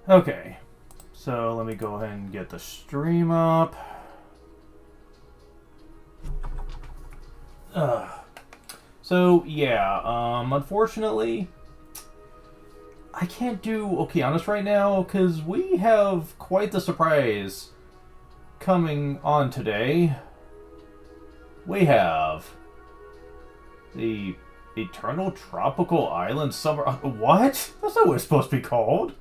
Okay, so let me go ahead and get the stream up. So, yeah, unfortunately, I can't do Okeanos right now because we have quite the surprise coming on today. We have the Eternal Tropical Island Summer... What? That's not what it's supposed to be called.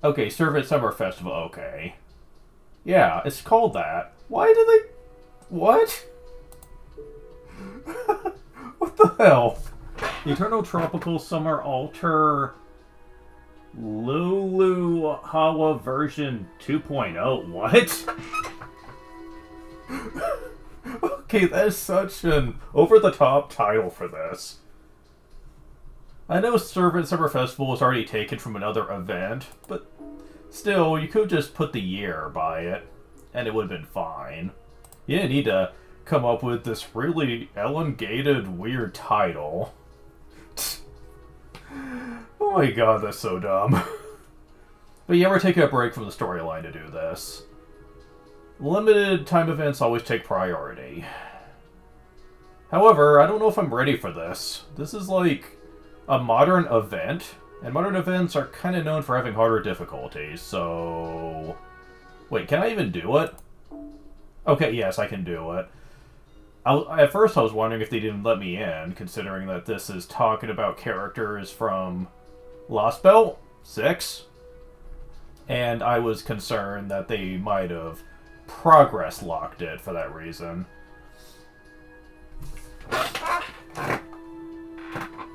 Okay, Servant Summer Festival, okay. Yeah, it's called that. Why do they... What? What the hell? Eternal Tropical Summer Alter Lulu Hawa version 2.0. What? Okay, that is such an over-the-top title for this. I know Servant Summer Festival was already taken from another event, but still, you could just put the year by it, and it would have been fine. You didn't need to come up with this really elongated, weird title. Oh my god, that's so dumb. But yeah, we're taking a break from the storyline to do this. Limited time events always take priority. However, I don't know if I'm ready for this. This is like a modern event, and modern events are kind of known for having harder difficulties, so... Wait, can I even do it? Okay, yes, I can do it. At first I was wondering if they didn't let me in, considering that this is talking about characters from Lost Belt 6. And I was concerned that they might have progress locked it for that reason.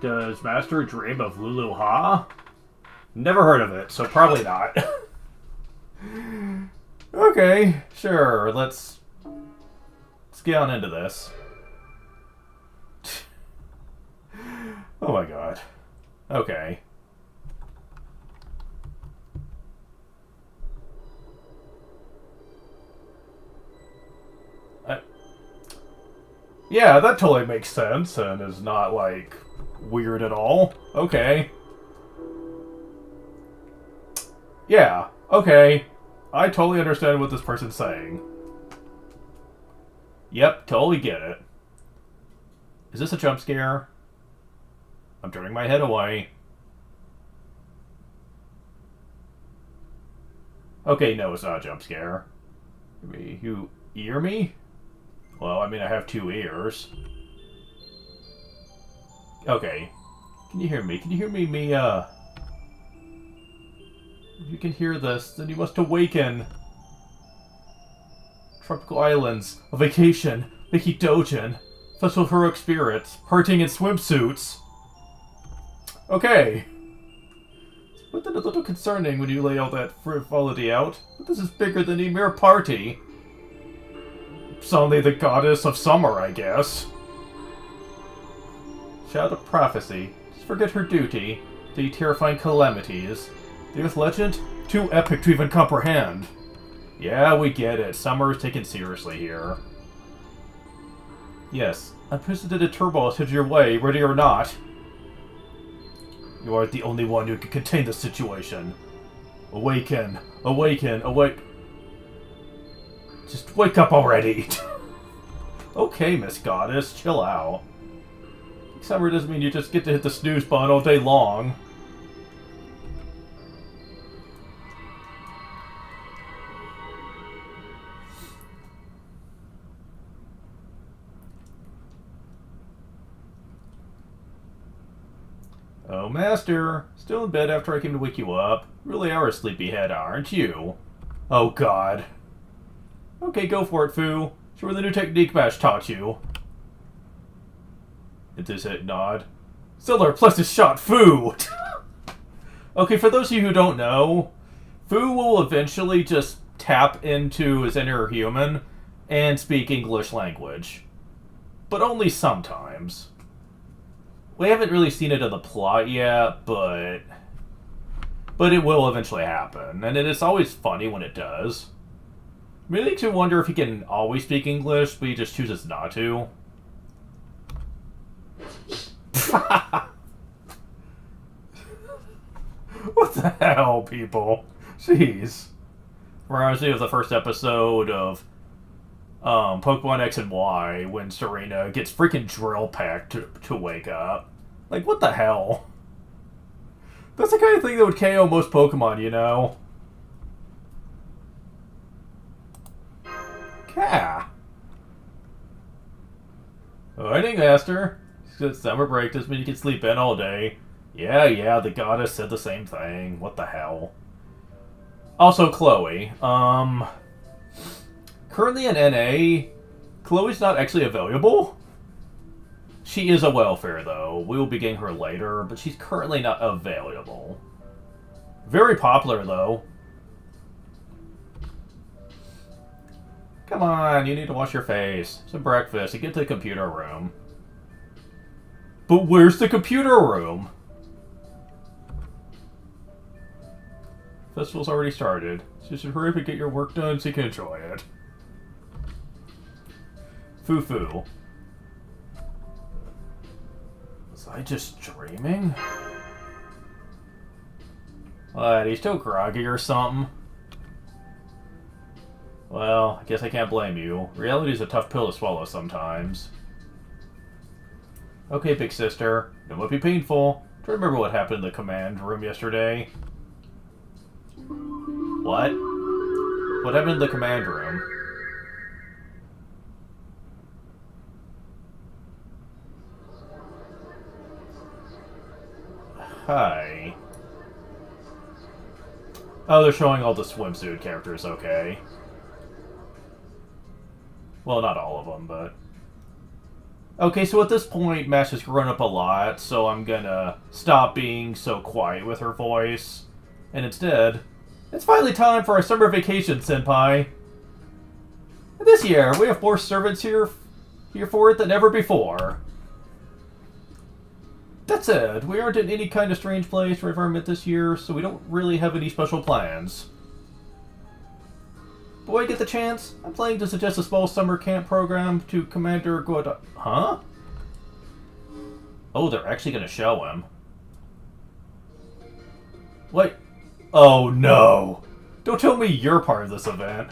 Does Master dream of Lulu Ha? Never heard of it, so probably not. Okay, sure, let's get on into this. Oh my god. Okay. Yeah, that totally makes sense and is not, like, weird at all. Okay. Yeah, okay. I totally understand what this person's saying. Yep, totally get it. Is this a jump scare? I'm turning my head away. Okay, no, it's not a jump scare. You ear me? Well, I mean, I have 2 ears. Okay. Can you hear me? Can you hear me, Mia? If you can hear this, then you must awaken. Tropical Islands, a vacation, Mickey Dojin, Festival of Heroic Spirits, partying in swimsuits. Okay. But then a little concerning when you lay all that frivolity out, but this is bigger than a mere party. Suddenly the goddess of summer, I guess. Shout of prophecy. Just forget her duty. The terrifying calamities. The Earth legend? Too epic to even comprehend. Yeah, we get it. Summer is taken seriously here. Yes, unprecedented turmoil is headed your way, ready or not. You are the only one who can contain the situation. Awaken. Awaken. Awake. Just wake up already. Okay, Miss Goddess, chill out. Summer doesn't mean you just get to hit the snooze button all day long. Oh, Master. Still in bed after I came to wake you up. Really are a sleepyhead, aren't you? Oh, God. Okay, go for it, Fu. Show her the new technique Bash taught you. It is a nod. Ziller plus his shot, Fu! Okay, for those of you who don't know, Fu will eventually just tap into his inner human and speak English language. But only sometimes. We haven't really seen it in the plot yet, but it will eventually happen. And it is always funny when it does. Really makes me wonder if he can always speak English, but he just chooses not to. the hell, people? Jeez. Reminds me of the first episode of Pokemon X and Y when Serena gets freaking drill packed to wake up. Like, what the hell? That's the kind of thing that would KO most Pokemon, you know? Ka. Morning, Master. It's summer break doesn't mean you can sleep in all day. Yeah, the goddess said the same thing. What the hell? Also, Chloe. Currently in NA, Chloe's not actually available. She is a welfare, though. We will be getting her later, but she's currently not available. Very popular, though. Come on, you need to wash your face. Some breakfast and get to the computer room. But where's the computer room? Festival's already started, so you should hurry up and get your work done so you can enjoy it. Foo-foo. Was I just dreaming? What, he's still groggy or something? Well, I guess I can't blame you. Reality's a tough pill to swallow sometimes. Okay, big sister. It won't be painful. Try to remember what happened in the command room yesterday. What? What happened in the command room? Hi. Oh, they're showing all the swimsuit characters, okay. Well, not all of them, but... Okay, so at this point, Mash has grown up a lot, so I'm gonna stop being so quiet with her voice. And instead, it's finally time for our summer vacation, Senpai. This year, we have more servants here for it than ever before. That said, we aren't in any kind of strange place or environment this year, so we don't really have any special plans. But when I get the chance, I'm planning to suggest a small summer camp program to Commander Goda... Huh? Oh, they're actually going to show him. Wait. Oh, no. Don't tell me you're part of this event.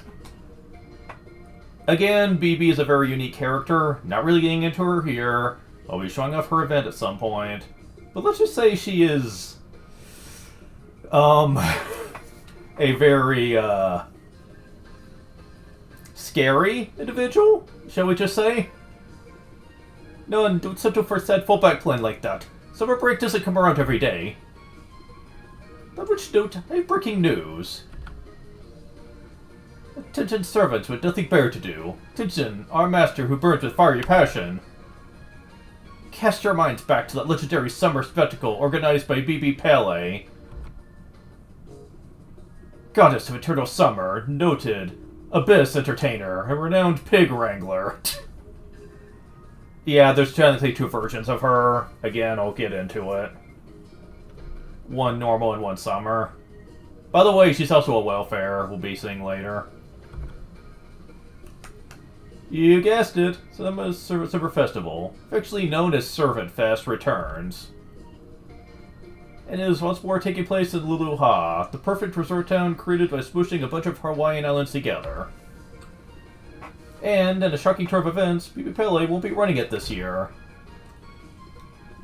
Again, BB is a very unique character. Not really getting into her here. I'll be showing off her event at some point. But let's just say she is... a very, scary individual, shall we just say? No, and don't settle for a sad fallback plan like that. Summer break doesn't come around every day. On which note, I have breaking news. Attention servants with nothing better to do. Attention, our master who burns with fiery passion. Cast your minds back to that legendary summer spectacle organized by BB Pele. Goddess of eternal summer, noted Abyss entertainer, a renowned pig wrangler. Yeah, there's technically two versions of her. Again, I'll get into it. One normal and one summer. By the way, she's also a welfare, we'll be seeing later. You guessed it, Summer Festival, affectionately known as Servant Fest, returns. And it is once more taking place in Luluha, the perfect resort town created by smooshing a bunch of Hawaiian islands together. And, in a shocking turn of events, BB Pele won't be running it this year.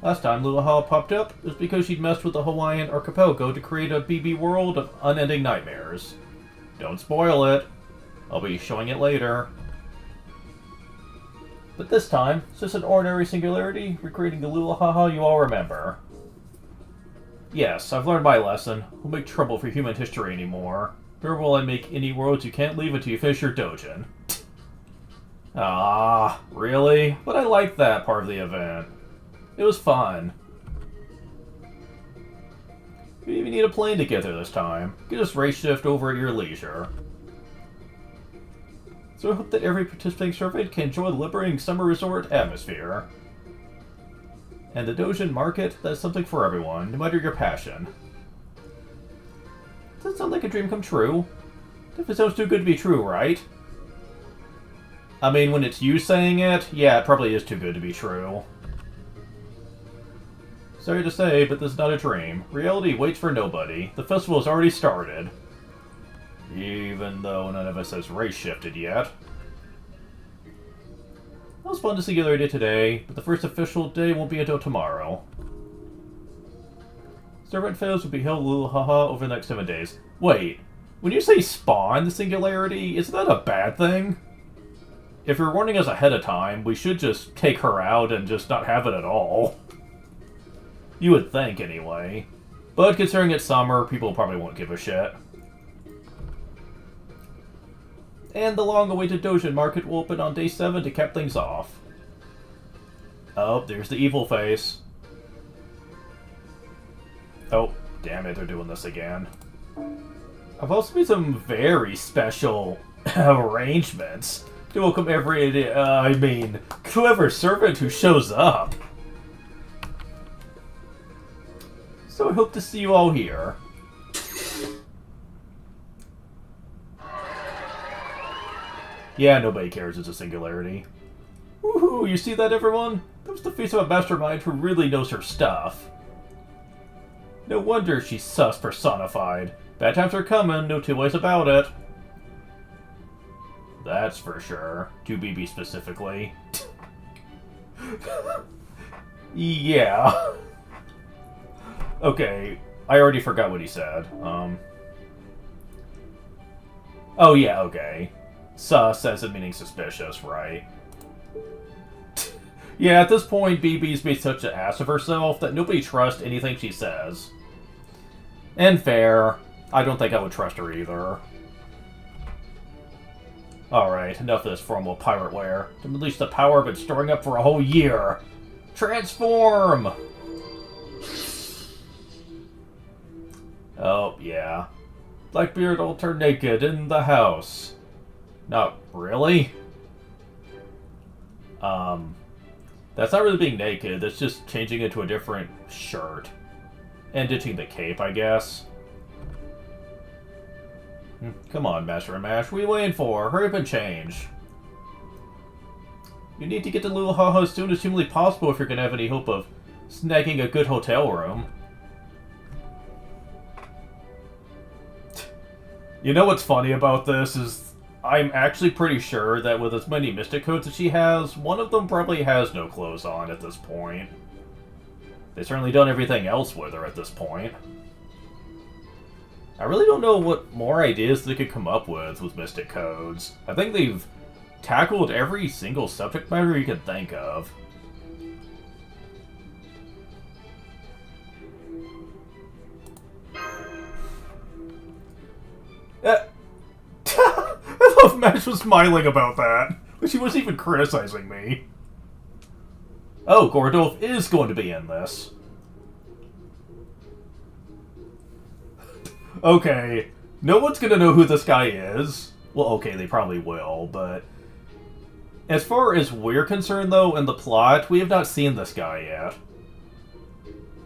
Last time Luluha popped up, it was because she'd messed with the Hawaiian archipelago to create a BB world of unending nightmares. Don't spoil it. I'll be showing it later. But this time, it's just an ordinary singularity, recreating the Luluha you all remember. Yes, I've learned my lesson. We'll make trouble for human history anymore. Nor will I make any worlds you can't leave until you finish your dojin. Ah, really? But I liked that part of the event. It was fun. You didn't even need a plane to get there this time. You can just race shift over at your leisure. So I hope that every participating servant can enjoy the liberating summer resort atmosphere. And the Dojin Market, that's something for everyone, no matter your passion. Does that sound like a dream come true? If it sounds too good to be true, right? I mean, when it's you saying it, yeah, it probably is too good to be true. Sorry to say, but this is not a dream. Reality waits for nobody. The festival has already started. Even though none of us has race shifted yet. It was fun to see you already today, but the first official day won't be until tomorrow. Servant fails will be held haha over the next 7 days. Wait, when you say spawn the singularity, is that a bad thing? If you're warning us ahead of time, we should just take her out and just not have it at all. You would think, anyway. But considering it's summer, people probably won't give a shit. And the long-awaited Dojin market will open on day 7 to cap things off. Oh, there's the evil face. Oh, damn it, they're doing this again. I've also made some very special arrangements to welcome whoever servant who shows up. So I hope to see you all here. Yeah, nobody cares, it's a singularity. Woohoo, you see that, everyone? That was the face of a mastermind who really knows her stuff. No wonder she's sus personified. Bad times are coming, no two ways about it. That's for sure. To BB specifically. Yeah. Okay, I already forgot what he said. Oh yeah, okay. Sus as in meaning suspicious, right? Yeah, at this point, BB's made such an ass of herself that nobody trusts anything she says. And fair. I don't think I would trust her either. Alright, enough of this formal pirate wear. To release the power I've been storing up for a whole year. Transform! Oh, yeah. Blackbeard will turn naked in the house. Not really. That's not really being naked, that's just changing into a different shirt. And ditching the cape, I guess. Come on, Master and Mash, what are you waiting for? Hurry up and change. You need to get to Luhaha as soon as humanly possible if you're gonna have any hope of snagging a good hotel room. You know what's funny about this is I'm actually pretty sure that with as many Mystic Codes as she has, one of them probably has no clothes on at this point. They've certainly done everything else with her at this point. I really don't know what more ideas they could come up with Mystic Codes. I think they've tackled every single subject matter you could think of. I love Mash was smiling about that, but she wasn't even criticizing me. Oh, Gordolf is going to be in this. Okay, no one's gonna know who this guy is. Well, okay, they probably will, but... As far as we're concerned, though, in the plot, we have not seen this guy yet.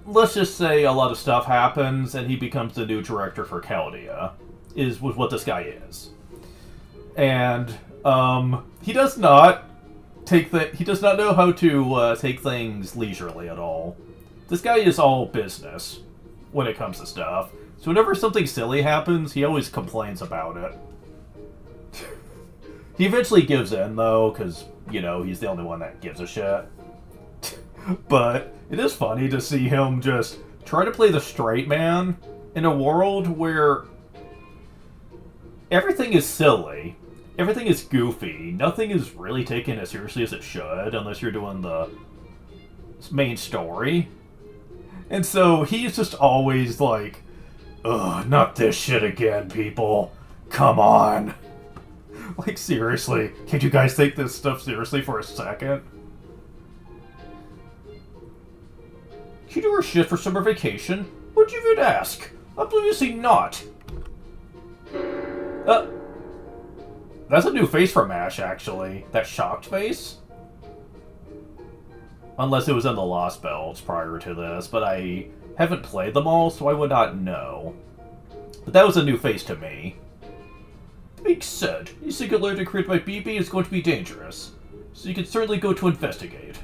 Let's just say a lot of stuff happens, and he becomes the new director for Chaldea, is what this guy is. And, he does not know how to, take things leisurely at all. This guy is all business when it comes to stuff. So whenever something silly happens, he always complains about it. He eventually gives in, though, because, you know, he's the only one that gives a shit. But it is funny to see him just try to play the straight man in a world where everything is silly. Everything is goofy. Nothing is really taken as seriously as it should, unless you're doing the main story. And so he's just always like, ugh, not this shit again, people. Come on. Like, seriously, can't you guys take this stuff seriously for a second? Can you do her shit for summer vacation? Would you even ask? Obviously not. That's a new face for MASH, actually. That shocked face? Unless it was in the Lost Belts prior to this, but I haven't played them all, so I would not know. But that was a new face to me. Being said, a singularity created by BB is going to be dangerous, so you can certainly go to investigate.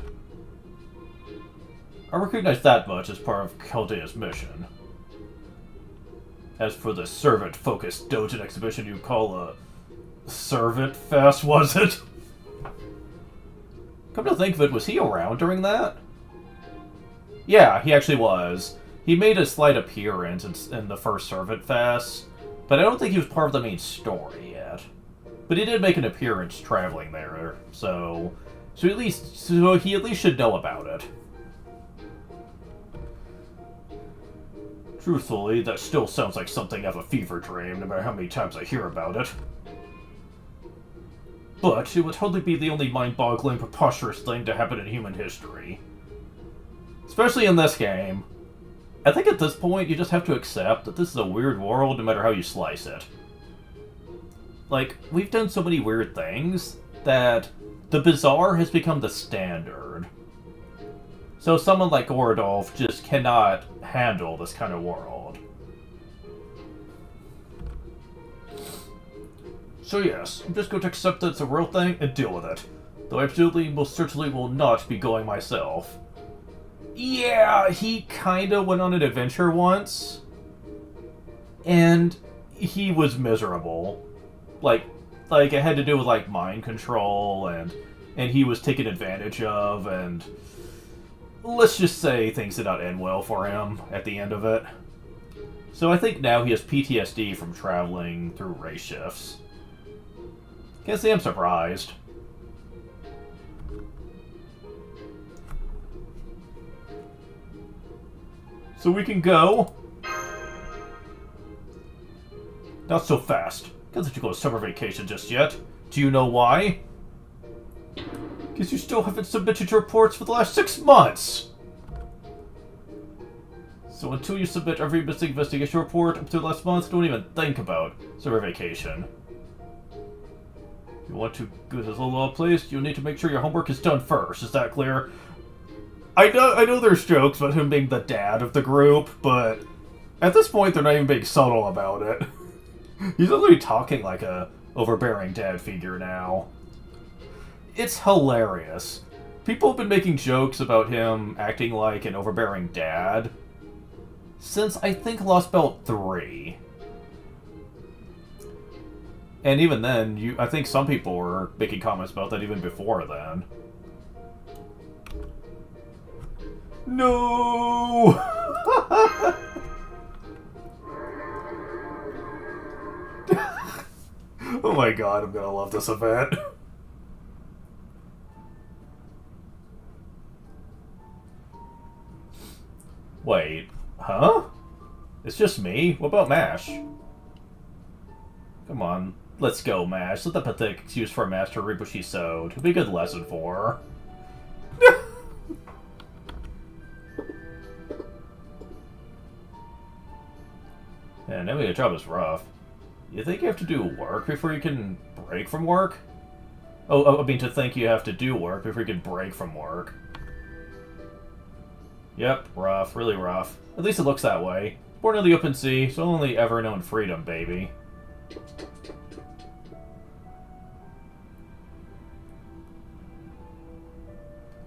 I recognize that much as part of Chaldea's mission. As for the servant-focused Dojin exhibition you call a servant fest, was it? Come to think of it, was he around during that? Yeah, he actually was. He made a slight appearance in the first Servant Fest, but I don't think he was part of the main story yet. But he did make an appearance traveling there, so he at least should know about it. Truthfully, that still sounds like something of a fever dream, no matter how many times I hear about it. But it would hardly be the only mind-boggling, preposterous thing to happen in human history. Especially in this game. I think at this point, you just have to accept that this is a weird world, no matter how you slice it. Like, we've done so many weird things that the bizarre has become the standard. So someone like Gorodolf just cannot handle this kind of world. So yes, I'm just going to accept that it's a real thing and deal with it. Though I absolutely, most certainly will not be going myself. Yeah, he kinda went on an adventure once. And he was miserable. Like it had to do with, like, mind control, and he was taken advantage of, and let's just say things did not end well for him at the end of it. So I think now he has PTSD from traveling through race shifts. Can't say I'm surprised. So we can go. Not so fast. Can't let you go on summer vacation just yet. Do you know why? Because you still haven't submitted your reports for the last 6 months! So until you submit every missing investigation report up to last month, don't even think about summer vacation. If you want to go to this little place, you'll need to make sure your homework is done first. Is that clear? I know there's jokes about him being the dad of the group, but at this point they're not even being subtle about it. He's literally talking like a overbearing dad figure now. It's hilarious. People have been making jokes about him acting like an overbearing dad since, I think, Lost Belt 3. And even then, I think some people were making comments about that even before then. No! Oh my god, I'm gonna love this event. Wait, huh? It's just me? What about MASH? Come on, let's go, MASH. Let the pathetic excuse for a master reap what she sowed. It'll be a good lesson for her. Yeah, knowing a job is rough. You think you have to do work before you can break from work? Oh, I mean to think you have to do work before you can break from work. Yep, rough, really rough. At least it looks that way. Born in the open sea, so only ever known freedom, baby.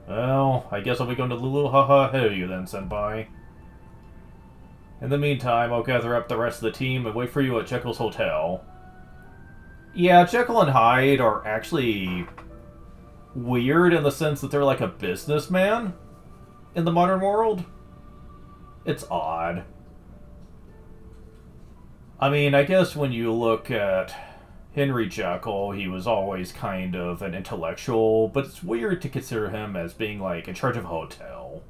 Well, I guess I'll be going to Lulu haha ahead of you then, senpai. In the meantime, I'll gather up the rest of the team and wait for you at Jekyll's hotel. Yeah, Jekyll and Hyde are actually weird in the sense that they're like a businessman in the modern world. It's odd. I mean, I guess when you look at Henry Jekyll, he was always kind of an intellectual, but it's weird to consider him as being, like, in charge of a hotel.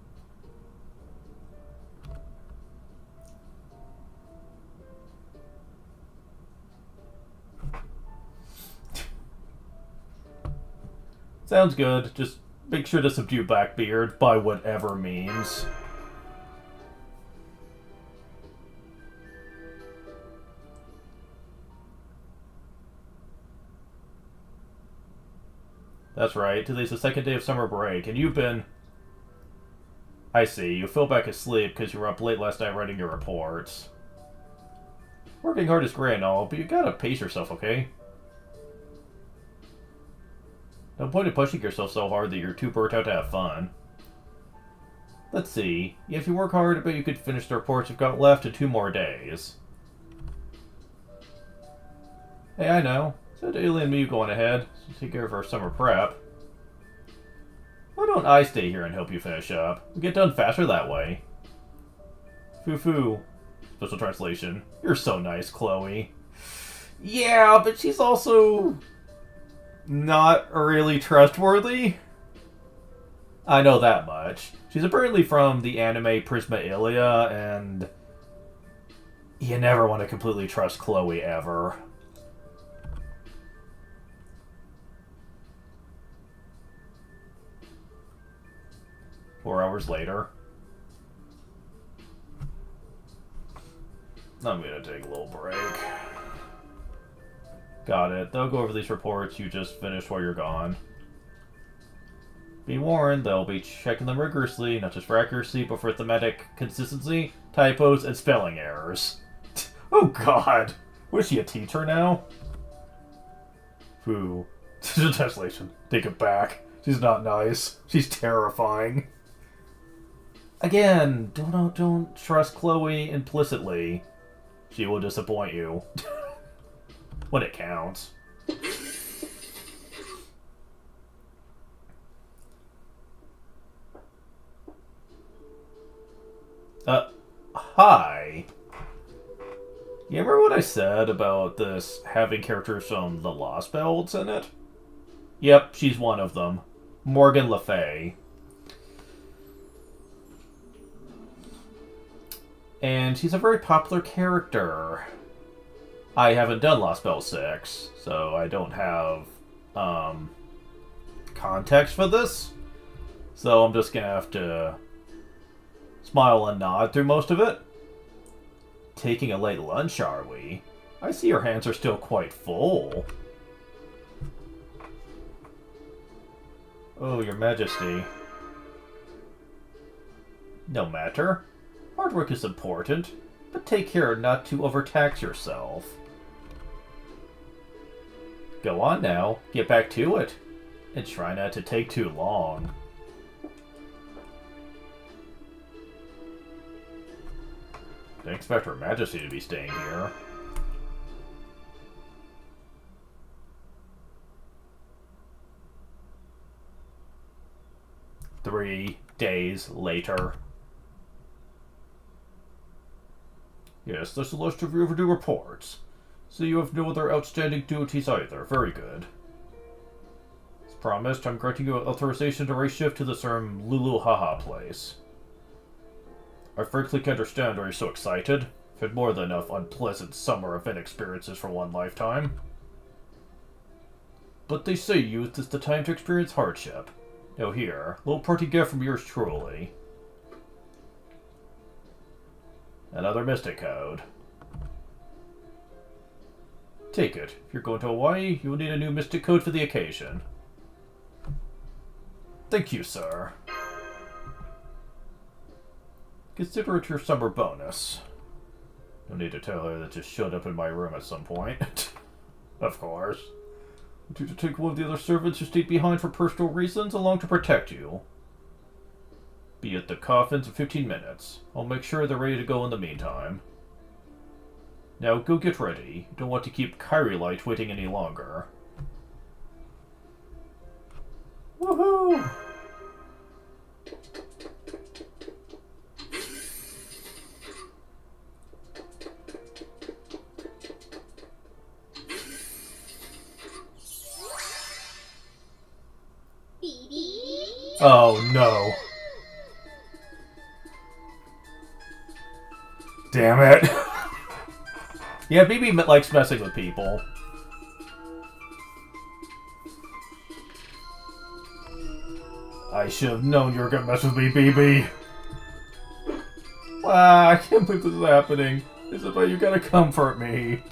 Sounds good. Just make sure to subdue Blackbeard by whatever means. That's right. Today's the second day of summer break, and you've been... I see. You fell back asleep because you were up late last night writing your reports. Working hard is great and all, but you gotta pace yourself, okay? No point in pushing yourself so hard that you're too burnt out to have fun. Let's see. If you work hard, I bet you could finish the reports you've got left in 2 more days. Hey, I know. So Daly and me going ahead. So take care of our summer prep. Why don't I stay here and help you finish up? We get done faster that way. Foo-foo. Special translation. You're so nice, Chloe. Yeah, but she's also not really trustworthy. I know that much. She's apparently from the anime Prisma Ilia, and you never want to completely trust Chloe ever. Four hours later. I'm gonna take a little break. Got it. They'll go over these reports you just finished while you're gone. Be warned, they'll be checking them rigorously, not just for accuracy, but for thematic consistency, typos, and spelling errors. Oh god! Was she a teacher now? Foo. Translation. Take it back. She's not nice. She's terrifying. Again, don't trust Chloe implicitly. She will disappoint you. When it counts. Hi. You remember what I said about this having characters from the Lost Belts in it? Yep, she's one of them. Morgan Le Fay. And she's a very popular character. I haven't done Lost Belt 6, so I don't have context for this. So I'm just gonna have to smile and nod through most of it. Taking a late lunch, are we? I see your hands are still quite full. Oh, your majesty. No matter. Hard work is important, but take care not to overtax yourself. Go on now, get back to it, and try not to take too long. Didn't expect Her Majesty to be staying here. Three days later. Yes, there's a list of overdue reports. So you have no other outstanding duties either. Very good. As promised, I'm granting you authorization to race shift to the Lulu Haha place. I frankly can't understand why you're so excited. I've had more than enough unpleasant summer event experiences for one lifetime. But they say youth is the time to experience hardship. Now here, little party gift from yours truly. Another Mystic Code. Take it. If you're going to Hawaii, you will need a new Mystic Code for the occasion. Thank you, sir. Consider it your summer bonus. No need to tell her that just showed up in my room at some point. Of course. I want you to take one of the other servants who stayed behind for personal reasons along to protect you. Be at the coffins in 15 minutes. I'll make sure they're ready to go in the meantime. Now go get ready. You don't want to keep Kyrie Light waiting any longer. Woohoo! Oh no. Damn it. Yeah, BB likes messing with people. I should have known you were gonna mess with me, BB. Wow, I can't believe this is happening. Isabel, you gotta comfort me.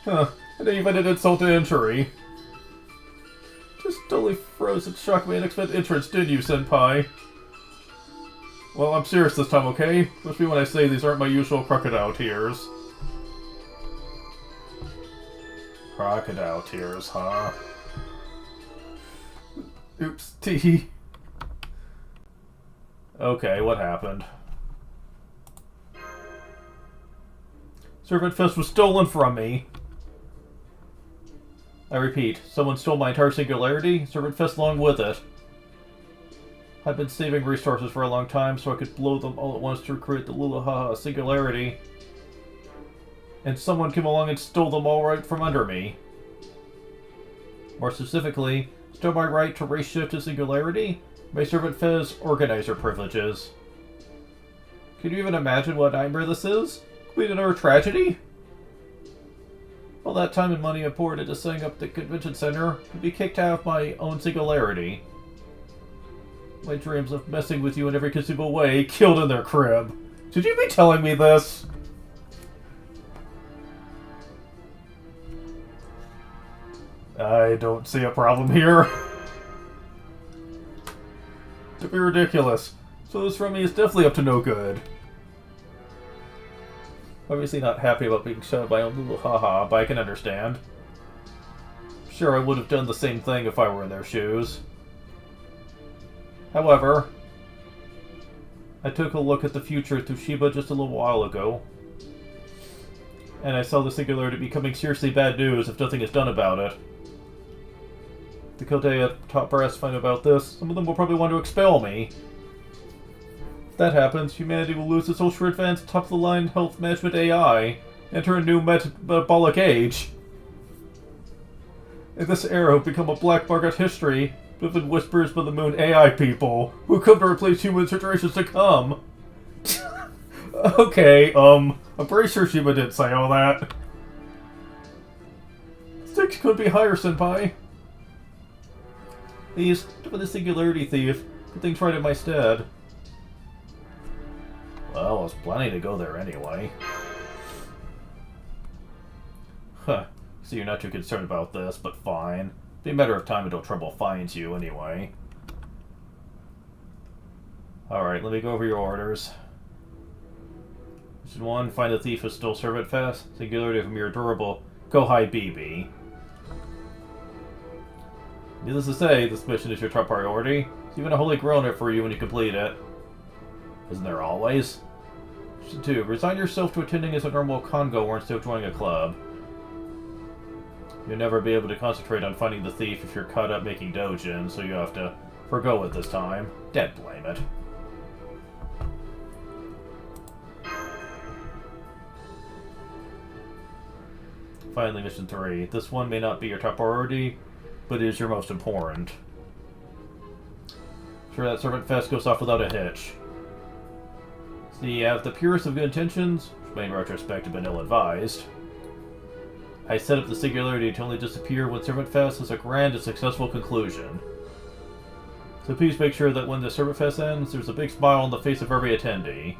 Huh. I didn't even an insult to injury. Just totally froze and shocked my unexpected entrance, didn't you, Senpai? Well, I'm serious this time, okay? Trust me when I say these aren't my usual crocodile tears. Crocodile tears, huh? Oops, tee. Okay, what happened? Servant Fist was stolen from me. I repeat, someone stole my entire singularity, Servant Fist along with it. I've been saving resources for a long time so I could blow them all at once to create the Lulahaha singularity. And someone came along and stole them all right from under me. More specifically, stole my right to race shift to singularity, my Servant Fez organizer privileges. Can you even imagine what nightmare this is? Could be another tragedy? All that time and money I poured into setting up the convention center would be kicked out of my own singularity. My dreams of messing with you in every conceivable way killed in their crib. Should you be telling me this? I don't see a problem here. To be ridiculous. So this from me is definitely up to no good. Obviously not happy about being shot by my own little haha, but I can understand. Sure, I would have done the same thing if I were in their shoes. However, I took a look at the future through Shiba just a little while ago, and I saw the singularity becoming seriously bad news if nothing is done about it. The Kodea top brass find about this, some of them will probably want to expel me. If that happens, humanity will lose its ultra advanced, top-of-the-line health management AI, enter a new metabolic age. In this era will become a black mark of history, lived in whispers by the moon AI people, who come to replace humans for generations to come. Okay, I'm pretty sure Shiba did say all that. Stakes could be higher, Senpai. Please, with a singularity thief, put things right in my stead. Well, I was planning to go there anyway. Huh. So you're not too concerned about this, but fine. Be a matter of time until trouble finds you anyway. Alright, let me go over your orders. Mission 1, find the thief who stole Servant Fest. Singularity of a mere durable Kohai BB. Needless to say, this mission is your top priority. There's even a holy grail in it for you when you complete it. Isn't there always? Mission 2, resign yourself to attending as a normal congoer instead of joining a club. You'll never be able to concentrate on finding the thief if you're caught up making dojin, so you have to forgo it this time. Dead blame it. Finally, Mission 3. This one may not be your top priority, but it is your most important. Sure, that Servant Fest goes off without a hitch. See, you have the purest of good intentions, which may in retrospect have been ill-advised. I set up the singularity to only disappear when Servant Fest has a grand and successful conclusion. So please make sure that when the Servant Fest ends, there's a big smile on the face of every attendee.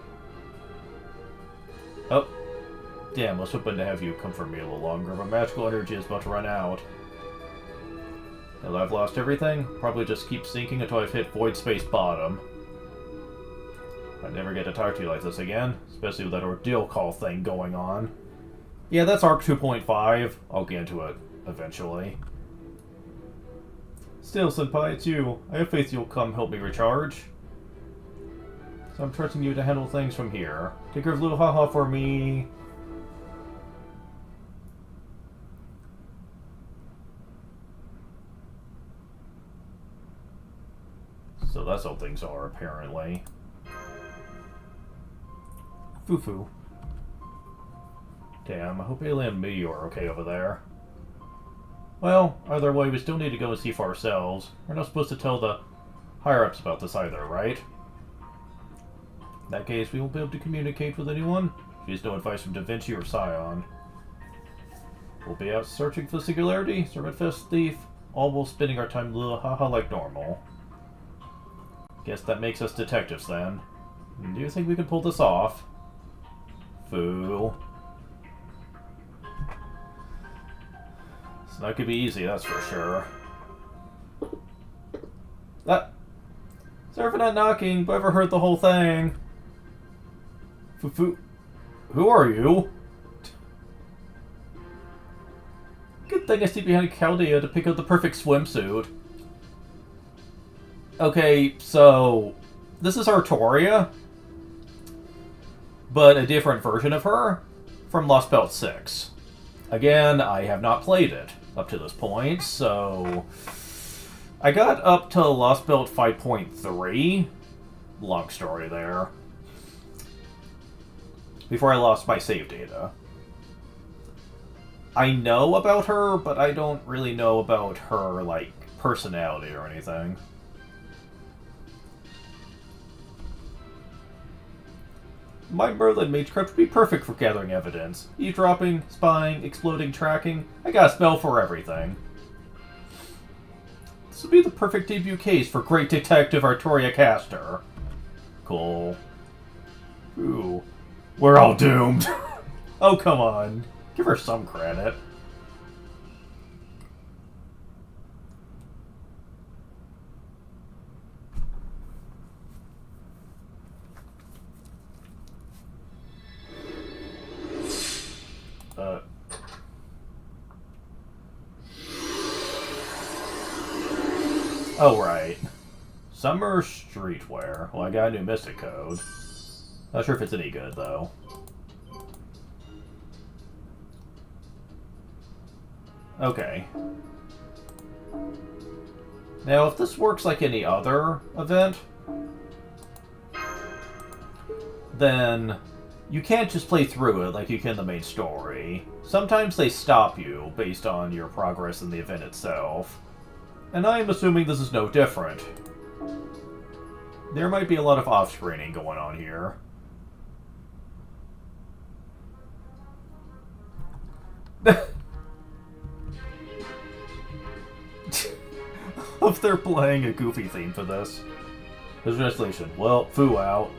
Oh. Damn, I was hoping to have you comfort me a little longer, but magical energy is about to run out. Now that I've lost everything, probably just keep sinking until I've hit void space bottom. I'd never get to talk to you like this again, especially with that ordeal call thing going on. Yeah, that's Arc 2.5. I'll get into it eventually. Still, Senpai, it's you. I have faith you'll come help me recharge. So I'm trusting you to handle things from here. Take care of little haha for me. So that's how things are, apparently. Foo-foo. Damn, I hope Alien and me are okay over there. Well, either way, we still need to go and see for ourselves. We're not supposed to tell the higher-ups about this either, right? In that case, we won't be able to communicate with anyone. She's no advice from Da Vinci or Scion. We'll be out searching for the singularity, Servant Fest thief, all while spending our time little haha like normal. Guess that makes us detectives then. Do you think we can pull this off? Fool. It's not gonna be easy, that's for sure. Sorry for not knocking, but I've heard the whole thing. Who are you? Good thing I stayed behind Chaldea to pick up the perfect swimsuit. Okay, so This is Artoria, but a different version of her from Lost Belt 6. Again, I have not played it up to this point, so I got up to Lost Belt 5.3. Long story there. Before I lost my save data. I know about her, but I don't really know about her, like, personality or anything. My Merlin Magecraft would be perfect for gathering evidence. Eavesdropping, spying, exploding, tracking. I got a spell for everything. This would be the perfect debut case for great detective Artoria Caster. Cool. Ooh. We're all doomed. Oh, come on. Give her some credit. Oh, right. Summer streetwear. Well, I got a new Mystic code. Not sure if it's any good, though. Okay. Now, if this works like any other event, then you can't just play through it like you can the main story. Sometimes they stop you based on your progress in the event itself. And I'm assuming this is no different. There might be a lot of off-screening going on here. If they're playing a goofy theme for this. There's translation. Well, foo out.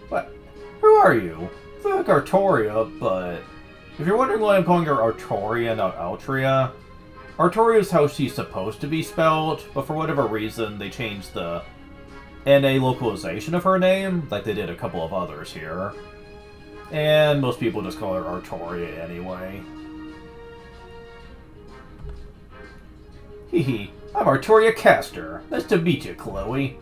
What? Who are you? I feel like Artoria, but if you're wondering why I'm calling her Artoria, not Altria, Artoria is how she's supposed to be spelled, but for whatever reason, they changed the NA localization of her name, like they did a couple of others here. And most people just call her Artoria anyway. Hehe, I'm Artoria Caster. Nice to meet you, Chloe.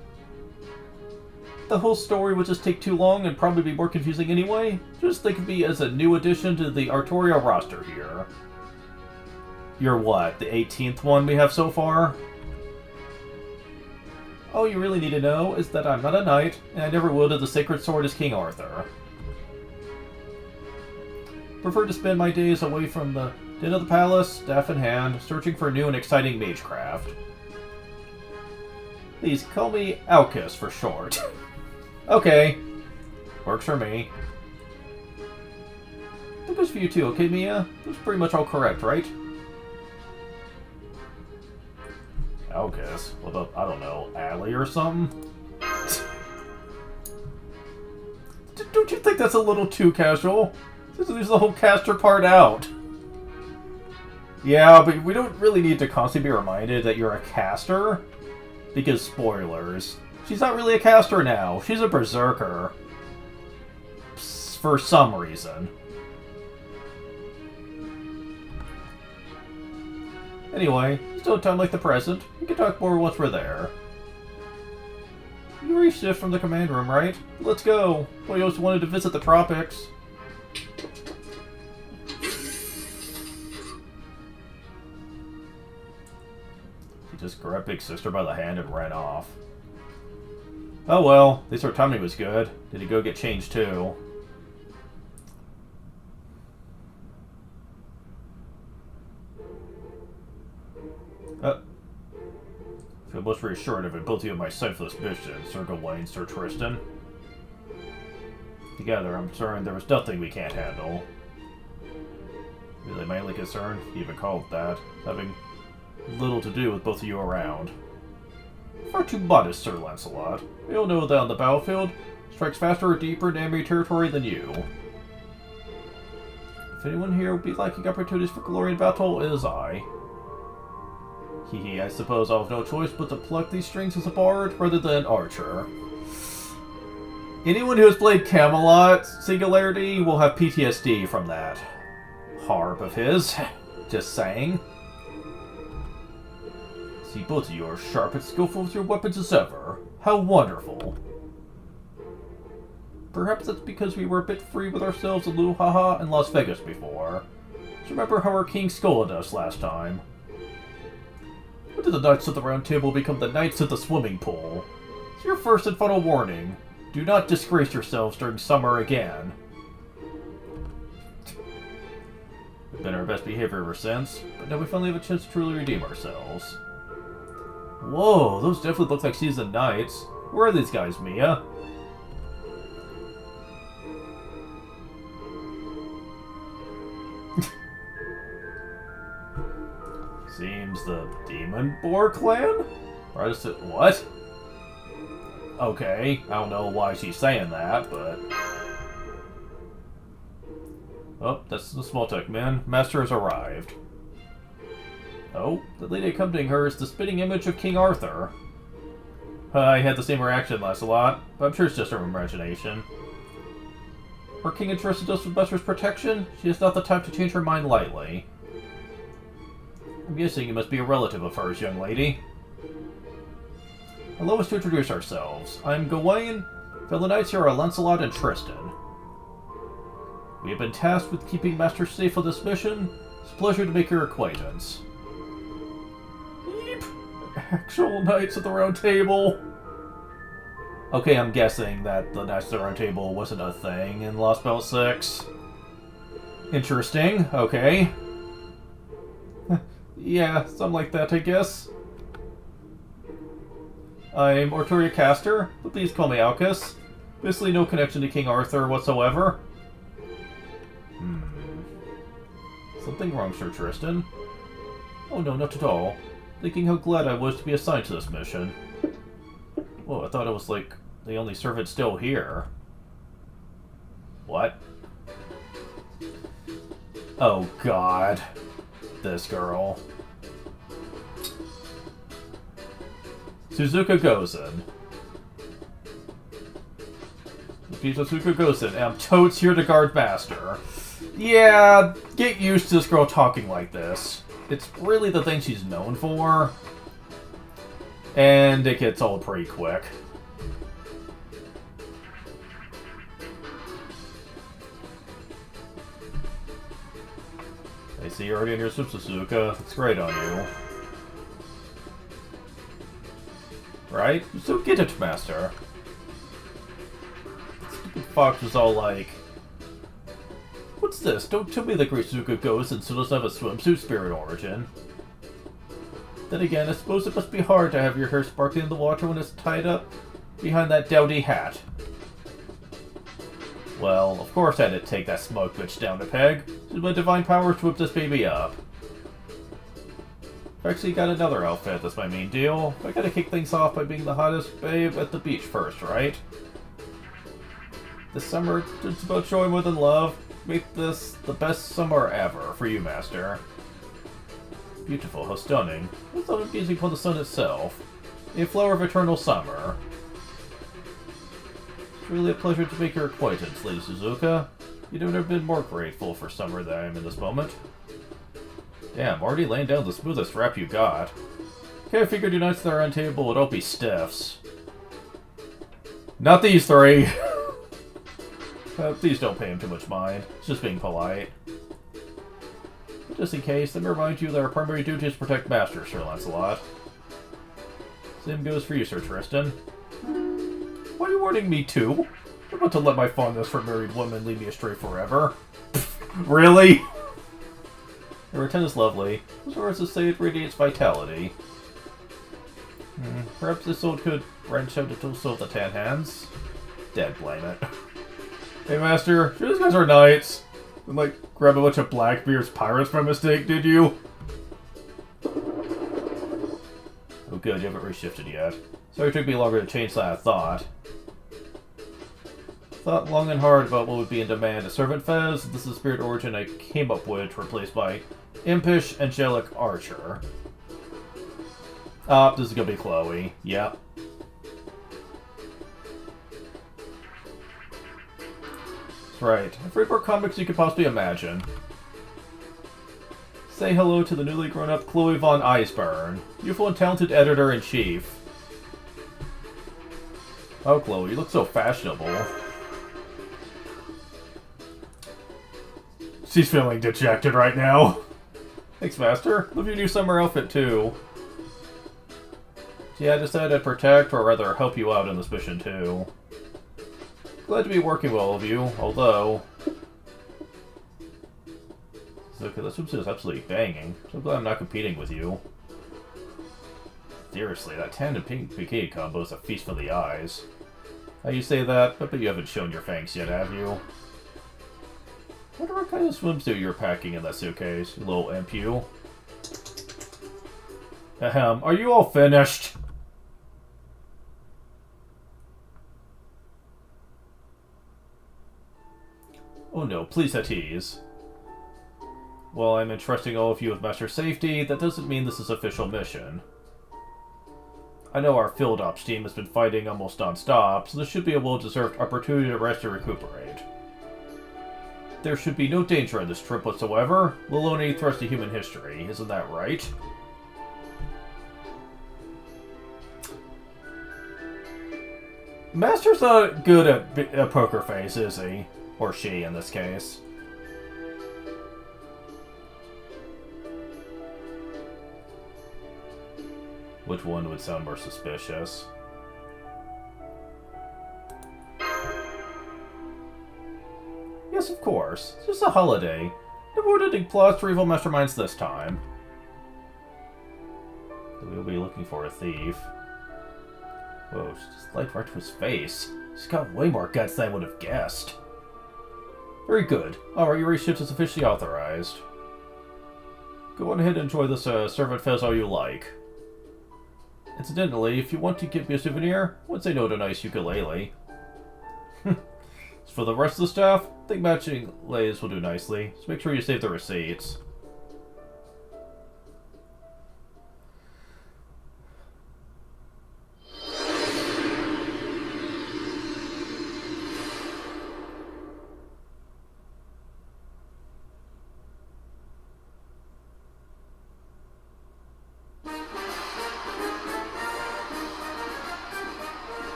The whole story would just take too long and probably be more confusing anyway. Just think of me as a new addition to the Artoria roster here. You're what, the 18th one we have so far? All you really need to know is that I'm not a knight, and I never wielded the sacred sword as King Arthur. Prefer to spend my days away from the din of the palace, staff in hand, searching for new and exciting magecraft. Please call me Alcus for short. Okay. Works for me. That goes for you too, okay, Mia? That's pretty much all correct, right? Alcus? What about, I don't know, Allie or something? Don't you think that's a little too casual? Just leaves the whole caster part out. Yeah, but we don't really need to constantly be reminded that you're a caster. Because, spoilers, she's not really a caster now. She's a berserker. For some reason. Anyway, still time like the present. We can talk more once we're there. You reached it from the command room, right? Let's go. We always wanted to visit the tropics. She just grabbed Big Sister by the hand and ran off. Oh well, at least her tummy was good. Did he go get changed too? Feel most reassured of the ability of my senseless mission, Sir Gawain, Sir Tristan. Together, I'm certain there is nothing we can't handle. Really mainly concerned, even called that, having little to do with both of you around. Far too modest, Sir Lancelot. We all know that on the battlefield, strikes faster or deeper in enemy territory than you. If anyone here would be lacking opportunities for glory in battle, it is I. Hehe, I suppose I'll have no choice but to pluck these strings as a bard rather than an archer. Anyone who has played Camelot Singularity will have PTSD from that harp of his. Just saying. See both of you are sharp and skillful with your weapons as ever. How wonderful. Perhaps that's because we were a bit free with ourselves in Luhaha and Las Vegas before. Do you remember how our king scolded us last time? When did the Knights of the Round Table become the Knights of the Swimming Pool? It's your first and final warning. Do not disgrace yourselves during summer again. We've been our best behavior ever since, but now we finally have a chance to truly redeem ourselves. Whoa, those definitely look like seasoned knights. Where are these guys, Mia? Seems the Demon Boar clan? Or is it what? Okay, I don't know why she's saying that, but... Oh, that's the small tech man. Master has arrived. Oh, the lady accompanying her is the spitting image of King Arthur. I had the same reaction, Lancelot, but I'm sure it's just her imagination. Her king entrusted us with Master's protection. She has not the time to change her mind lightly. I'm guessing you must be a relative of hers, young lady. Allow us to introduce ourselves. I'm Gawain. Fellow knights here are Lancelot and Tristan. We have been tasked with keeping Master safe on this mission. It's a pleasure to make your acquaintance. Yeep! Actual Knights of the Round Table. Okay, I'm guessing that the Knights of the Round Table wasn't a thing in Lost Belt 6. Interesting, okay. Yeah, something like that, I guess. I'm Ortoria Caster, but please call me Alcus. Basically no connection to King Arthur whatsoever. Something wrong, Sir Tristan? Oh no, not at all. Thinking how glad I was to be assigned to this mission. Whoa, I thought I was, like, the only servant still here. What? Oh god. This girl. Suzuka Gozen. Suzuka Gozen, and I'm totes here to guard Master. Yeah, get used to this girl talking like this. It's really the thing she's known for. And it gets old pretty quick. I see you're already in your swim, Suzuka. That's great on you. Right? So get it, Master. Stupid fox was all like... What's this? Don't tell me the great Suzuka goes and still doesn't have a swimsuit spirit origin. Then again, I suppose it must be hard to have your hair sparkling in the water when it's tied up behind that dowdy hat. Well, of course I had to take that smug bitch down a peg. Use my divine powers to whip this baby up. I've actually got another outfit, that's my main deal. I gotta kick things off by being the hottest babe at the beach first, right? This summer, it's about joy more than love. Make this the best summer ever for you, Master. Beautiful, how stunning. I thought of gazing upon the sun itself. A flower of eternal summer. It's really a pleasure to make your acquaintance, Lady Suzuka. You've never been more grateful for summer than I am in this moment. Damn, already laying down the smoothest rap you got. Okay, I figured you Knights of the Round Table would all be stiffs. Not these three! Please don't pay him too much mind. It's just being polite. But just in case, let me remind you that our primary duty is to protect Master, Sir Lancelot. Same goes for you, Sir Tristan. Why are you warning me too? I'm about to let my fondness for married women lead me astray forever. Really? Your intent is lovely. As far as to say, it radiates vitality. Perhaps this sword could branch out into so the tan hands. Dead blame it. Hey, Master, sure these guys are knights. And, like, grab a bunch of Blackbeard's pirates by mistake, did you? Oh, good, you haven't reshifted yet. Sorry it took me longer to change than I thought. Thought long and hard about what would be in demand. A servant Fez, this is the spirit origin I came up with, replaced by Impish Angelic Archer. This is gonna be Chloe. Yep. That's right. I've read more comics you could possibly imagine. Say hello to the newly grown-up Chloe von Iceburn, beautiful and talented editor-in-chief. Oh, Chloe, you look so fashionable. She's feeling dejected right now. Thanks, Master. Love your new summer outfit, too. Yeah, I decided to protect, or rather help you out in this mission, too. Glad to be working with all of you, although... Okay, this swimsuit is absolutely banging. So glad I'm not competing with you. Seriously, that tan and pink bikini combo is a feast for the eyes. How you say that? But you haven't shown your fangs yet, have you? Wonder what kind of swimsuit you're packing in that suitcase, you little imp you. Ahem, are you all finished? Oh no, please at ease. Well, I'm entrusting all of you with Master Safety. That doesn't mean this is official mission. I know our field ops team has been fighting almost non-stop, so this should be a well-deserved opportunity to rest and recuperate. There should be no danger on this trip whatsoever, let alone any threats to human history. Isn't that right? Master's not good at a poker face, is he? Or she, in this case. Which one would sound more suspicious? Yes, of course. It's just a holiday. No more editing plots or evil masterminds this time. We'll be looking for a thief. Whoa, she just lied right to his face. She's got way more guts than I would have guessed. Very good. Alright, your ship is officially authorized. Go on ahead and enjoy this servant fez all you like. Incidentally, if you want to give me a souvenir, I would say no to a nice ukulele. As for the rest of the staff, I think matching lays will do nicely, so make sure you save the receipts.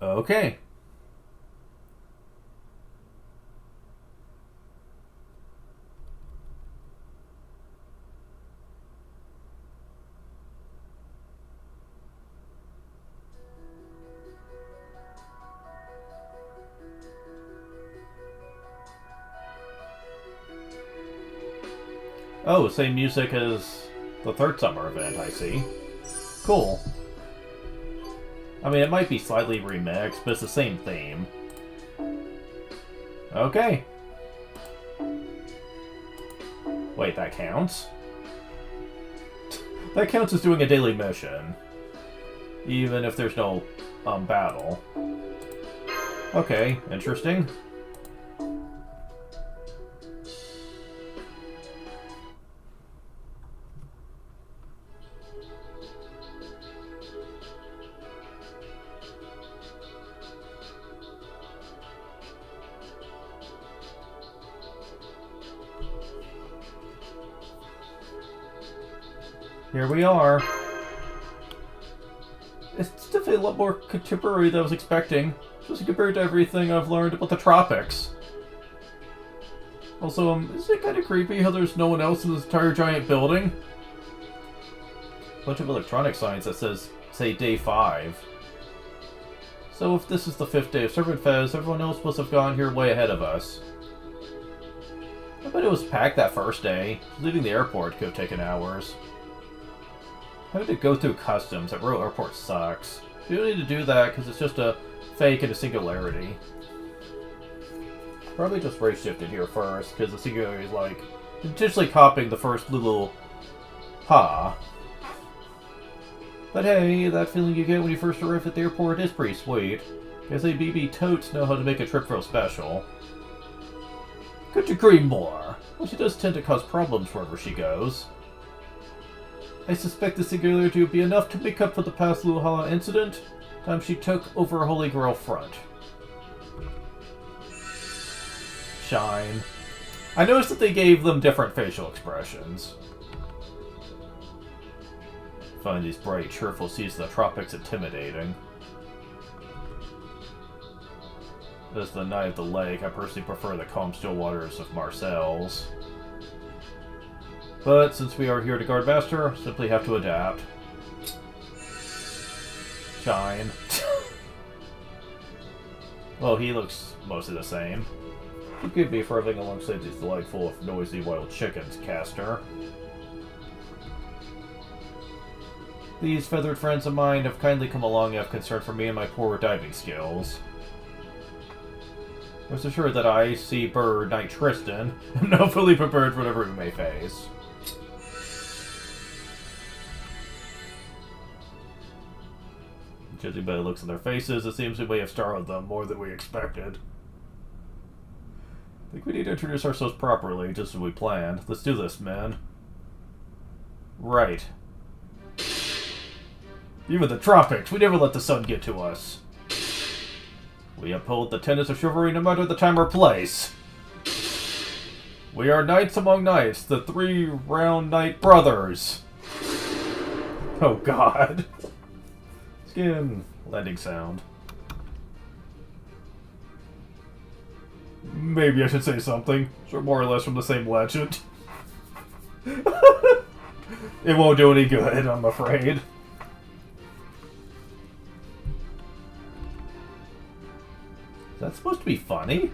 Okay. Oh, same music as the third summer event, I see. Cool. I mean, it might be slightly remixed, but it's the same theme. Okay. Wait, that counts? That counts as doing a daily mission. Even if there's no, battle. Okay, interesting. Here we are. It's definitely a lot more contemporary than I was expecting, especially compared to everything I've learned about the tropics. Also, isn't it kind of creepy how there's no one else in this entire giant building? A bunch of electronic signs that say day 5. So if this is the 5th day of Servant Fez, everyone else must have gone here way ahead of us. I bet it was packed that first day. Leaving the airport could have taken hours. Having to go through customs at Royal Airport sucks. You don't need to do that because it's just a fake and a singularity. Probably just race shifted here first because the singularity is like intentionally copying the first little ha. But hey, that feeling you get when you first arrive at the airport is pretty sweet. Guess they BB totes know how to make a trip feel special. Couldn't agree more. Well, she does tend to cause problems wherever she goes. I suspect the singularity would be enough to make up for the past Luhala incident, time she took over a Holy Grail front. Shine. I noticed that they gave them different facial expressions. I find these bright, cheerful seas of the tropics intimidating. As the night of the lake, I personally prefer the calm, still waters of Marseilles. But since we are here to guard master, simply have to adapt. Shine. Well, he looks mostly the same. Forgive me for living alongside these delightful, noisy wild chickens, Castor. These feathered friends of mine have kindly come along and have concern for me and my poor diving skills. Rest assured that I, Sea Bird, Knight Tristan, am now fully prepared for whatever we may face. Judging by the looks on their faces, it seems we may have startled them more than we expected. I think we need to introduce ourselves properly, just as we planned. Let's do this, man. Right. Even the tropics, we never let the sun get to us. We uphold the tenets of chivalry no matter the time or place. We are knights among knights, the three round knight brothers. Oh god. Skin landing sound. Maybe I should say something. Sure, more or less from the same legend. It won't do any good, I'm afraid. Is that supposed to be funny?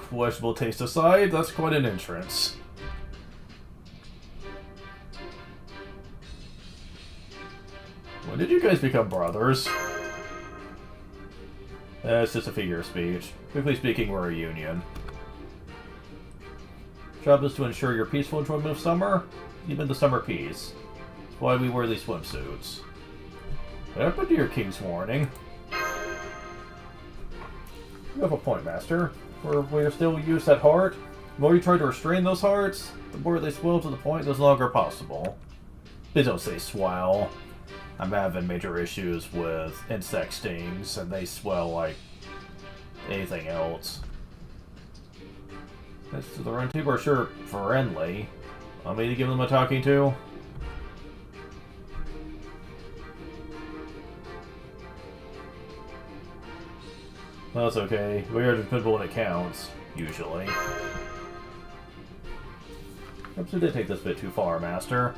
Questionable taste aside, that's quite an entrance. When did you guys become brothers? It's just a figure of speech. Quickly speaking, we're a union. Job is to ensure your peaceful enjoyment of summer, even the summer peace. That's why we wear these swimsuits. What happened to your king's warning? You have a point, Master. We are still used at heart. The more you try to restrain those hearts, the more they swell to the point that's no longer possible. Please don't say swell. I'm having major issues with insect stings, and they swell like anything else. The run people are sure friendly. Want me to give them a talking to? Well, that's okay. We are dependable when it counts, usually. Perhaps we did take this a bit too far, Master.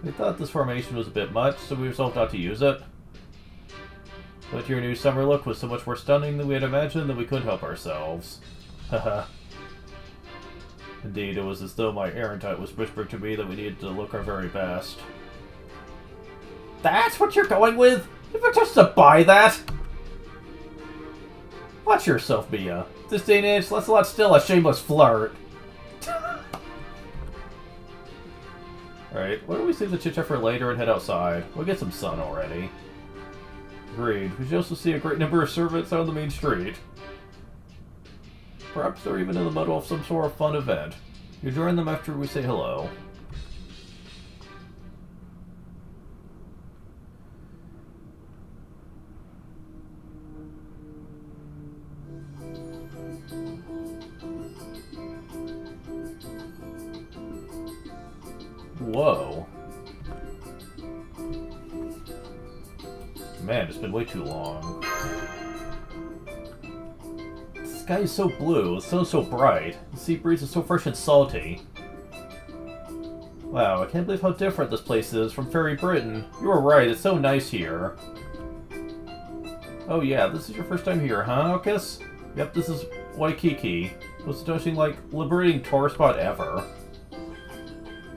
We thought this formation was a bit much, so we resolved not to use it. But your new summer look was so much more stunning than we had imagined that we couldn't help ourselves. Haha. Indeed, it was as though my errantite was whispering to me that we needed to look our very best. That's what you're going with? You ever just to buy that? Watch yourself, Mia. This day and age, Lancelot's still a shameless flirt. Alright, why don't we save the chit-chat for later and head outside? We'll get some sun already. Agreed. We should also see a great number of servants out on the main street. Perhaps they're even in the middle of some sort of fun event. You join them after we say hello. Whoa. Man, it's been way too long. The sky is so blue, the sun is so bright, the sea breeze is so fresh and salty. Wow, I can't believe how different this place is from Fairy Britain. You were right, it's so nice here. Oh yeah, this is your first time here, huh, Okeanos? Yep, this is Waikiki. Most touching, like, liberating tourist spot ever.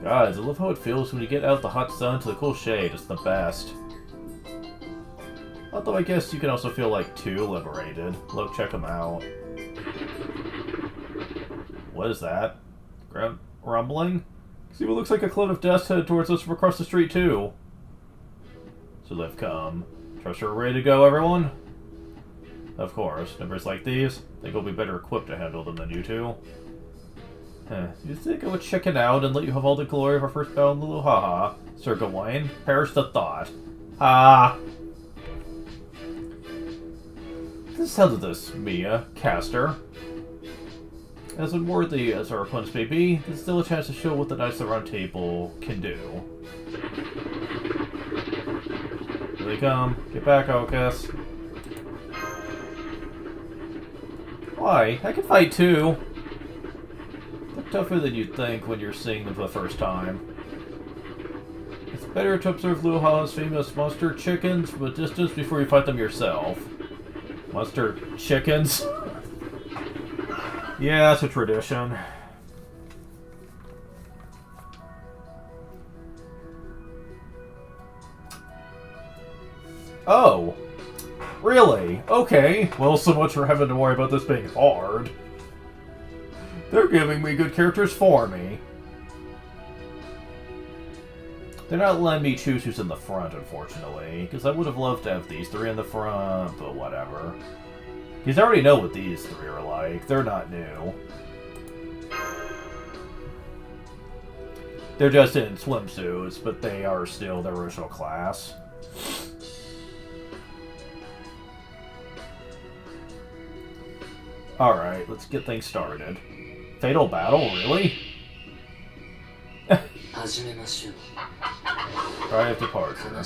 Guys, I love how it feels when you get out the hot sun to the cool shade. It's the best. Although I guess you can also feel like too liberated. Look, check them out. What is that? Ground rumbling? See what looks like a cloud of dust headed towards us from across the street too. So they've come. Trust we're ready to go, everyone? Of course. Numbers like these, I think we'll be better equipped to handle them than you two. You think I would check it out and let you have all the glory of our first battle in Luluhaha? Sir Gawain, perish the thought. Ah! This is how to this, Mia, caster. As unworthy as our opponents may be, there's still a chance to show what the Knights of the Round Table can do. Here they come. Get back, Okeanos. Why? I can fight too. They're tougher than you'd think when you're seeing them for the first time. It's better to observe Luha's famous monster chickens from a distance before you fight them yourself. Monster chickens? Yeah, it's a tradition. Oh. Really? Okay. Well, so much for having to worry about this being hard. They're giving me good characters for me. They're not letting me choose who's in the front, unfortunately. Because I would have loved to have these three in the front, but whatever. Because I already know what these three are like. They're not new. They're just in swimsuits, but they are still their original class. Alright, let's get things started. Fatal battle, really? Cry of departure.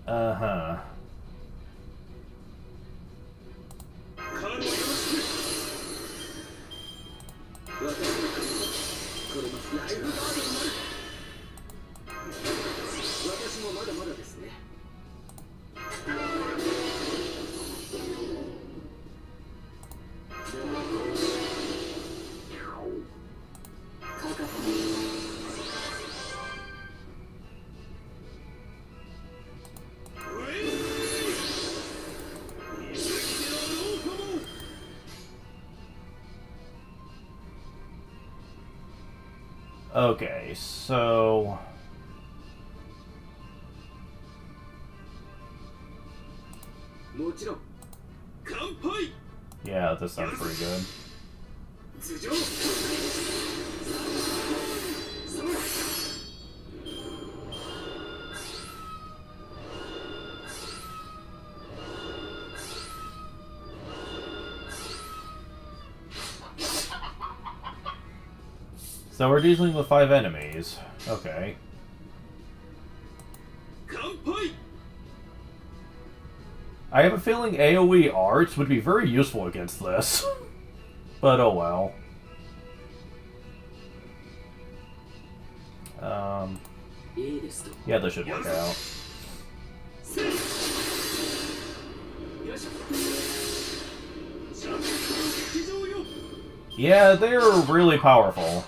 Uh-huh. Okay, so... yeah, this sounds pretty good. So we're dealing with 5 enemies. Okay. I have a feeling AoE arts would be very useful against this. But oh well. Yeah, this should work out. Yeah, they're really powerful.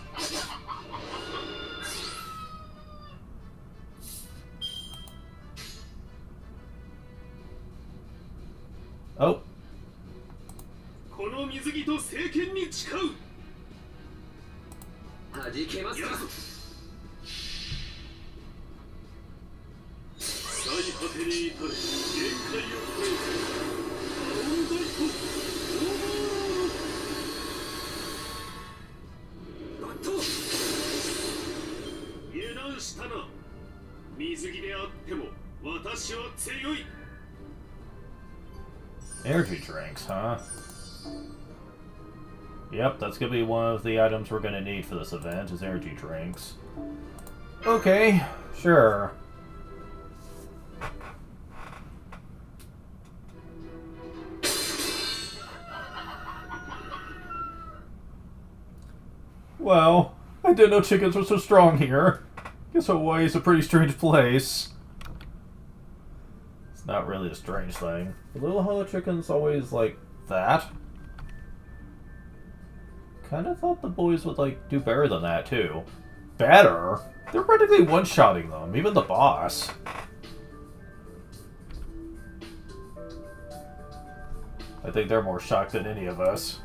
Oh. Energy drinks, huh? Yep, that's gonna be one of the items we're gonna need for this event, is energy drinks. Okay, sure. Well, I didn't know chickens were so strong here. Guess Hawaii's a pretty strange place. It's not really a strange thing. The little hollow chickens always like that. Kinda thought the boys would like do better than that too. Better? They're practically one-shotting them, even the boss. I think they're more shocked than any of us.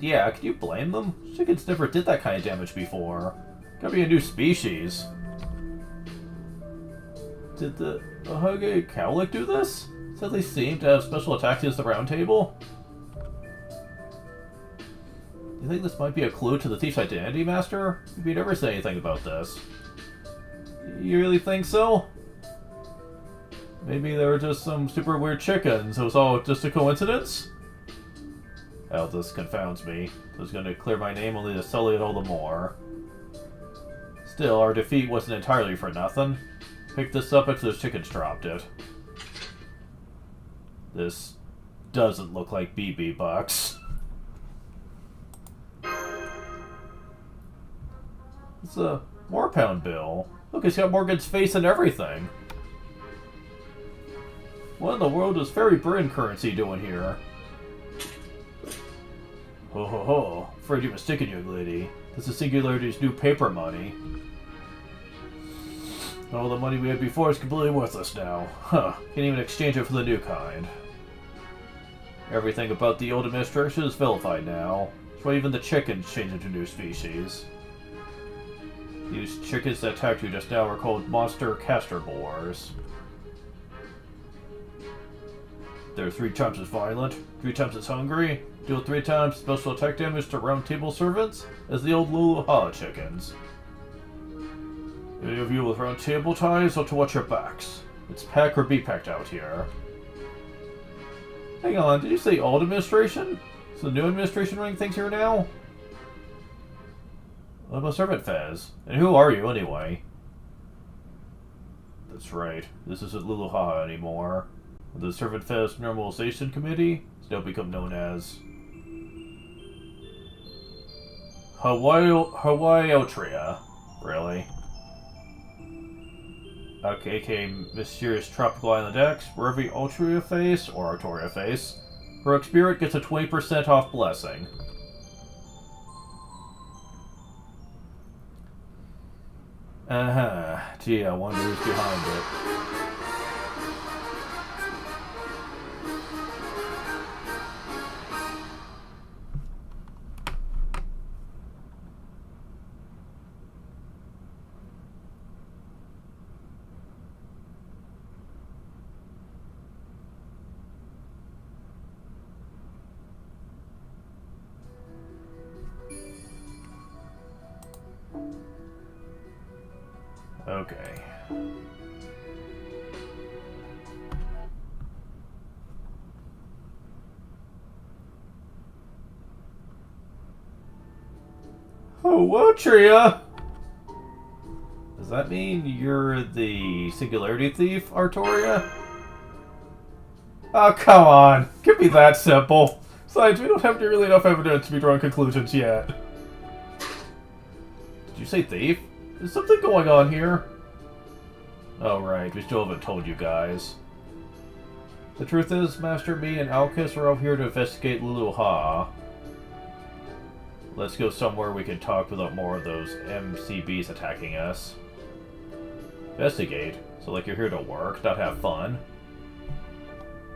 Yeah, can you blame them? Chickens never did that kind of damage before. Gotta be a new species. Did the Ohage Cowlick do this? Said they seem to have special attacks against the Round Table? Do you think this might be a clue to the thief's identity, Master? We never say anything about this. You really think so? Maybe there were just some super weird chickens. It was all just a coincidence? Hell, this confounds me. I was going to clear my name only to sully it all the more. Still, our defeat wasn't entirely for nothing. Picked this up after those chickens dropped it. This doesn't look like BB bucks. It's a £4 bill. Look, it's got Morgan's face and everything. What in the world is Fairy Britain currency doing here? Ho ho ho. Afraid you're mistaken, young lady. This is Singularity's new paper money. All the money we had before is completely worthless now. Huh. Can't even exchange it for the new kind. Everything about the old administration is vilified now. That's why even the chickens changed into new species. These chickens that attacked you just now are called monster castor boars. They're 3 times as violent, 3 times as hungry, deal 3 times special attack damage to round table servants as the old Luluha chickens. Any of you with round table ties ought to watch your backs. It's pack or be packed out here. Hang on, did you say old administration? Is the new administration running things here now? I'm a servant, Fez. And who are you, anyway? That's right. This isn't Luluha anymore. The Servant Fez Normalization Committee has now become known as Hawaii Otria. Really? Okay, Mysterious Tropical Island X, where every Altria face, or Artoria face, heroic spirit gets a 20% off blessing. Gee, I wonder who's behind it. Okay. Oh, whoa, Tria! Does that mean you're the Singularity Thief, Artoria? Oh, come on. Can't be that simple. Besides, we don't have nearly enough evidence to be drawing conclusions yet. Did you say thief? Is something going on here? Oh, right. We still haven't told you guys. The truth is, Master, me, and Alkis are out here to investigate Luluha. Let's go somewhere we can talk without more of those MCBs attacking us. Investigate? So like you're here to work, not have fun?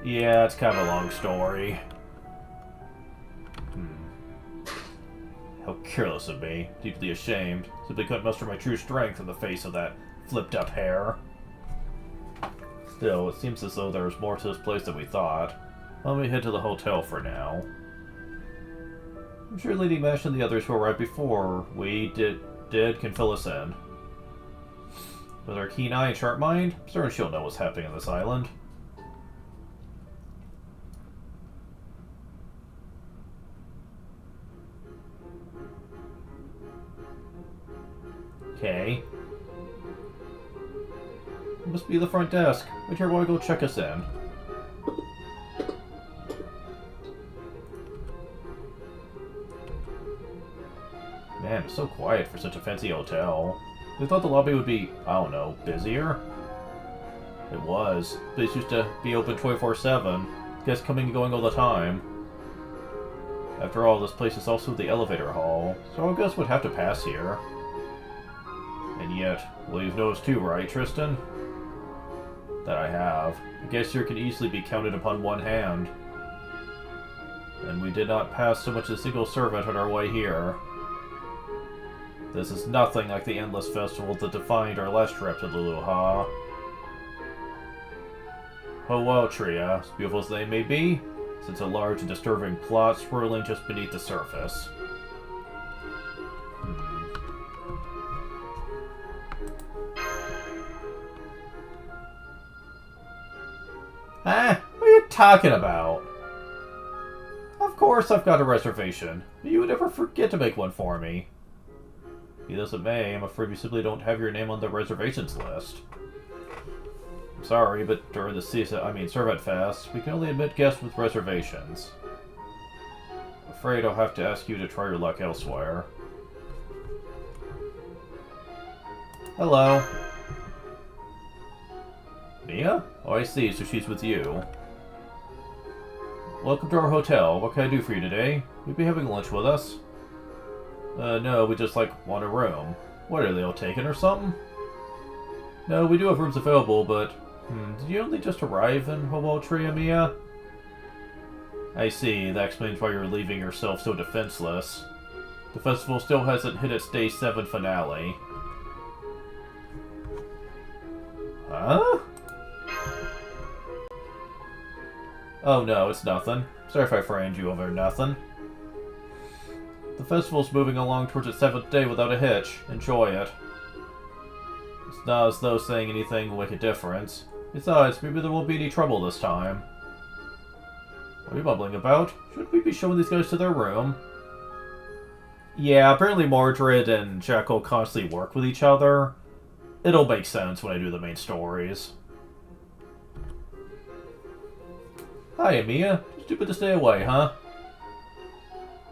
Yeah, it's kind of a long story. How careless of me. Deeply ashamed. Simply couldn't muster my true strength in the face of that flipped-up hair. Still, it seems as though there's more to this place than we thought. Let me head to the hotel for now. I'm sure Lady Mesh and the others who arrived before we did can fill us in. With her keen eye and sharp mind, I'm certain she'll know what's happening on this island. Okay. Must be the front desk. Wait here while I go check us in. Man, it's so quiet for such a fancy hotel. We thought the lobby would be, I don't know, busier? It was. The place used to be open 24/7. Guests coming and going all the time. After all, this place is also the elevator hall, so I guess we'd have to pass here. And yet, well, you've noticed too, right, Tristan? That I have. I guess here can easily be counted upon one hand. And we did not pass so much as a single servant on our way here. This is nothing like the endless festival that defined our last trip to Luluha. Oh well, Tria, as beautiful as they may be, since a large and disturbing plot swirling just beneath the surface. talking about? Of course I've got a reservation. But you would never forget to make one for me. Be this it may, I'm afraid we simply don't have your name on the reservations list. I'm sorry, but during the Servant Fest, we can only admit guests with reservations. I'm afraid I'll have to ask you to try your luck elsewhere. Hello. Mia? Oh, I see, so she's with you. Welcome to our hotel. What can I do for you today? You'll be having lunch with us? No, we just, want a room. What, are they all taken or something? No, we do have rooms available, but... did you only just arrive in Hoboaltria, Mia? I see. That explains why you're leaving yourself so defenseless. The festival still hasn't hit its Day 7 finale. Huh? Oh no, it's nothing. Sorry if I frightened you over nothing. The festival's moving along towards its 7th day without a hitch. Enjoy it. It's not as though saying anything will make a difference. Besides, maybe there won't be any trouble this time. What are you bubbling about? Shouldn't we be showing these guys to their room? Yeah, apparently Mordred and Jekyll constantly work with each other. It'll make sense when I do the main stories. Hi, Mia. Stupid to stay away, huh?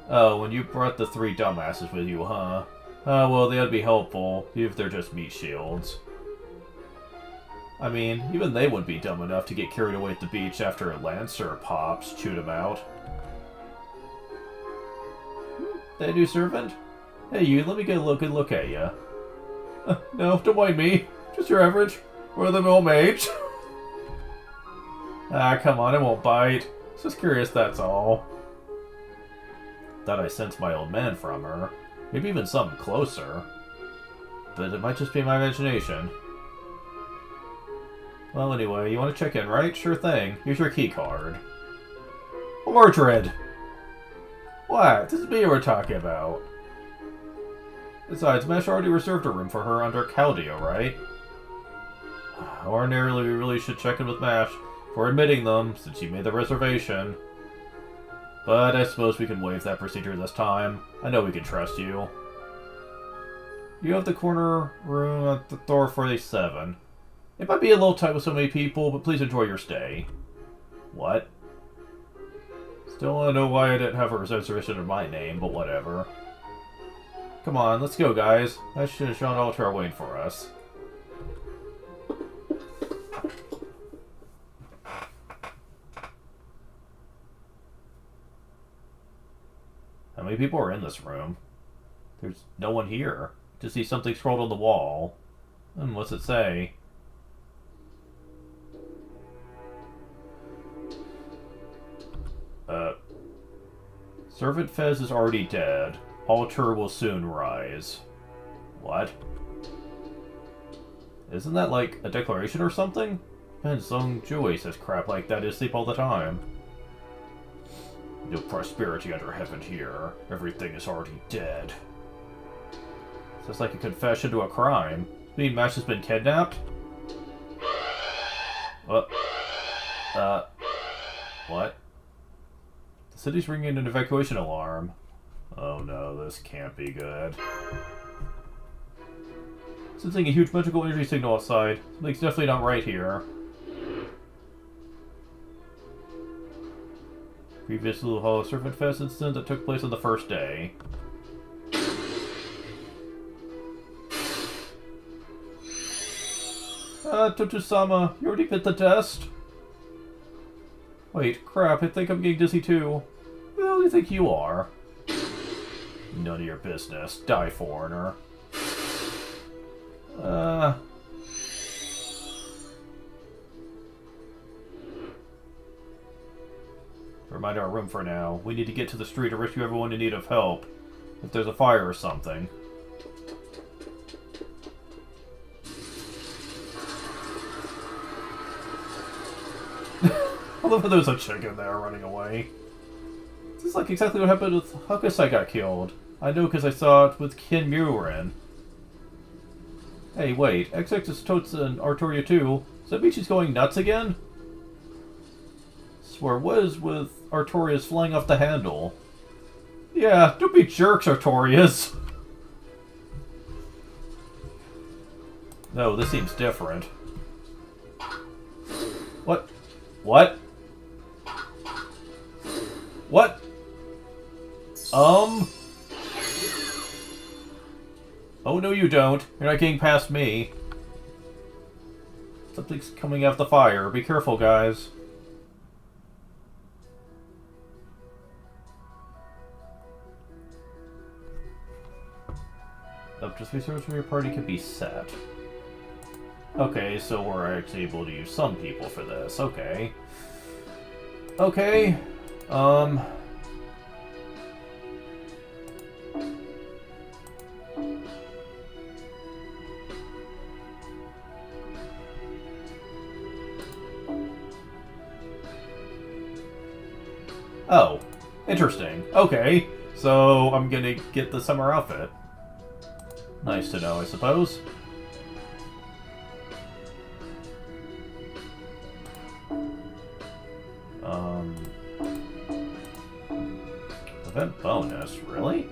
Oh, and you brought the 3 dumbasses with you, huh? Oh, well, they ought to be helpful, even if they're just meat shields. I mean, even they wouldn't be dumb enough to get carried away at the beach after a Lancer pops chewed him out. That new servant? Hey, you, let me get a good look at you. No, don't mind me. Just your average, run-of-the-mill mage. Ah, come on, it won't bite. Just curious, that's all. Thought I sensed my old man from her. Maybe even something closer. But it might just be my imagination. Well, anyway, you want to check in, right? Sure thing. Here's your key card. Mordred! What? This is me we're talking about. Besides, Mesh already reserved a room for her under Caldio, right? Ordinarily, we really should check in with Mash for admitting them, since you made the reservation. But I suppose we can waive that procedure this time. I know we can trust you. You have the corner room at the door 47. It might be a little tight with so many people, but please enjoy your stay. What? Still don't know why I didn't have a reservation in my name, but whatever. Come on, let's go, guys. Ash and Jean Alter are waiting for us. How many people are in this room? There's no one here. Just see something scrolled on the wall. What's it say? Servant Fez is already dead. Altar will soon rise. What? Isn't that like a declaration or something? Man, Zong Jue says crap like that in his sleep all the time. No prosperity under heaven here. Everything is already dead. Sounds like a confession to a crime. You mean Mash has been kidnapped? What? What? The city's ringing an evacuation alarm. Oh no, this can't be good. Sensing a huge magical energy signal outside. Something's definitely not right here. Previous Little Hollow Serpent Fest incident that took place on the first day. Totu-sama, you already bit the test? Wait, crap, I think I'm getting dizzy too. Well, you think you are? None of your business. Die, foreigner. Never mind our room for now. We need to get to the street to rescue everyone in need of help. If there's a fire or something. I love how there's a chicken there running away. This is like exactly what happened with Hakusai got killed. I know because I saw it with Ken Murin. Hey, wait. XX is Tots and Artoria too. Does that mean she's going nuts again? Swear, what is with Artorias flying off the handle? Yeah, don't be jerks, Artorias. No, this seems different. What? What? What? Oh, no you don't. You're not getting past me. Something's coming out of the fire. Be careful, guys. Up to 3 servers from your party can be set. Okay, so we're actually able to use some people for this. Okay. Okay. Oh. Interesting. Okay. So, I'm gonna get the summer outfit. Nice to know, I suppose. Event bonus, really?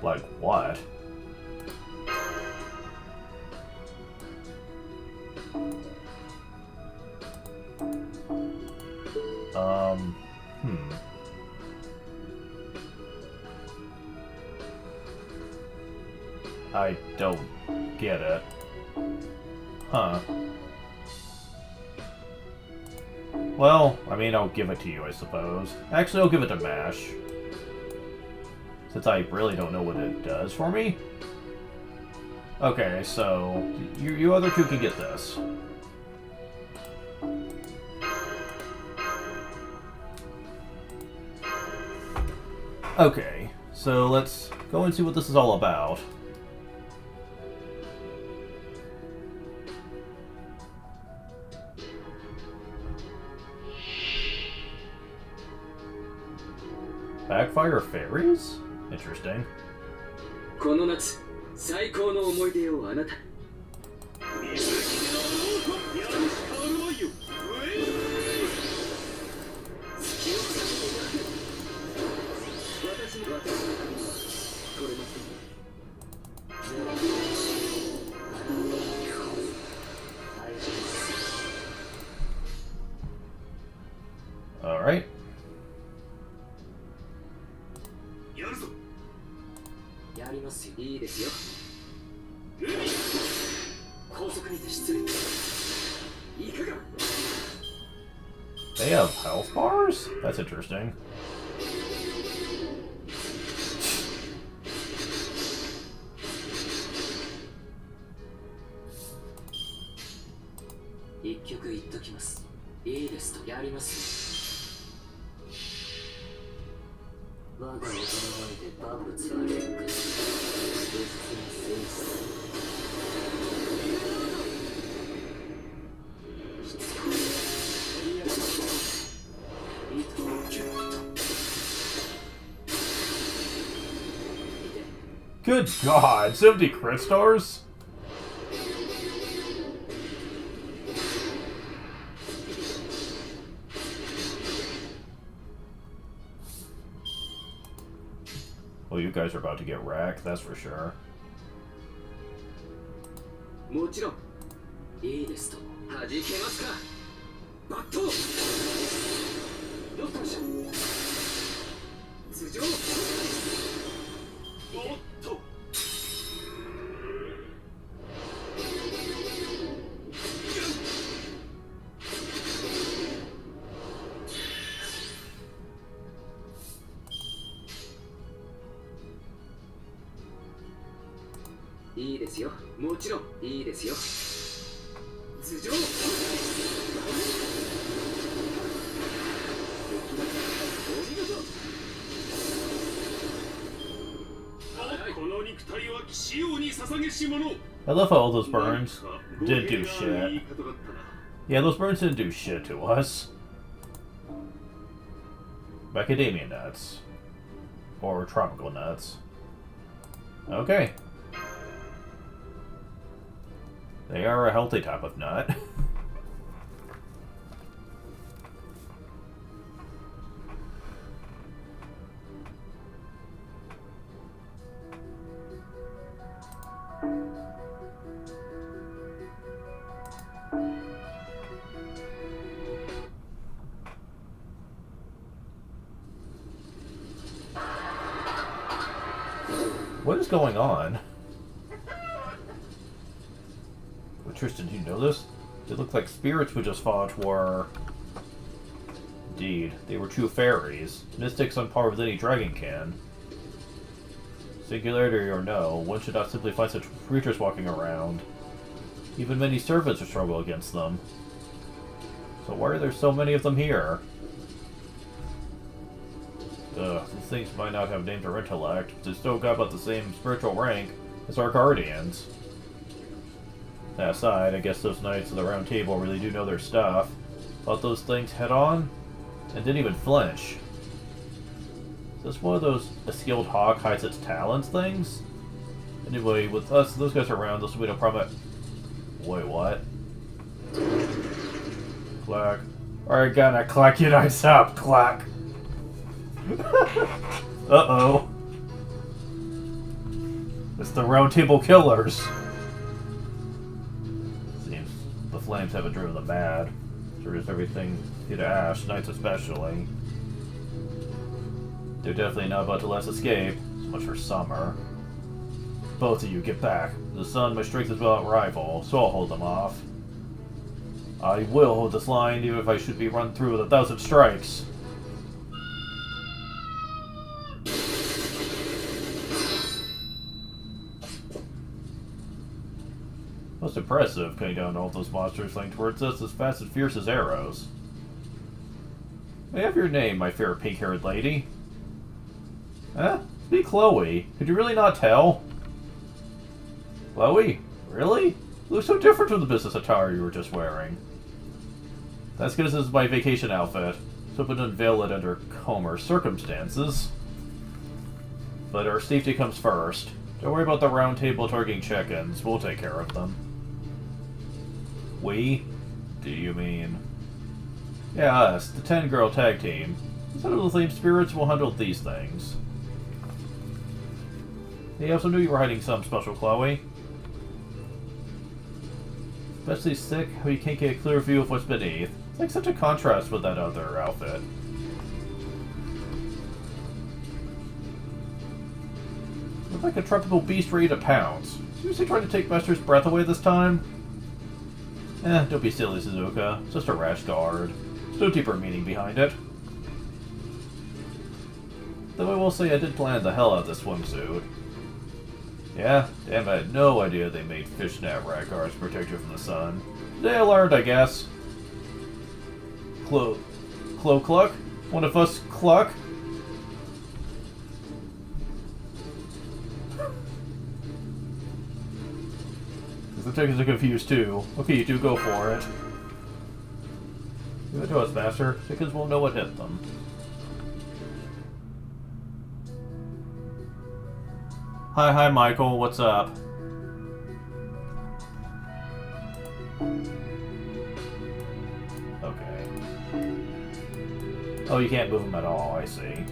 Like what? I don't get it. Huh. Well, I mean, I'll give it to you, I suppose. Actually, I'll give it to MASH. Since I really don't know what it does for me. Okay, so you other two can get this. Okay, so let's go and see what this is all about. Backfire fairies? Interesting. この夏、最高の思い出をあなた。Alright. やりますよ。いいですよ。高速にて失礼。いかが They have health bars? That's interesting. Good God, 70 crit stars? Well, you guys are about to get wrecked, that's for sure. もちろんいいですと弾けますかバットどうした頭上おっといいですよ。もちろんいいですよ。頭上。この肉体は騎士王に捧げし者。I love how all those burns did do shit. Yeah, those burns didn't do shit to us. Macadamia nuts. Or tropical nuts. Okay. They are a healthy type of nut. What is going on? Well, Tristan, do you know this? They look like spirits we just fought were... Indeed, they were true fairies. Mystics on par with any dragon can. Singularity or no, one should not simply find such creatures walking around. Even many servants would struggle against them. So why are there so many of them here? These things might not have names or intellect, but they still got about the same spiritual rank as our guardians. That aside, I guess those knights of the Round Table really do know their stuff. Fought those things head on, and didn't even flinch. Is this one of those a skilled hawk hides its talons things? Anyway, with us, those guys around, this will be no problem. Wait, what? Clack. Alright, gonna clack you nice up, clack. Uh-oh. It's the Round Table Killers. Seems the flames haven't driven them mad. Sure is everything hit ash, nights especially. They're definitely not about to let us escape. So much for summer. Both of you, get back. The sun, my strength is without rival, so I'll hold them off. I will hold this line, even if I should be run through with 1,000 strikes. Most impressive, cutting down all those monsters flying towards us as fast and fierce as arrows. May I have your name, my fair pink-haired lady? Huh? Be Chloe. Could you really not tell? Chloe? Really? You look so different from the business attire you were just wearing. That's because this is my vacation outfit, so I would unveil it under calmer circumstances. But our safety comes first. Don't worry about the Round Table targeting check-ins. We'll take care of them. We? Do you mean? Yeah, us, the 10-girl tag team. Instead of the same spirits, we'll handle these things. They also knew you were hiding some special, Chloe. Especially sick how you can't get a clear view of what's beneath. It's like such a contrast with that other outfit. Look like a tropical beast ready to pounce. Seriously trying to take Master's breath away this time? Don't be silly, Suzuka. It's just a rash guard. There's no deeper meaning behind it. Though I will say I did plan the hell out of this swimsuit. Yeah? Damn, I had no idea they made fishnet rat guards to protect you from the sun. Today I learned, I guess. Cluck? One of us cluck? The tickets are confused too. Okay, you do go for it. Give it to us, Master. Chickens won't know what hit them. Hi, Michael. What's up? Okay. Oh, you can't move them at all. I see.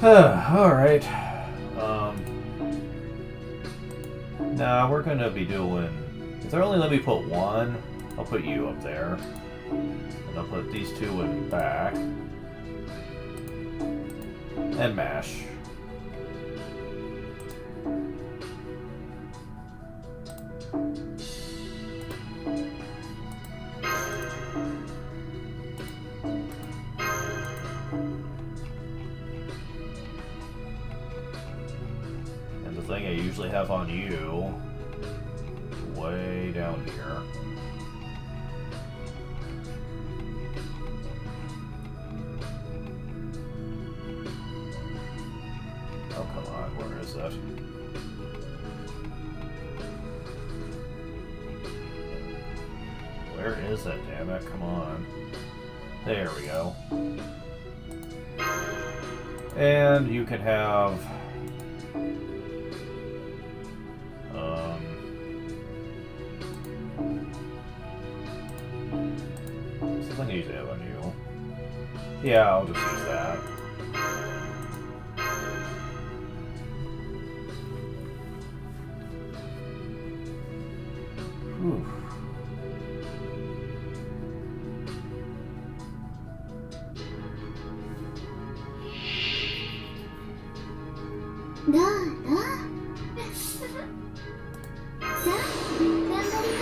Alright. Nah, we're gonna be doing... If they're only let me put one, I'll put you up there. And I'll put these two in back. And mash. Thing I usually have on you way down here. Oh, come on, where is it? Where is it, damn it? Come on. There we go. And you can have something I usually have on you. Yeah, I'll just use that. Whew. どうどうさあ頑張りましょうね。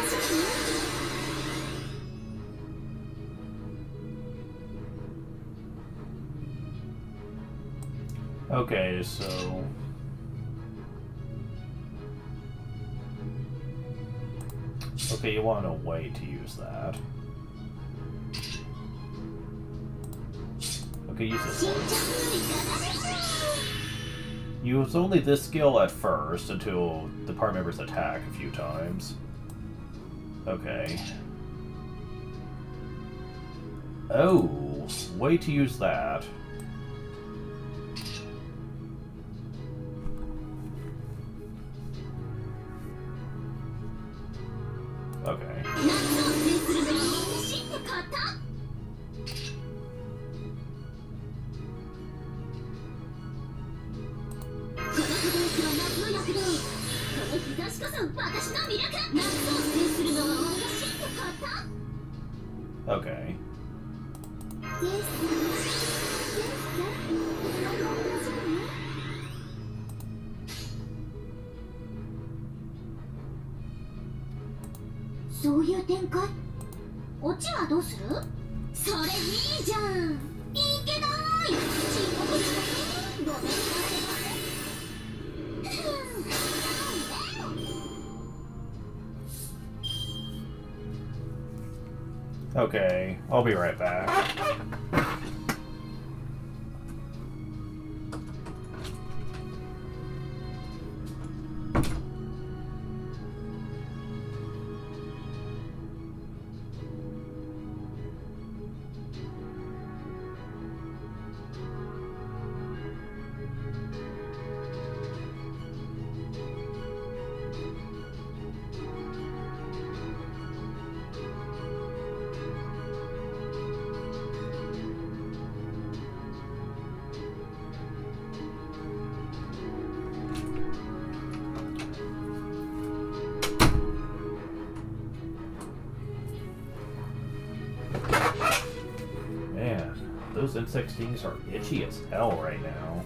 Okay, so... Okay, you want a way to use that. Okay, use this one. Use only this skill at first until the part members attack a few times. Okay. Oh, way to use that. Okay. Okay. So you think I? オチはどうする？それいいじゃん。いけない。遅刻したね。ごめんなさい。Okay, I'll be right back. Those insect stings are itchy as hell right now.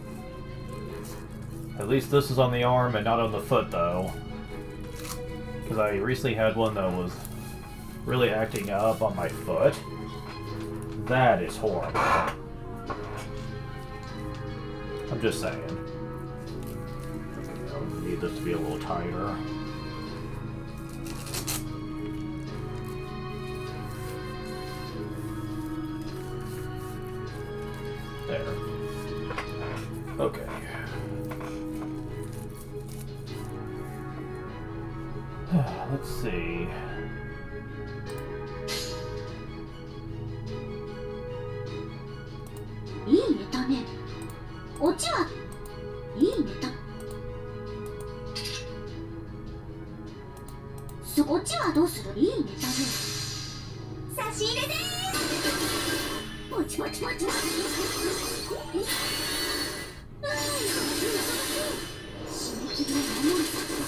At least this is on the arm and not on the foot, though. Because I recently had one that was really acting up on my foot. That is horrible. I'm just saying. I'll need this to be a little tighter. There. Okay. Let's see. Goodネタね。オチはいいネタ。オチはどうする？いいネタね。差し入れでーす。ポチポチポチ。締め切りを守る策が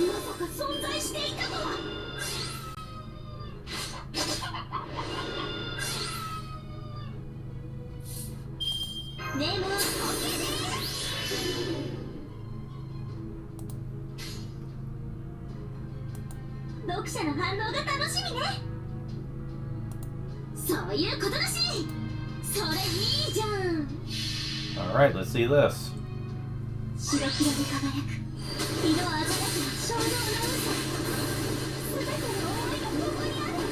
まさか存在していたとは。ネームオッケーです。読者の反応が楽しみね。そういうことだし、それいいじゃん。Alright, let's see this. 白黒で輝く色鮮やかな少量の嘘。すべての思いがここにある。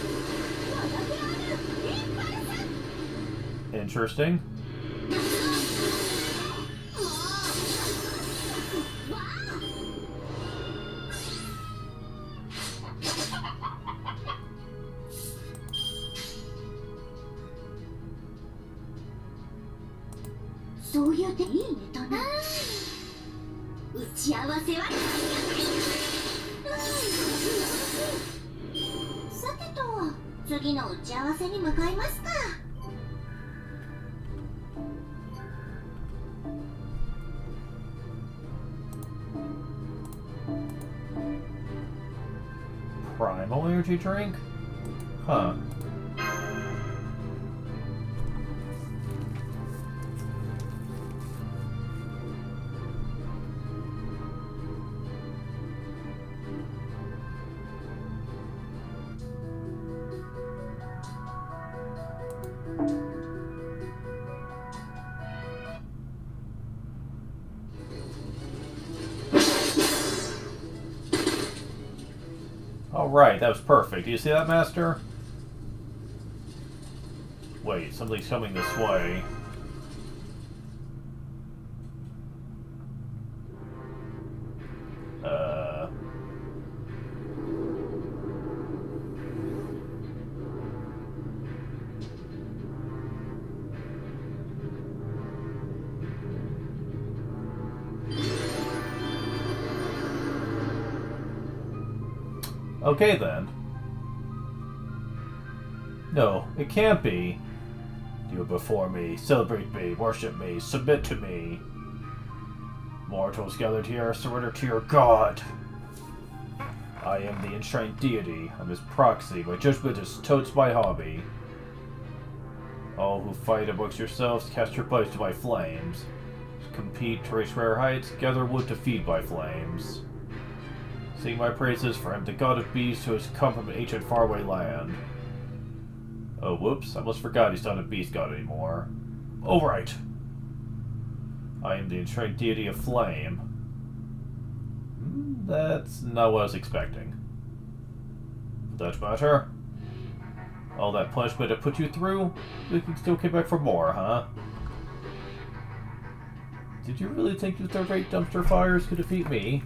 届けあるインパルス。 Interesting.そういうていいネタね。打ち合わせはさてと、次の打ち合わせに向かいますか。Primal energy drink? Huh. Alright, that was perfect. Do you see that, Master? Wait, something's coming this way. Okay then. No, it can't be. You before me, celebrate me, worship me, submit to me. Mortals gathered here, surrender to your god. I am the enshrined deity. I'm his proxy. My judgment is totes my hobby. All who fight amongst yourselves, cast your pipes to my flames. Compete to reach rare heights, gather wood to feed my flames. Sing my praises for him, the god of beasts who has come from an ancient faraway land. Oh, whoops, I almost forgot he's not a beast god anymore. Oh, right. I am the enshrined deity of flame. That's not what I was expecting. For that matter, all that punishment I put you through, you can still come back for more, huh? Did you really think your third-rate dumpster fires could defeat me?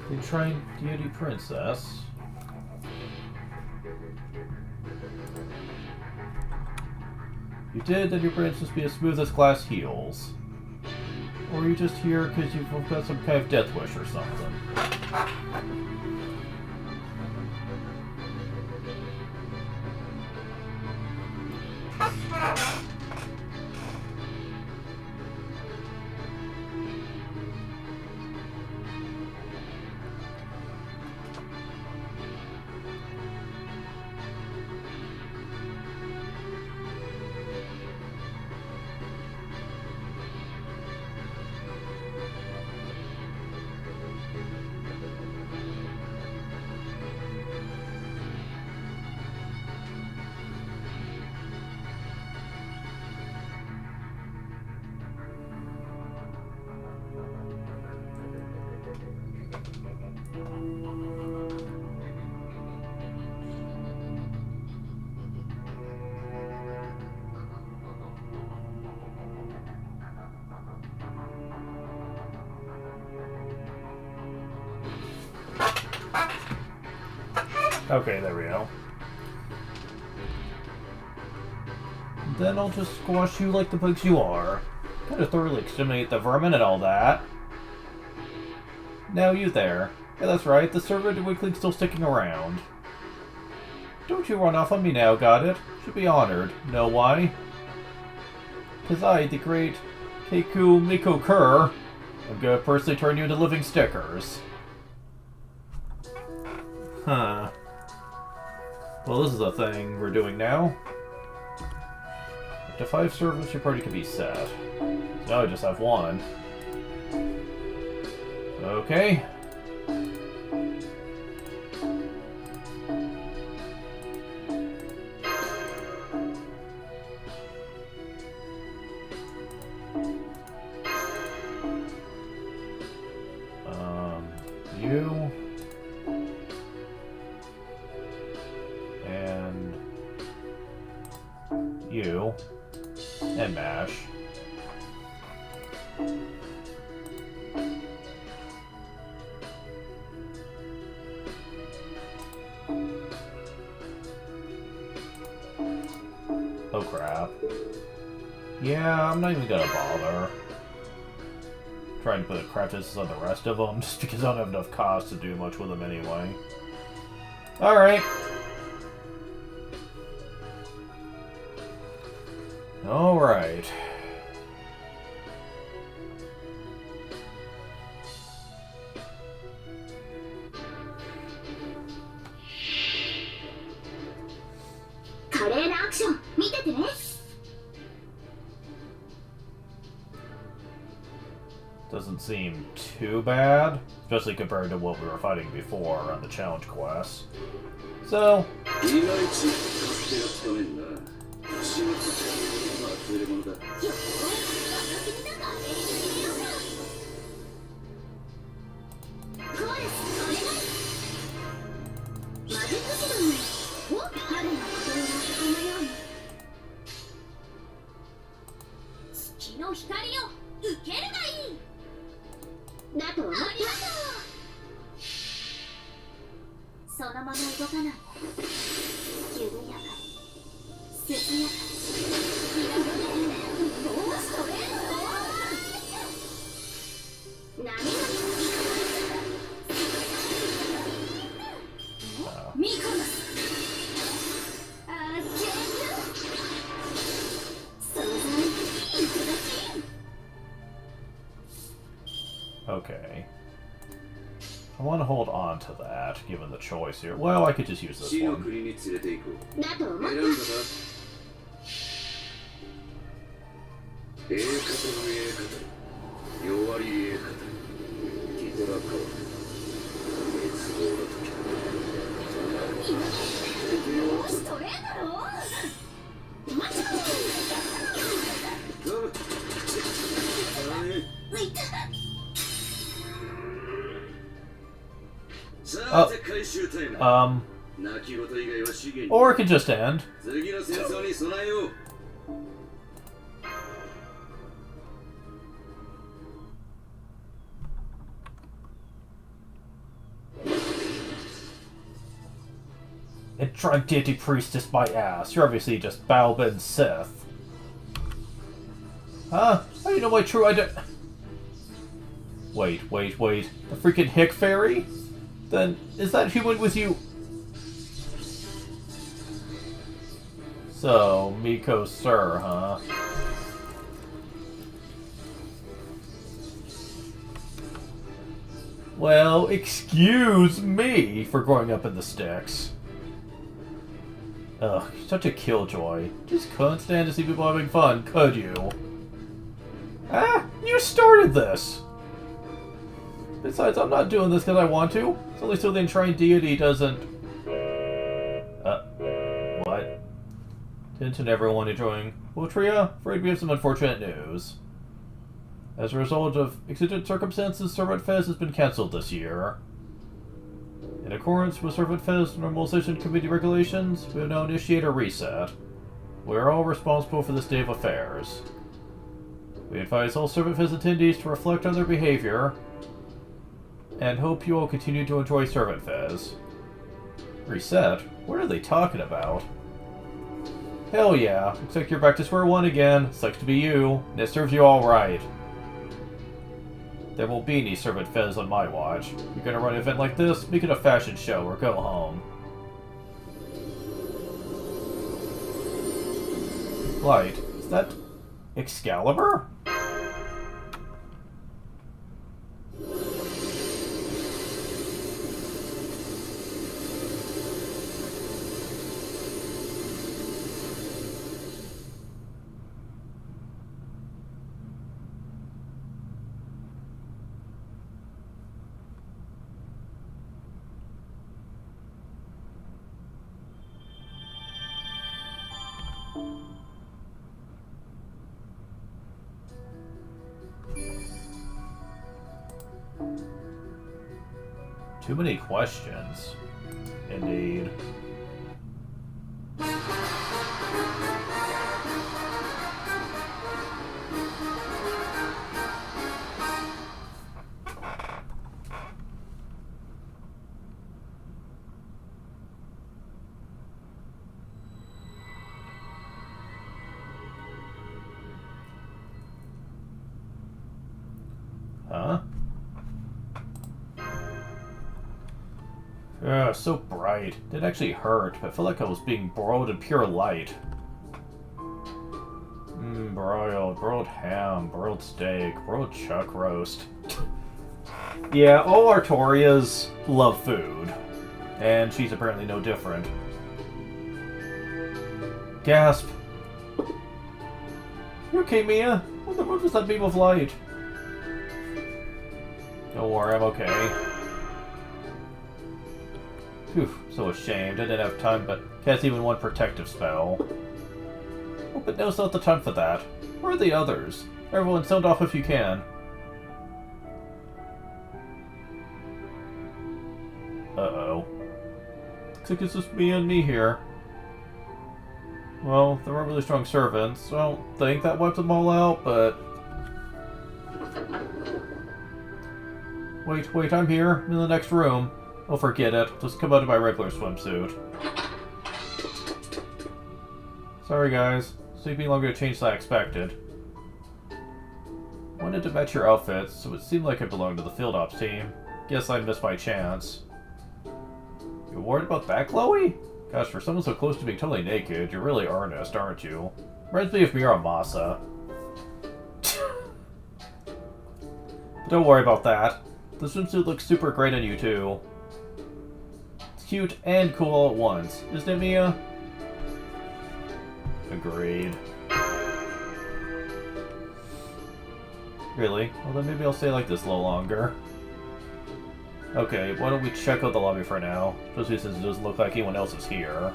The enshrined deity princess? You did, then your brains must be as smooth as glass heels. Or are you just here because you've got some kind of death wish or something? Okay, there we go. Then I'll just squash you like the bugs you are. Gotta thoroughly exterminate the vermin and all that. Now you there. Yeah, that's right, the servant weakling's still sticking around. Don't you run off on me now, got it? Should be honored. Know why? 'Cause I, the great Keiku Miko Kerr, I'm gonna personally turn you into living stickers. Huh. Well, this is a thing we're doing now. Up to 5 servants, your party can be set. Now I just have 1. Okay. You. And you. And Mash. Oh crap. Yeah, I'm not even gonna bother trying to put crafts on the rest of them, just because I don't have enough cost to do much with them anyway. Alright. Alright. Doesn't seem too bad, especially compared to what we were fighting before on the challenge quest. So, よ受けるがいいだと思ったありがとうそのまま動かない緩やかに涼やかにどうしとれんの何々ミコナスあーけ素材いただき Okay. I want to hold on to that, given the choice here. Well, I could just use this 死の one. 国に連れて行こうだと思った選んだなA 型の A 型弱り A 型ティトラカワ滅亡の時どうしとれんだろマジどう浮いたさあ回収タイム泣き言以外は資源 Or it could just end. 次の戦争に備えよう And drug deity priestess my ass. You're obviously just Balbin Sith. Huh? How do you know my true identity? Wait. The freaking Hick Fairy? Then, is that human with you? So, Miko Sir, huh? Well, excuse me for growing up in the sticks. Ugh, such a killjoy. Just couldn't stand to see people having fun, could you? Ah, you started this! Besides, I'm not doing this because I want to. It's only so the enshrined deity doesn't... What? Attention everyone enjoying Wiltria, afraid we have some unfortunate news. As a result of exigent circumstances, Servant Fest has been cancelled this year. In accordance with Servant Fest Normalization Committee regulations, we will now initiate a reset. We are all responsible for this state of affairs. We advise all Servant Fest attendees to reflect on their behavior, and hope you all continue to enjoy Servant Fest. Reset? What are they talking about? Hell yeah, looks like you're back to square one again. Sucks to be you, and it serves you all right. There won't be any Servant Fez on my watch. You're gonna run an event like this, make it a fashion show, or go home. Light, is that Excalibur? Too many questions. Indeed. Huh? Ugh, so bright. It actually hurt, but I felt like I was being broiled in pure light. Broiled ham, broiled steak, broiled chuck roast. Yeah, all Artorias love food. And she's apparently no different. Gasp. You okay, Mia? What the fuck was that beam of light? Don't worry, I'm okay. Phew, so ashamed. I didn't have time, but cast even one protective spell. Oh, but now's not the time for that. Where are the others? Everyone, sound off if you can. Uh-oh. Looks like it's just me and me here. Well, they weren't really strong servants, so I don't think that wiped them all out, but... Wait, I'm here. I'm in the next room. Oh, forget it. Just come out of my regular swimsuit. Sorry, guys. Sleeping longer to change than I expected. Wanted to match your outfits, so it seemed like I belonged to the field ops team. Guess I missed my chance. You worried about that, Chloe? Gosh, for someone so close to being totally naked, you're really earnest, aren't you? Reminds me of Miramasa. Don't worry about that. The swimsuit looks super great on you, too. It's cute and cool all at once, isn't it, Mia? Agreed. Really? Well, then maybe I'll stay like this a little longer. Okay, why don't we check out the lobby for now? Especially since it doesn't look like anyone else is here.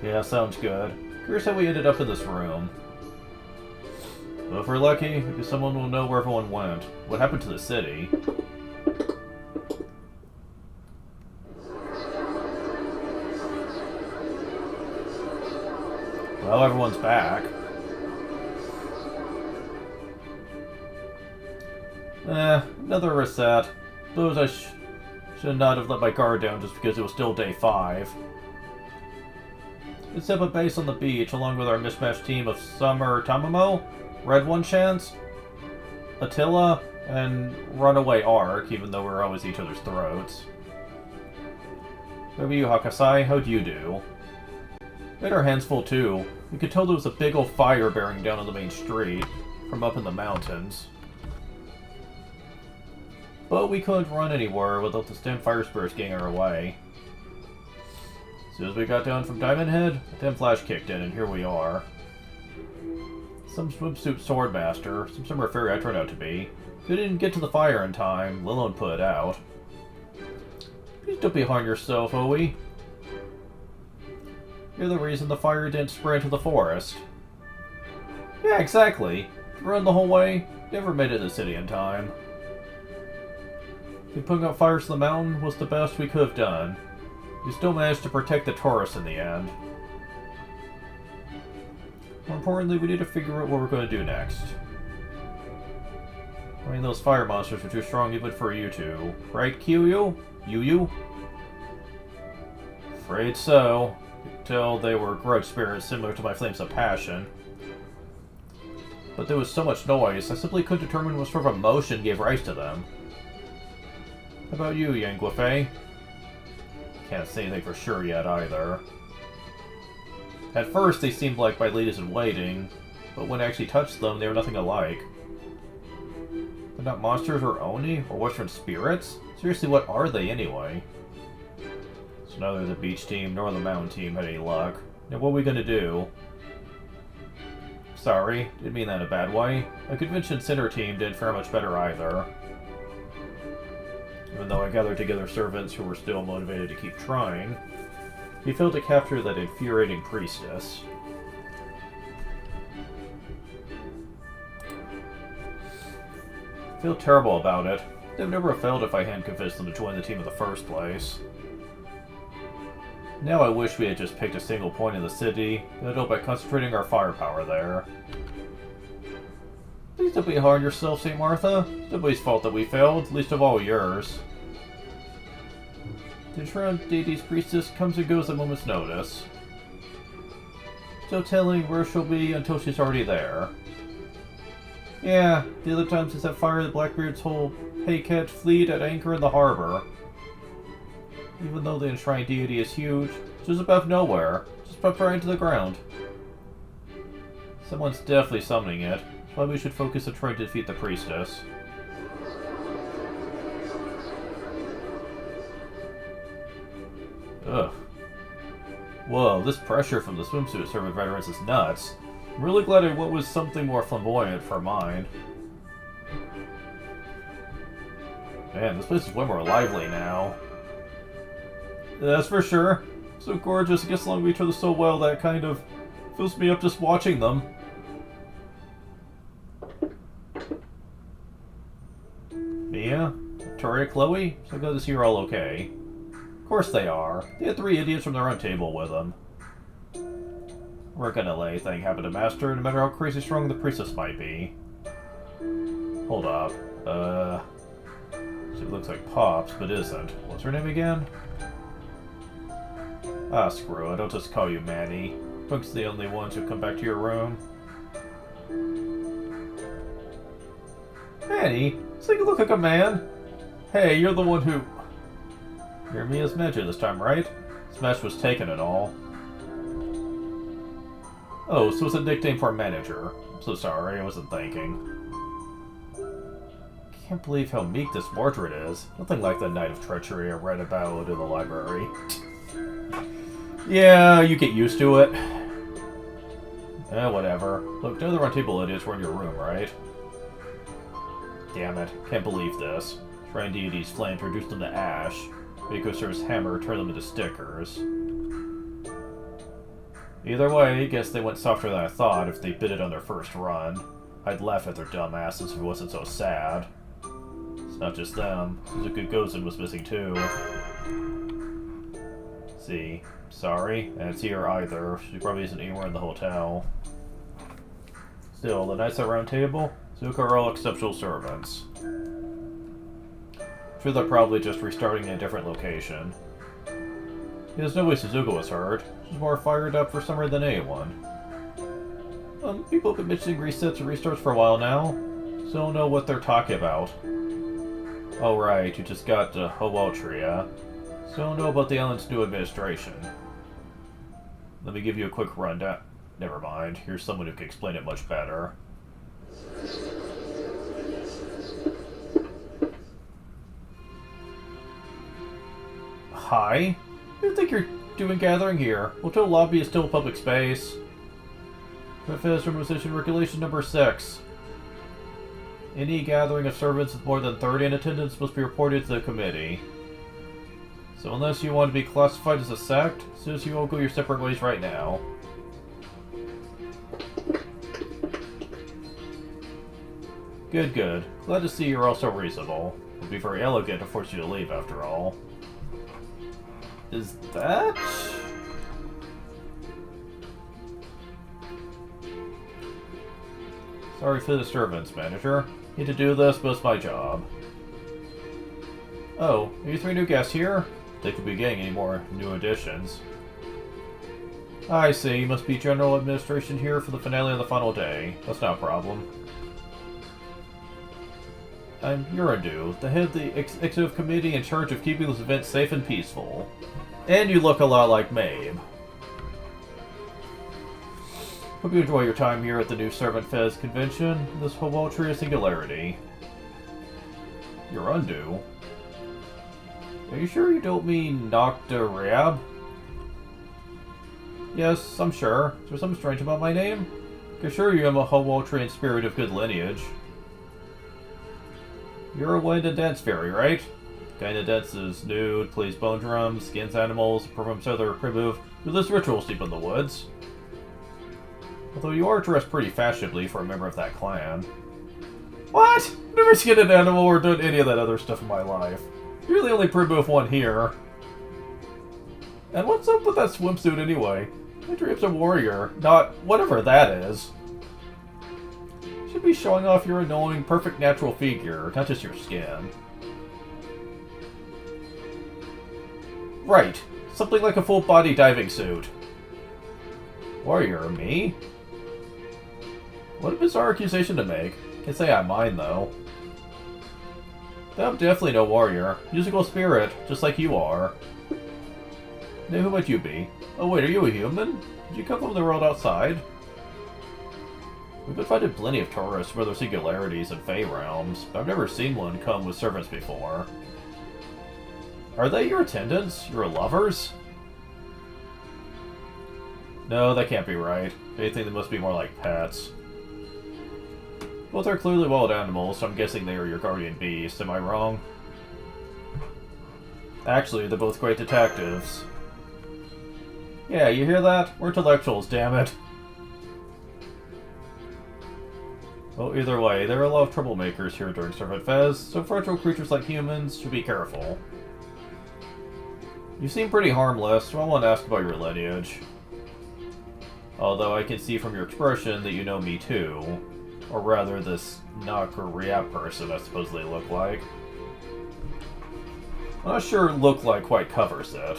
Yeah, sounds good. Curious how we ended up in this room. Well, if we're lucky, maybe someone will know where everyone went. What happened to the city? Well, everyone's back. Another reset. Suppose I should not have let my guard down just because it was still day 5. Let's have a base on the beach along with our mismatched team of Summer Tamamo, Red One Chance, Attila, and Runaway Ark, even though we're always each other's throats. How about you, Hakasai? How'd you do? We had our hands full too. We could tell there was a big old fire bearing down on the main street from up in the mountains. But we couldn't run anywhere without the stem fire spirits getting our way. As soon as we got down from Diamond Head, a dim flash kicked in, and here we are. Some swimsuit swordmaster, some summer fairy I turned out to be, couldn't get to the fire in time, let alone put it out. Please don't be hard on yourself, Owie. You're the reason the fire didn't spread into the forest. Yeah, exactly. Run the whole way, never made it to the city in time. Putting out fires to the mountain was the best we could have done. We still managed to protect the tourists in the end. More importantly, we need to figure out what we're going to do next. I mean, those fire monsters were too strong even for you two. Right, Kyu? Yu? Afraid so. I could tell they were grudge spirits similar to my flames of passion. But there was so much noise, I simply couldn't determine what sort of emotion gave rise to them. How about you, Yang Guifei? Can't say anything for sure yet, either. At first, they seemed like my ladies-in-waiting, but when I actually touched them, they were nothing alike. They're not monsters or Oni, or Western spirits? Seriously, what are they, anyway? So neither the beach team nor the mountain team had any luck. Now what are we gonna do? Sorry, didn't mean that in a bad way. My convention center team didn't fare much better either. Even though I gathered together servants who were still motivated to keep trying, he failed to capture that infuriating priestess. I feel terrible about it. They'd never have failed if I hadn't convinced them to join the team in the first place. Now I wish we had just picked a single point in the city, and by concentrating our firepower there. Please don't be hard on yourself, St. Martha. It's nobody's fault that we failed, least of all yours. The Shroud Deity's priestess comes and goes at a moment's notice. No telling where she'll be until she's already there. Yeah, the other time since that fire, the Blackbeard's whole Paycat fleet at anchor in the harbor. Even though the enshrined deity is huge, it's just above nowhere, just put right into the ground. Someone's definitely summoning it. Why we should focus on trying to defeat the priestess. Ugh. Whoa, this pressure from the swimsuit servant veterans is nuts. I'm really glad I went with something more flamboyant for mine. Man, this place is way more lively now. That's for sure. So gorgeous, gets along with each other so well that kind of fills me up just watching them. Mia? Victoria, Chloe? So glad to see you're all okay. Of course they are. They had 3 idiots from their own table with them. We're gonna let anything happen to Master, no matter how crazy strong the priestess might be. Hold up. So it looks like Pops, but isn't. What's her name again? Ah, screw it. I'll just call you Manny. Punk's the only ones who come back to your room. Manny? So you look like a man? Hey, you're the one who... You're Mia's manager this time, right? Smash was taken and all. Oh, so it's a nickname for a manager. I'm so sorry, I wasn't thinking. Can't believe how meek this Mordred is. Nothing like the Night of Treachery I read about in the library. Yeah, you get used to it. Whatever. Look, none of the Roundtable idiots were in your room, right? Damn it. Can't believe this. Shrine deities flame to reduce them to ash. Mikosur's hammer turned them into stickers. Either way, I guess they went softer than I thought if they bit it on their first run. I'd laugh at their dumb asses if it wasn't so sad. It's not just them. Suzuki Gozen was missing too. See. Sorry, I didn't see her either. She probably isn't anywhere in the hotel. Still, the Knights at Round Table? Zuko are all exceptional servants. Sure, they're probably just restarting in a different location. There's no way Suzuka was hurt. She's more fired up for summer than anyone. People have been mentioning resets and restarts for a while now, so don't know what they're talking about. Oh right, you just got Howaltria. So don't know about the island's new administration. Let me give you a quick rundown. Never mind, here's someone who can explain it much better. Hi? What do you think you're doing gathering here? Hotel lobby is still a public space. Manifest Remotion Regulation number 6. Any gathering of servants with more than 30 in attendance must be reported to the committee. So unless you want to be classified as a sect, Susie will go your separate ways right now. Good, good. Glad to see you're also reasonable. It would be very elegant to force you to leave, after all. Is that... Sorry for the disturbance, manager. Need to do this, but it's my job. Oh, are you 3 new guests here? They could be getting any more new additions. I see, you must be general administration here for the finale on the final day. That's not a problem. I'm Yurandu, the head of the executive committee in charge of keeping this event safe and peaceful. And you look a lot like Mabe. Hope you enjoy your time here at the new Servant Fez convention. This Howaltria Singularity. Yurandu? Are you sure you don't mean Nocta Rab? Yes, I'm sure. Is there something strange about my name? I can assure you I'm a Howaltrian spirit of good lineage. You're a wind and dance fairy, right? Kind of dances nude, plays bone drums, skins animals, performs other primitive, religious rituals deep in the woods. Although you are dressed pretty fashionably for a member of that clan. What? I've never skinned an animal or done any of that other stuff in my life. You're the only primitive one here. And what's up with that swimsuit anyway? My dream's a warrior, not whatever that is. Should be showing off your annoying, perfect natural figure, not just your skin. Right, something like a full-body diving suit. Warrior, me? What a bizarre accusation to make. Can't say I mind, though. I'm definitely no warrior. Musical spirit, just like you are. Now, who might you be? Oh wait, are you a human? Did you come from the world outside? We've been finding plenty of tourists from other singularities and Fey realms, but I've never seen one come with servants before. Are they your attendants? Your lovers? No, that can't be right. If anything, they must be more like pets. Both are clearly wild animals, so I'm guessing they are your guardian beasts. Am I wrong? Actually, they're both great detectives. Yeah, you hear that? We're intellectuals, damn it. Well, either way, there are a lot of troublemakers here during Servant Fez, so fragile creatures like humans should be careful. You seem pretty harmless, so I want to ask about your lineage. Although I can see from your expression that you know me too. Or rather, this Nak or Riap person I suppose they look like. I'm not sure look like quite covers it.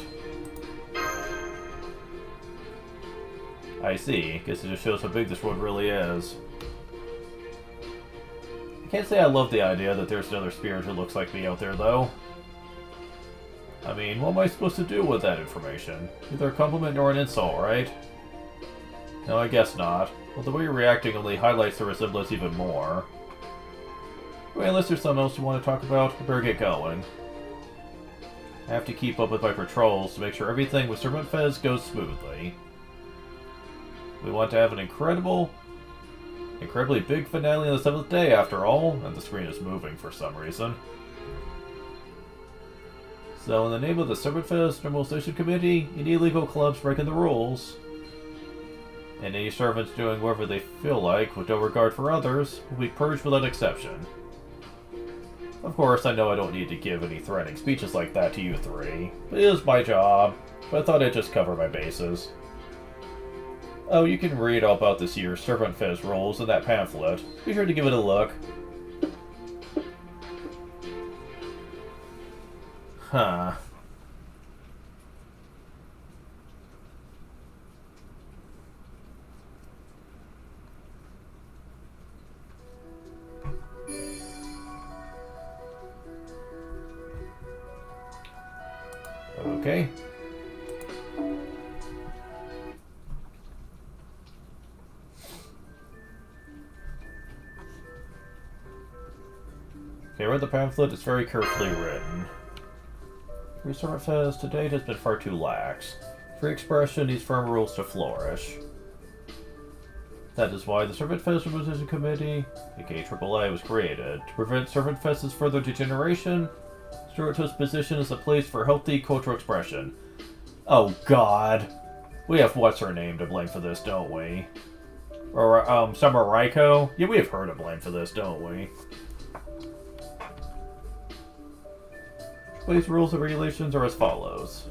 I see. Guess it just shows how big this world really is. I can't say I love the idea that there's another spirit who looks like me out there, though. I mean, what am I supposed to do with that information? Neither a compliment nor an insult, right? No, I guess not. Well, the way you're reacting only highlights the resemblance even more. Well, unless there's something else you want to talk about, I better get going. I have to keep up with my patrols to make sure everything with Servant Fez goes smoothly. We want to have an incredibly big finale on the 7th day, after all, and the screen is moving for some reason. So, in the name of the Servant Fest Normalization Committee, any illegal clubs breaking the rules, and any servants doing whatever they feel like with no regard for others, will be purged without exception. Of course, I know I don't need to give any threatening speeches like that to you three, but it is my job, but I thought I'd just cover my bases. Oh, you can read all about this year's Servant Fez rules in that pamphlet. Be sure to give it a look. Huh. Okay. Okay, I read the pamphlet. It's very carefully written. Free Servant Fez to date has been far too lax. Free expression needs firm rules to flourish. That is why the Servant Fez Normalization Committee, aka AAA, was created. To prevent Servant Fez's further degeneration, Naruto's position is a place for healthy cultural expression. Oh god. We have what's-her-name to blame for this, don't we? Or, Summer Raiko? Yeah, we have her to blame for this, don't we? These rules and regulations are as follows.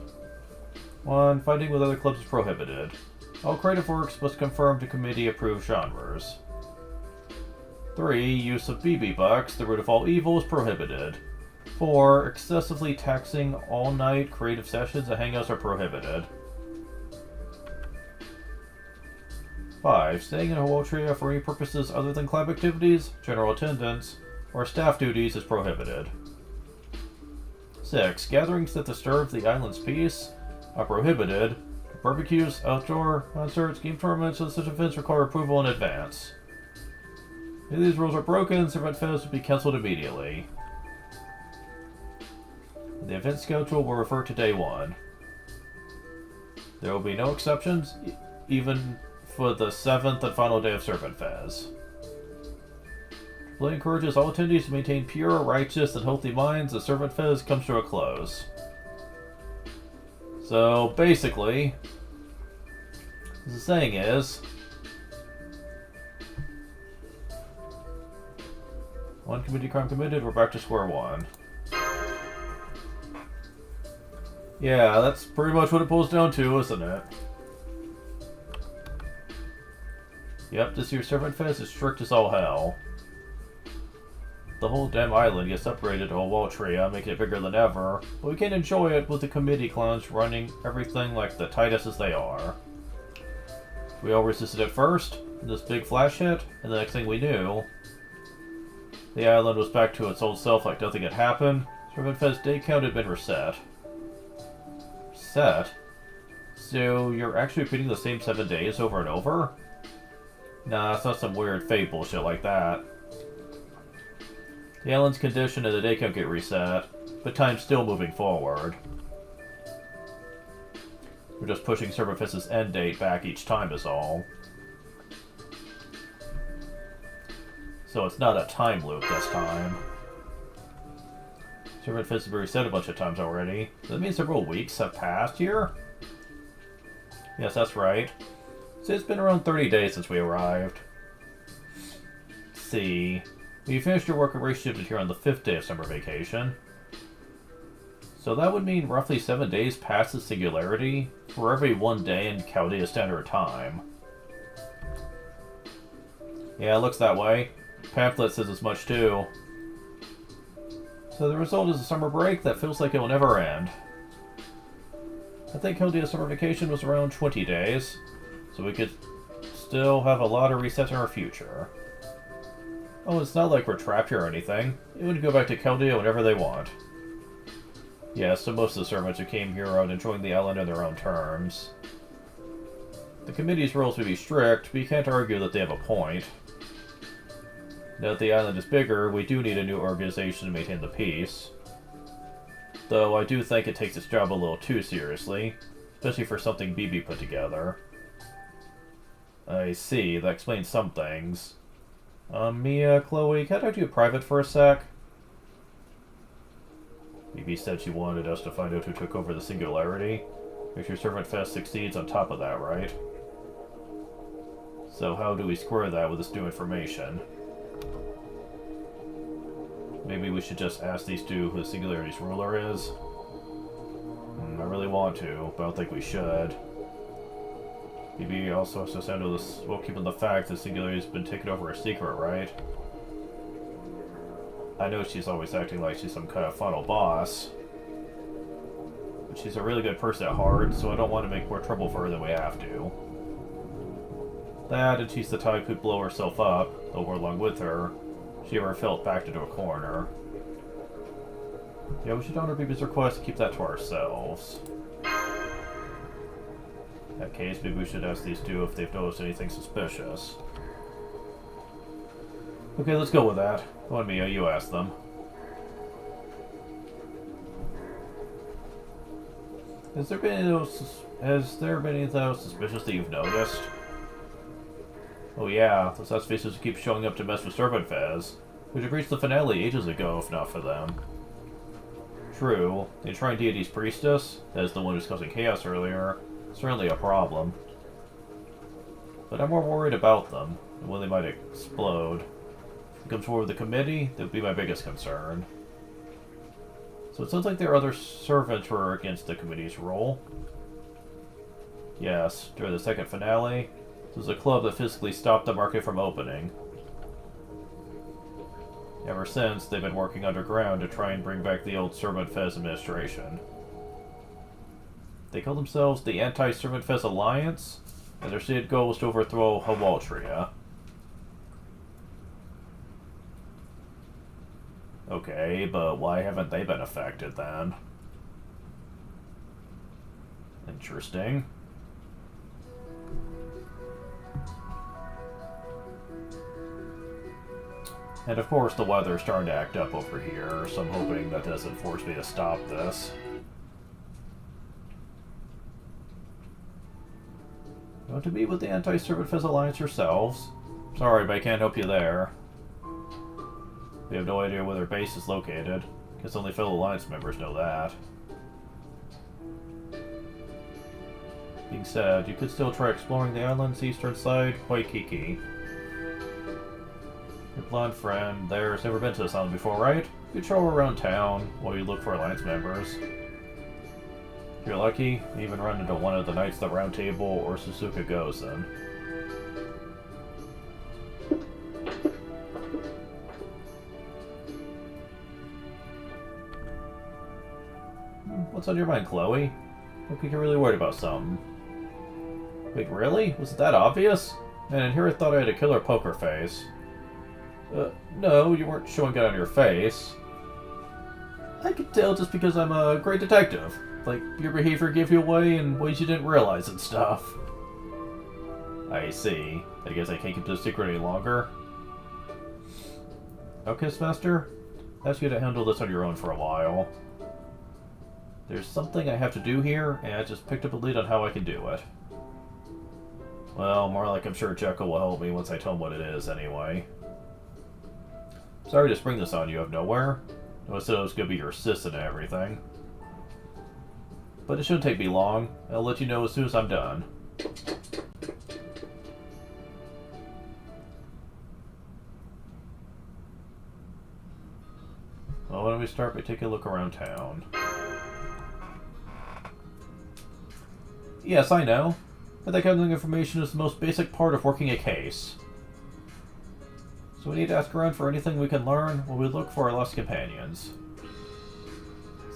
1. Fighting with other clubs is prohibited. All creative works must conform to committee-approved genres. 3. Use of BB bucks, the root of all evil, is prohibited. 4. Excessively taxing all-night creative sessions and hangouts are prohibited. 5. Staying in Hawatria for any purposes other than club activities, general attendance, or staff duties is prohibited. 6. Gatherings that disturb the island's peace are prohibited. Barbecues, outdoor concerts, game tournaments, and such events require approval in advance. If these rules are broken, Servant Fez will be cancelled immediately. The event schedule will refer to day 1. There will be no exceptions, even for the 7th and final day of Servant Fez. Blade encourages all attendees to maintain pure, righteous, and healthy minds as Servant Fez comes to a close. So, basically, what the saying is, one committee crime committed, we're back to square one. Yeah, that's pretty much what it boils down to, isn't it? Yep, this year's Servant Fest is strict as all hell. The whole damn island gets upgraded to a wall tria, making it bigger than ever, but we can enjoy it with the committee clowns running everything like the tightest as they are. We all resisted at first, and this big flash hit, and the next thing we knew, the island was back to its old self like nothing had happened. Servant Fest day count had been reset. Reset? So you're actually repeating the same 7 days over and over? Nah, it's not some weird fate bullshit like that. The island's condition and the day count get reset, but time's still moving forward. We're just pushing Servant Fest's end date back each time is all. So it's not a time loop this time. Servant Fest has been reset a bunch of times already. Does that mean several weeks have passed here? Yes, that's right. So it's been around 30 days since we arrived. Let's see. You finished your work and reshifted here on the 5th day of summer vacation. So that would mean roughly 7 days past the singularity for every 1 day in Chaldea Standard Time. Yeah, it looks that way. Pamphlet says as much too. So the result is a summer break that feels like it will never end. I think Hildia's summer vacation was around 20 days, so we could still have a lot of resets in our future. Oh, it's not like we're trapped here or anything. You can go back to Keldia whenever they want. Yes, so most of the servants who came here are out enjoying the island on their own terms. The committee's rules may be strict, but you can't argue that they have a point. Now that the island is bigger, we do need a new organization to maintain the peace. Though I do think it takes its job a little too seriously, especially for something BB put together. I see, that explains some things. Mia, Chloe, can I talk to you private for a sec? BB said she wanted us to find out who took over the Singularity. Make sure Servant Fest succeeds on top of that, right? So how do we square that with this new information? Maybe we should just ask these two who the Singularity's ruler is? I really want to, but I don't think we should. BB also has to handle this while keeping the fact that Singularity's been taken over a secret, right? I know she's always acting like she's some kind of final boss. But she's a really good person at heart, so I don't want to make more trouble for her than we have to. That, and she's the type who'd blow herself up, over along with her, if she ever felt backed into a corner. Yeah, we should honor BB's request to keep that to ourselves. In that case, maybe we should ask these two if they've noticed anything suspicious. Okay, let's go with that. Go on, Mia, you ask them. Has there been anything else suspicious that you've noticed? Oh yeah, those ass faces who keep showing up to mess with Servant Fez. We'd have reached the finale ages ago if not for them. True, the Enshrined Deity's priestess, that is the one who's causing chaos earlier, certainly a problem. But I'm more worried about them, and when they might explode. If it comes forward with the committee, that would be my biggest concern. So it sounds like there are other servants who are against the committee's role. Yes, during the second finale, this was a club that physically stopped the market from opening. Ever since, they've been working underground to try and bring back the old Servant Fez administration. They call themselves the Anti-Servant Fez Alliance, and their stated goal was to overthrow Hawaltria. Okay, but why haven't they been affected then? Interesting. And of course the weather's starting to act up over here, so I'm hoping that doesn't force me to stop this. You want to meet with the Anti-Servant Fez Alliance yourselves? Sorry, but I can't help you there. We have no idea where their base is located. Guess only fellow Alliance members know that. Being said, you could still try exploring the island's eastern side, Waikiki. Your blonde friend there's never been to this island before, right? You could show her around town while you look for Alliance members. If you're lucky, you even run into one of the Knights of the Round Table or Suzuka Gozen. What's on your mind, Chloe? Look like you're really worried about something. Wait, really? Was it that obvious? Man, in here I thought I had a killer poker face. No, you weren't showing it on your face. I could tell just because I'm a great detective. Like, your behavior gave you away in ways you didn't realize and stuff. I see. I guess I can't keep this secret any longer. Okay, Semester. I ask you to handle this on your own for a while. There's something I have to do here, and I just picked up a lead on how I can do it. Well, more like I'm sure Jekyll will help me once I tell him what it is, anyway. Sorry to spring this on you out of nowhere. I said I was gonna be your assistant and everything. But it shouldn't take me long. I'll let you know as soon as I'm done. Well, why don't we start by taking a look around town? Yes, I know. But that kind of information is the most basic part of working a case. So we need to ask around for anything we can learn while we look for our lost companions.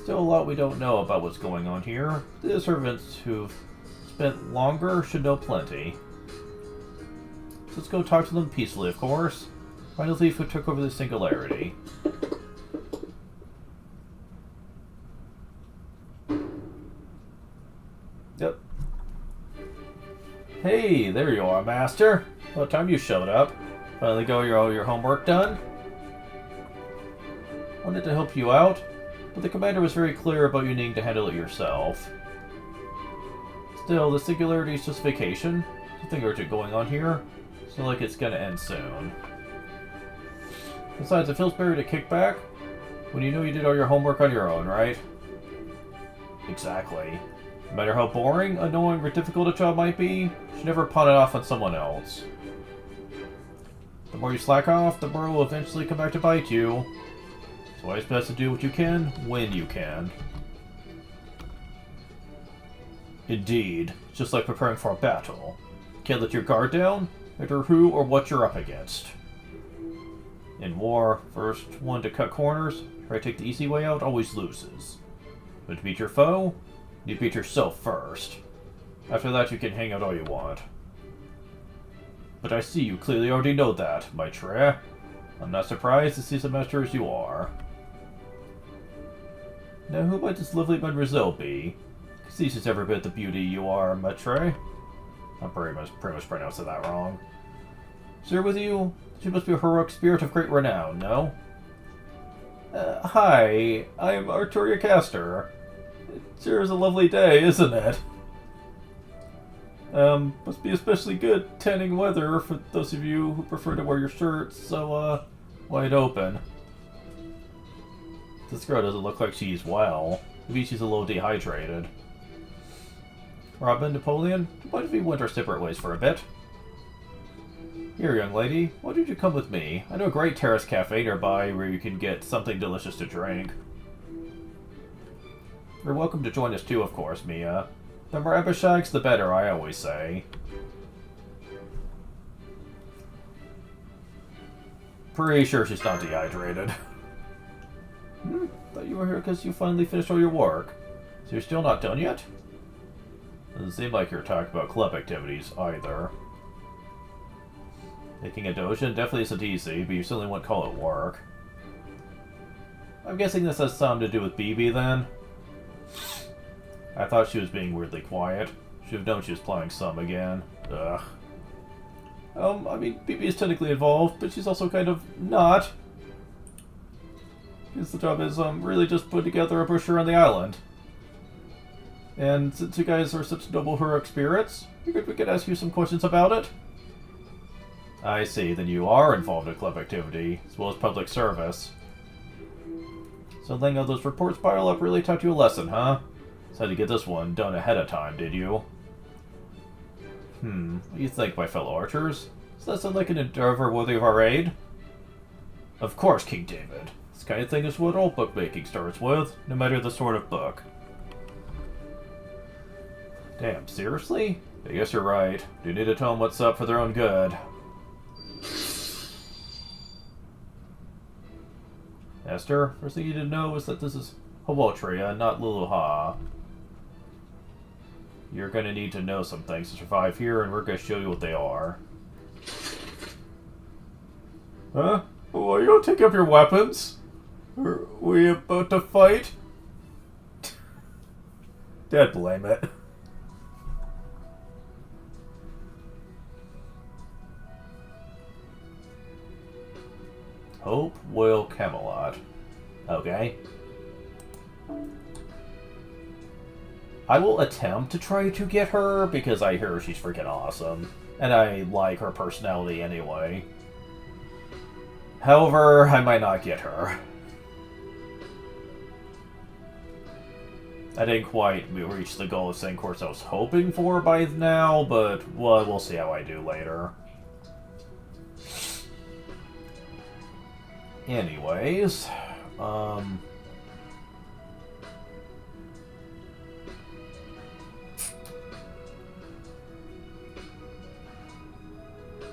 Still a lot we don't know about what's going on here. The servants who've spent longer should know plenty. So let's go talk to them peacefully, of course. Find a thief who took over the Singularity. Yep. Hey, there you are, Master. What time you showed up? Finally got your homework done? Wanted to help you out, but the commander was very clear about you needing to handle it yourself. Still, the Singularity is just vacation. Nothing urgent going on here. It's not like it's gonna end soon. Besides, it feels better to kick back when you know you did all your homework on your own, right? Exactly. No matter how boring, annoying, or difficult a job might be, you should never pawn it off on someone else. The more you slack off, the more it will eventually come back to bite you. It's always best to do what you can, when you can. Indeed, it's just like preparing for a battle. Can't let your guard down, no matter who or what you're up against. In war, first one to cut corners, try to take the easy way out, always loses. But to beat your foe, you beat yourself first. After that, you can hang out all you want. But I see you clearly already know that, Maitre. I'm not surprised to see some master as you are. Now, who might this lovely Mademoiselle be? Because she's every bit the beauty you are, Maitre. I'm pretty much pronouncing that wrong. Sir, with you, she must be a heroic spirit of great renown, no? Hi, I'm Arturia Castor. It sure is a lovely day, isn't it? Must be especially good tanning weather for those of you who prefer to wear your shirts so, wide open. This girl doesn't look like she's well. Maybe she's a little dehydrated. Robin, Napoleon, why don't we went our separate ways for a bit? Here, young lady, why don't you come with me? I know a great terrace cafe nearby where you can get something delicious to drink. You're welcome to join us too, of course, Mia. The more Abishags, the better, I always say. Pretty sure she's not dehydrated. Thought you were here because you finally finished all your work. So you're still not done yet? Doesn't seem like you're talking about club activities, either. Making a dojin definitely isn't easy, but you certainly wouldn't call it work. I'm guessing this has something to do with BB, then? I thought she was being weirdly quiet. Should have known she was playing some again. Ugh. I mean, BB is technically involved, but she's also kind of not. Because the job is, really just put together a brochure on the island. And since you guys are such noble heroic spirits, figured we could ask you some questions about it. I see, then you are involved in club activity, as well as public service. So letting all those reports pile up really taught you a lesson, huh? So had to get this one done ahead of time, did you? What do you think, my fellow archers? Does that sound like an endeavor worthy of our aid? Of course, King David. This kind of thing is what all bookmaking starts with, no matter the sort of book. Damn, seriously? I guess you're right. Do need to tell them what's up for their own good. Esther, first thing you need to know is that this is Hawotria, not Luluha. You're gonna need to know some things to survive here, and we're gonna show you what they are. Huh? Well, you gonna take up your weapons? Are we about to fight? Dad, blame it. Hope Will Camelot. Okay. I will attempt to try to get her, because I hear she's freaking awesome. And I like her personality anyway. However, I might not get her. I didn't quite reach the goal of saying course I was hoping for by now, but well, we'll see how I do later. Anyways,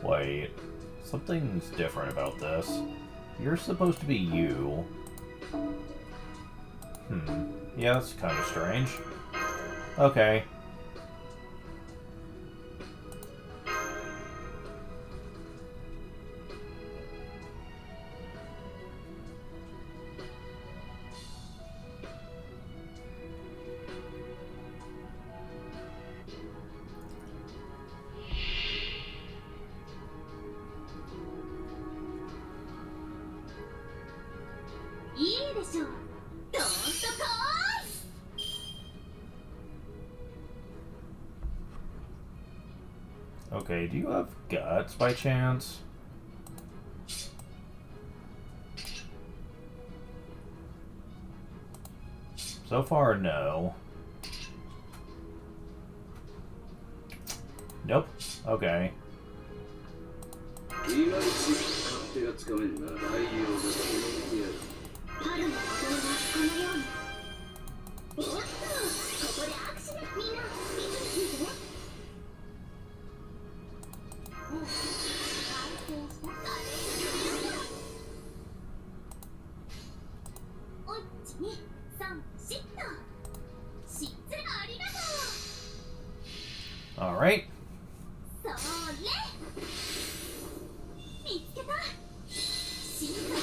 wait, something's different about this. You're supposed to be you. Yeah, that's kind of strange. Okay. Okay, do you have guts by chance? So far, no. Nope. Okay. いまいち勝手がつかめんな大王が決めてやる春の踊りはこのようにおっとここで握手だみんな見てみてね完成したカレーのおいちに3シッとしっつありがとう Alright. それ見つけた進化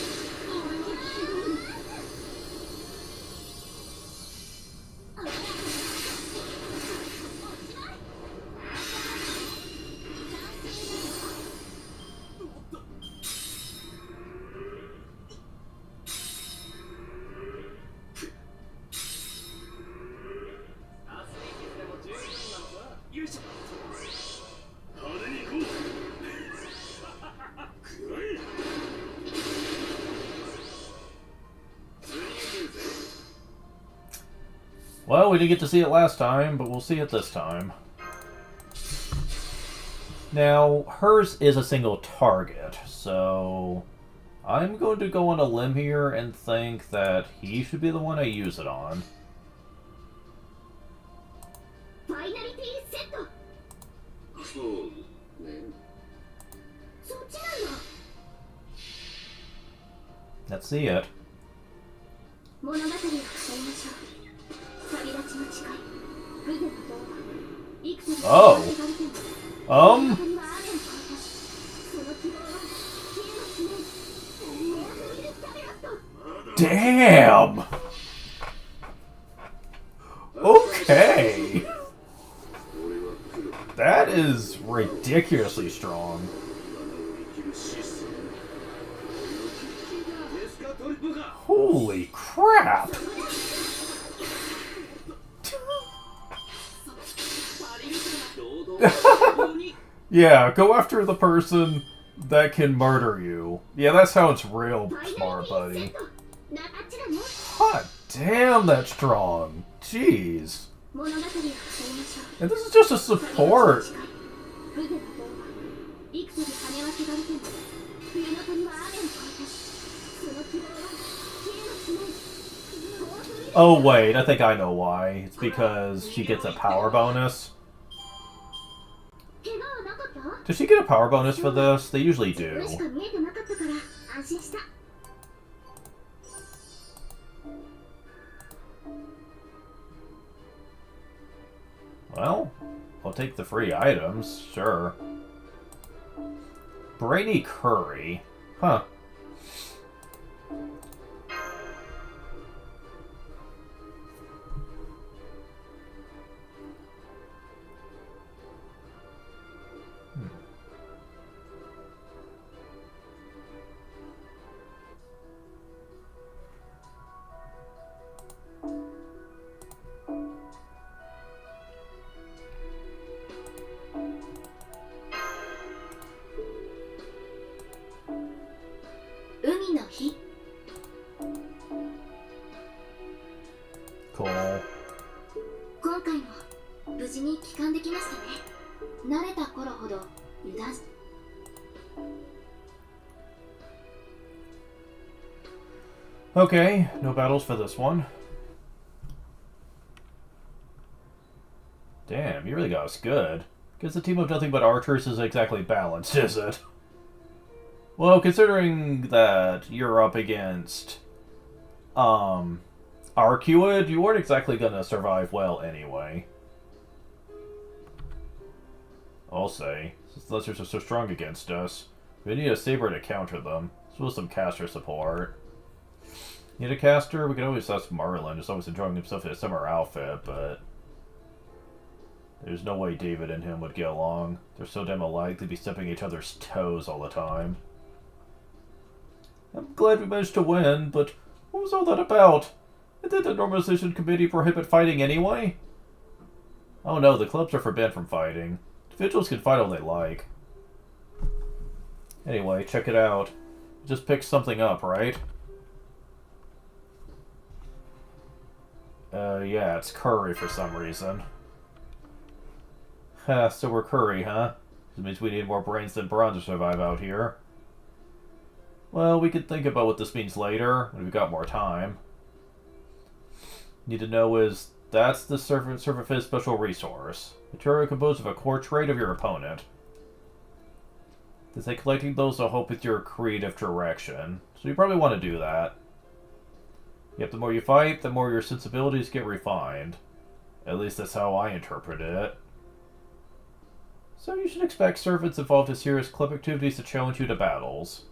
よいしょ派手に行こうくらえ釣り行くぜ Well, we didn't get to see it last time, but we'll see it this time. Now, hers is a single target, so I'm going to go on a limb here and think that he should be the one I use it on. ファイナリティセットそうねそっちなんだ Let's see it. 物語を語りましょう旅立ちの誓い無限の童話幾つも Oh. 語られても Um? その希望は消えますね Damn! Okay! That is ridiculously strong. 生きるシステムデスカトリップか Holy crap! Yeah, go after the person that can murder you. Yeah, that sounds real smart, buddy. なあっちだね God damn, that's strong. Jeez. 物語を語りましょう And this is just a support. 無限の童話幾つに羽は汚れても冬の鳥は雨を越えてその希望は消えますね Oh, wait, I think I know why. It's because she gets a power bonus. 怪我はなかった Does she get a power bonus for this? They usually それ do. しか見えてなかったから安心した Well, I'll take the free items, sure. Brainy Curry. Huh. Cool. 今回も無事に帰還できましたね慣れた頃ほど油断し Okay, no battles for this one. Damn, you really got us good. Guess the team of nothing but archers is exactly balanced, is it? Well, considering that you're up against, Arcuid, you weren't exactly gonna survive well anyway. I'll say, since the lizards are so strong against us, we need a saber to counter them, as well as some caster support. Need a caster? We can always ask Marlin, who's always enjoying himself in a summer outfit, but there's no way David and him would get along. They're so damn alike, they'd be stepping each other's toes all the time. I'm glad we managed to win, but what was all that about? Did the Normalization Committee prohibit fighting anyway? Oh no, the clubs are forbidden from fighting. Individuals can fight all they like. Anyway, check it out. Just pick something up, right? Yeah, it's curry for some reason. So we're curry, huh? This means we need more brains than brawn to survive out here. Well, we could think about what this means later, when we've got more time. Need to know is, that's the Surface special resource. Material composed of a core trait of your opponent. They say collecting those will help with your creative direction, so you probably want to do that. Yep, the more you fight, the more your sensibilities get refined. At least that's how I interpret it. So you should expect servants involved in serious club activities to challenge you to battles.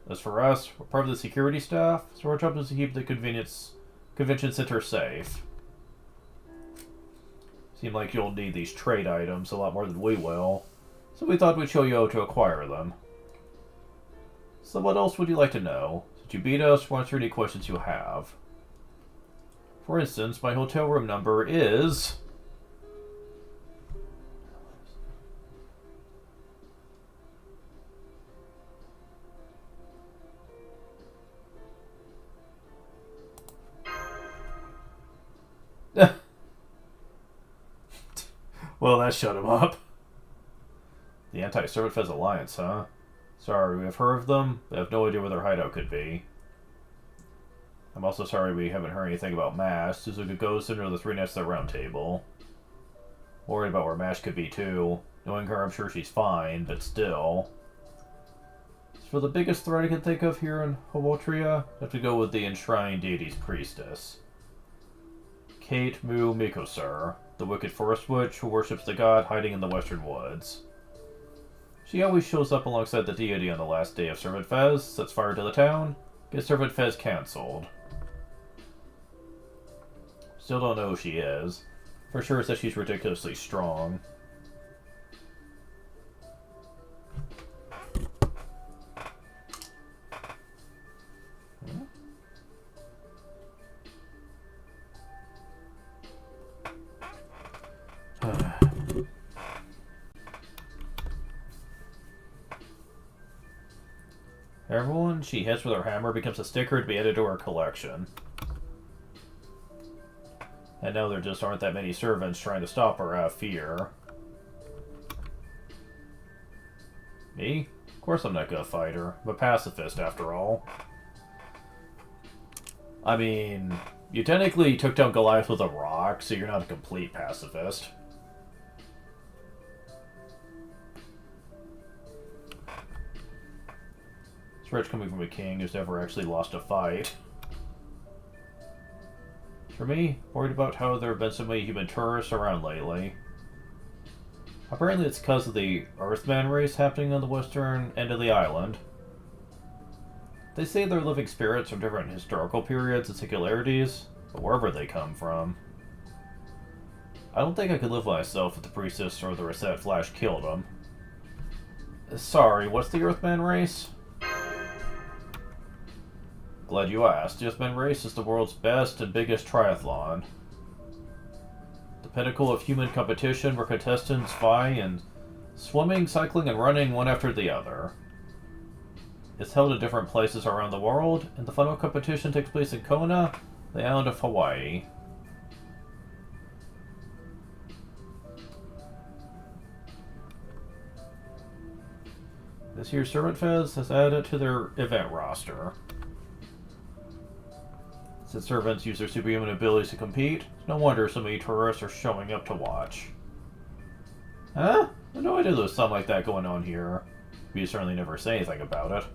As for us, we're part of the security staff, so our job is to keep the convention center safe. Seem like you'll need these trade items a lot more than we will, so we thought we'd show you how to acquire them. So what else would you like to know? Did you beat us or answer any questions you have? For instance, my hotel room number is... Well, that shut him up. The Anti-Servant Fez Alliance, huh? Sorry, we have heard of them, but have no idea where their hideout could be. I'm also sorry we haven't heard anything about Mash. Suzuka goes into the three next to the round table. Worried about where Mash could be, too. Knowing her, I'm sure she's fine, but still. As for the biggest threat I can think of here in Howotria, I have to go with the Enshrined Deity's Priestess. Kate Mu Mikosur, the wicked forest witch who worships the god hiding in the western woods. She always shows up alongside the deity on the last day of Servant Fez, sets fire to the town, gets Servant Fez cancelled. Still don't know who she is. For sure it's that she's ridiculously strong. Everyone she hits with her hammer becomes a sticker to be added to her collection. And now there just aren't that many servants trying to stop her out of fear. Me? Of course I'm not gonna fight her. I'm a pacifist, after all. I mean, you technically took down Goliath with a rock, so you're not a complete pacifist. It's rich coming from a king who's never actually lost a fight. For me, worried about how there have been so many human tourists around lately. Apparently it's because of the Earthman race happening on the western end of the island. They say they're living spirits from different historical periods and singularities, but wherever they come from. I don't think I could live myself if the priestess or the Reset Flash killed them. Sorry, what's the Earthman race? Glad you asked. The Earthman race is the world's best and biggest triathlon. The pinnacle of human competition where contestants vie in swimming, cycling, and running one after the other. It's held in different places around the world, and the final competition takes place in Kona, the island of Hawaii. This year's Servant Fez has added to their event roster. Since servants use their superhuman abilities to compete, it's no wonder so many tourists are showing up to watch. Huh? I had no idea there was something like that going on here. We certainly never say anything about it.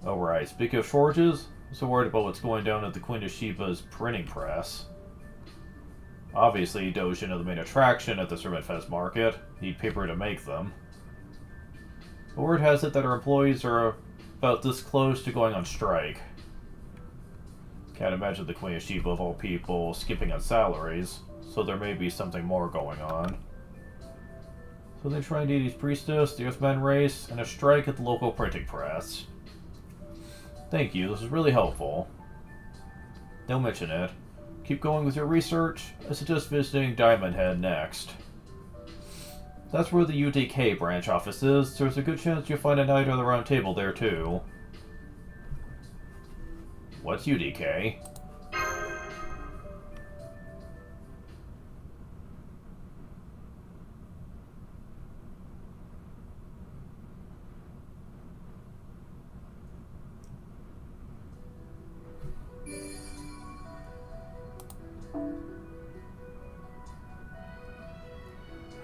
Oh right, speaking of shortages, I'm so worried about what's going down at the Queen of Sheba's printing press. Obviously, Dojin are the main attraction at the Serpentfest market. Need paper to make them. But word has it that our employees are about this close to going on strike. Can't imagine the Queen of Sheba of all people skipping on salaries, so there may be something more going on. So they try Deity's Priestess, the Earthman race, and a strike at the local printing press. Thank you, this is really helpful. Don't mention it. Keep going with your research. I suggest visiting Diamond Head next. That's where the UDK branch office is. There's a good chance you'll find a Knight of the Round Table there too. What's UDK?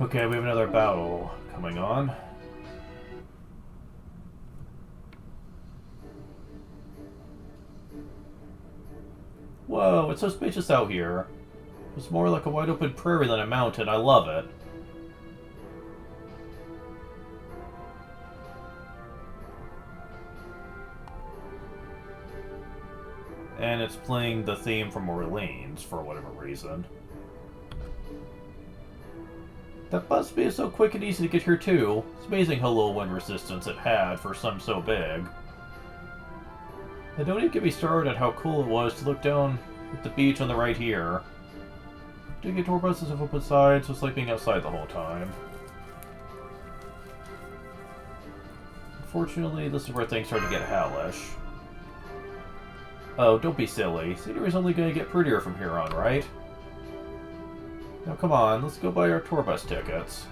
Okay, we have another battle coming on. Whoa, it's so spacious out here. It's more like a wide open prairie than a mountain. I love it. And it's playing the theme from Orleans for whatever reason. That bus speed is so quick and easy to get here too. It's amazing how little wind resistance it had for some so big. And don't even get me started on how cool it was to look down at the beach on the right here. Doing a tour buses have open sides, so it's like being outside the whole time. Unfortunately, this is where things start to get hellish. Oh, don't be silly. Scenery's only going to get prettier from here on, right? Now come on, let's go buy our tour bus tickets.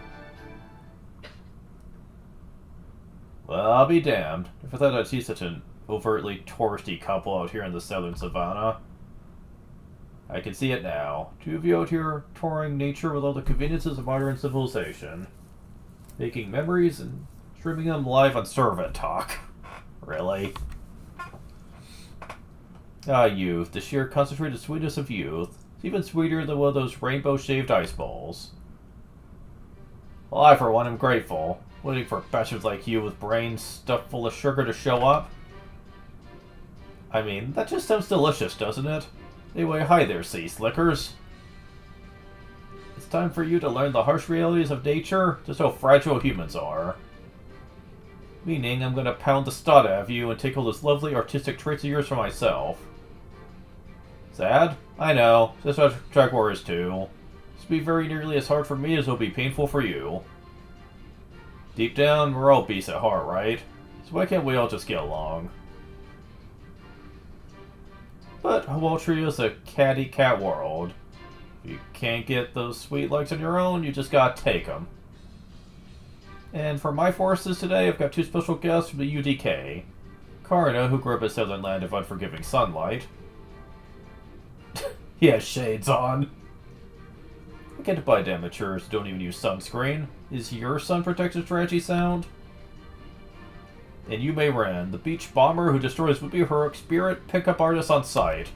Well, I'll be damned. If I thought I'd see such an overtly touristy couple out here in the southern savannah. I can see it now. Two of you out here touring nature with all the conveniences of modern civilization. Making memories and streaming them live on Servant Talk. Really? Ah, youth. The sheer concentrated sweetness of youth. It's even sweeter than one of those rainbow-shaved ice balls. Well, I, for one, am grateful. Waiting for bastards like you with brains stuffed full of sugar to show up. I mean, that just sounds delicious, doesn't it? Anyway, hi there, sea slickers. It's time for you to learn the harsh realities of nature, just how fragile humans are. Meaning, I'm gonna pound the stot out of you and take all those lovely artistic traits of yours for myself. Sad? I know. That's what Jaguar is too. This will be very nearly as hard for me as it will be painful for you. Deep down, we're all beasts at heart, right? So why can't we all just get along? But Hawaltry is a catty cat world. If you can't get those sweet legs on your own, you just gotta take them. And for my forces today, I've got two special guests from the UDK. Karna, who grew up in southern land of unforgiving sunlight. He has shades on. I can't buy amateurs who don't even use sunscreen. Is your sun protection strategy sound? And Yume Ren, the beach bomber who destroys would-be heroic spirit pickup artist on site.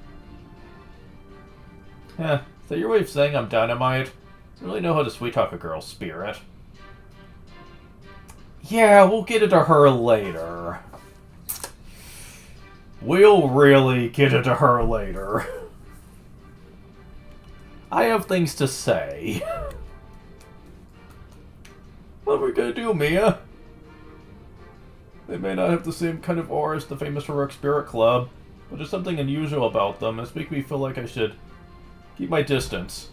Is that your way of saying I'm dynamite? I really know how to sweet-talk a girl's spirit. Yeah, we'll get into her later. We'll really get into her later. I have things to say. What are we gonna do, Mia? They may not have the same kind of aura as the famous Heroic Spirit Club, but there's something unusual about them that's making me feel like I should keep my distance.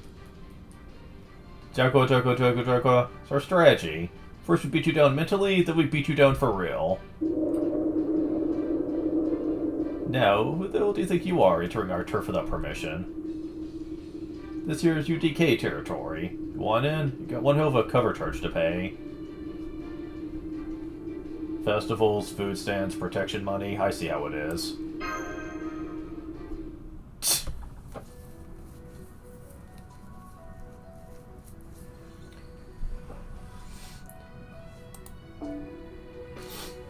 Jaguar. It's our strategy. First we beat you down mentally, then we beat you down for real. Now, who the hell do you think you are entering our turf without permission? This here is UDK territory. You want in? You got one hell of a cover charge to pay. Festivals, food stands, protection money. I see how it is.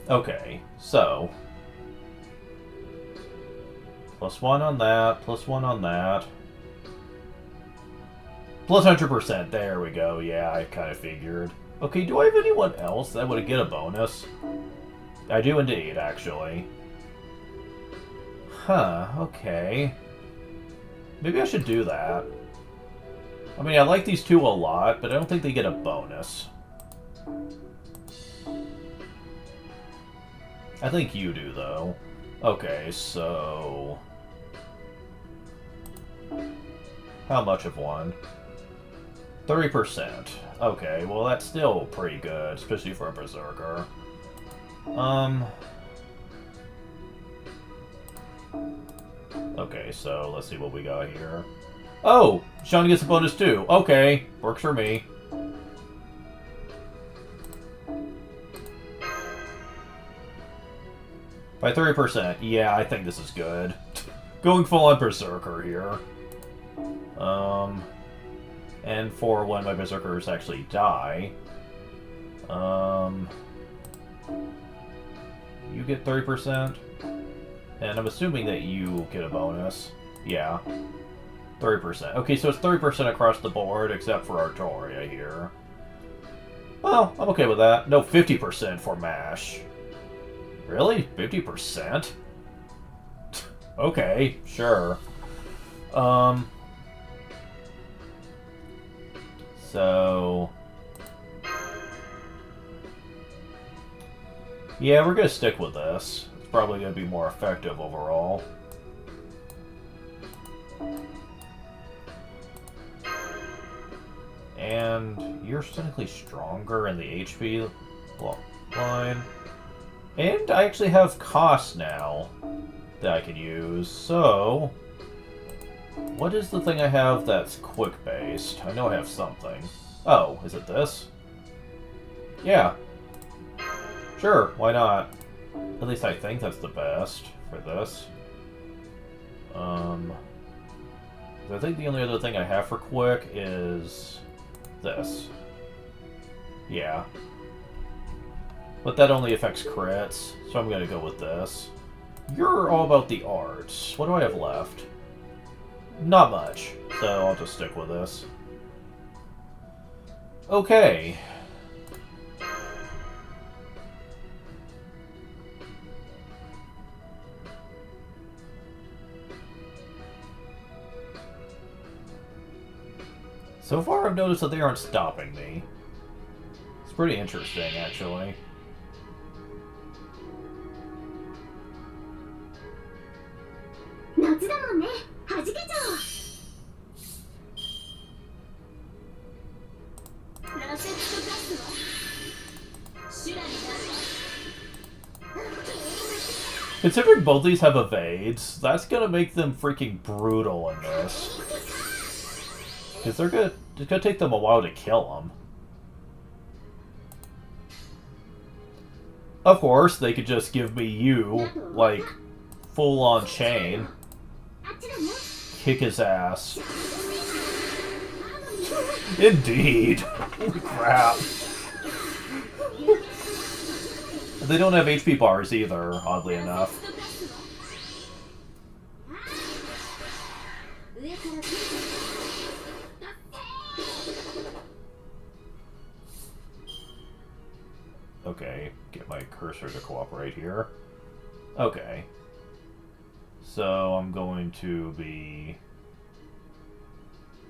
Okay, so +1 on that, +1 on that. Plus 100%, there we go, yeah, I kind of figured. Okay, do I have anyone else that would get a bonus? I do indeed, actually. Huh, okay. Maybe I should do that. I mean, I like these two a lot, but I don't think they get a bonus. I think you do, though. Okay, so... how much of one? 30%. Okay, well that's still pretty good, especially for a berserker. Okay, so let's see what we got here. Oh! Sean gets a bonus too. Okay, works for me. By 30%. Yeah, I think this is good. Going full on berserker here. And for when my berserkers actually die, you get 30%, and I'm assuming that you get a bonus. Yeah, 30%. Okay, so it's 30% across the board, except for Artoria here. Well, I'm okay with that. No, 50% for MASH. Really? 50%? Okay, sure. So... yeah, we're gonna stick with this. It's probably gonna be more effective overall. And you're technically stronger in the HP line. And I actually have cost now that I can use, so... what is the thing I have that's quick-based? I know I have something. Oh, is it this? Yeah. Sure, why not? At least I think that's the best for this. I think the only other thing I have for quick is this. Yeah. But that only affects crits, so I'm gonna go with this. You're all about the arts. What do I have left? Not much, so I'll just stick with this. Okay. So far, I've noticed that they aren't stopping me. It's pretty interesting, actually. Considering both these have evades, that's gonna make them freaking brutal in this. Because it's gonna take them a while to kill them. Of course, they could just give me you, like, full-on chain. Kick his ass. Indeed. Holy crap. They don't have HP bars either, oddly enough. Okay, get my cursor to cooperate here. Okay. So I'm going to be...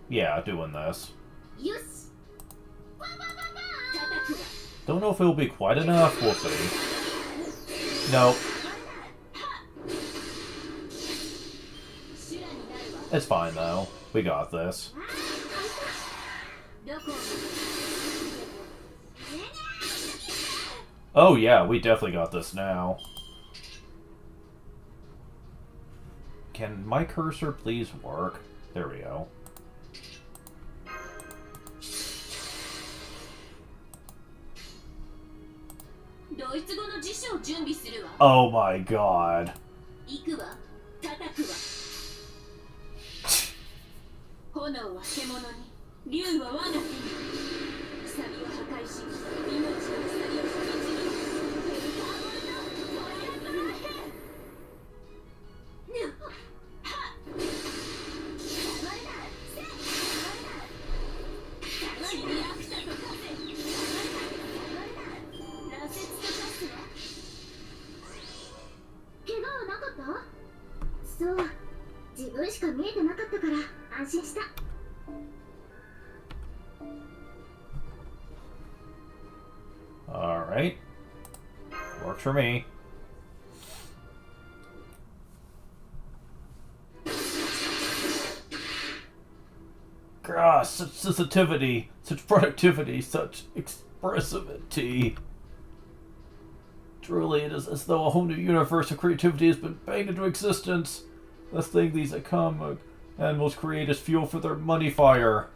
yeah, doing this. Don't know if it'll be quite enough, we'll see. Nope. It's fine though. We got this. Oh yeah, we definitely got this now. Can my cursor please work? There we go. Oh my god. そう、自分しか見えてなかったから安心した。 Alright. Works for me. Gosh, such sensitivity, such productivity, such expressivity. Truly, it is as though a whole new universe of creativity has been banged into existence. Let's think these comic animals create as fuel for their money fire.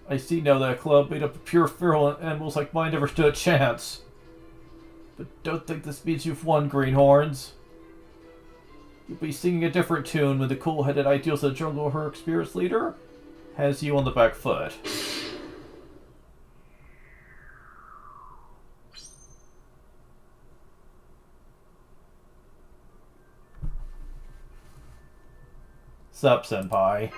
I see now that a club made up of pure feral animals like mine never stood a chance. But don't think this means you've won, Greenhorns. You'll be singing a different tune when the cool-headed ideals of the jungle her experience leader has you on the back foot. Sup, senpai.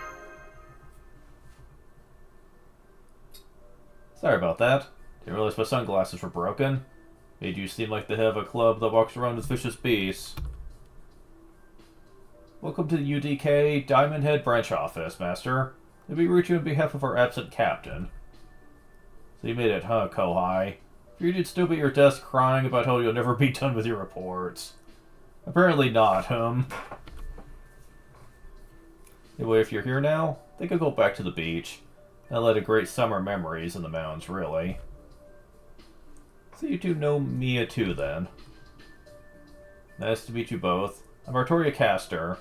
Sorry about that. Didn't realize my sunglasses were broken. Made you seem like the head of a club that walks around with vicious beasts. Welcome to the UDK Diamond Head branch office, Master. Let me reach you on behalf of our absent captain. So you made it, huh, Kohai? You'd still be at your desk crying about how you'll never be done with your reports. Apparently not, Anyway, if you're here now, I think I'll go back to the beach. I led a great summer memories in the mountains, really. So you two know Mia too, then. Nice to meet you both. I'm Artoria Castor.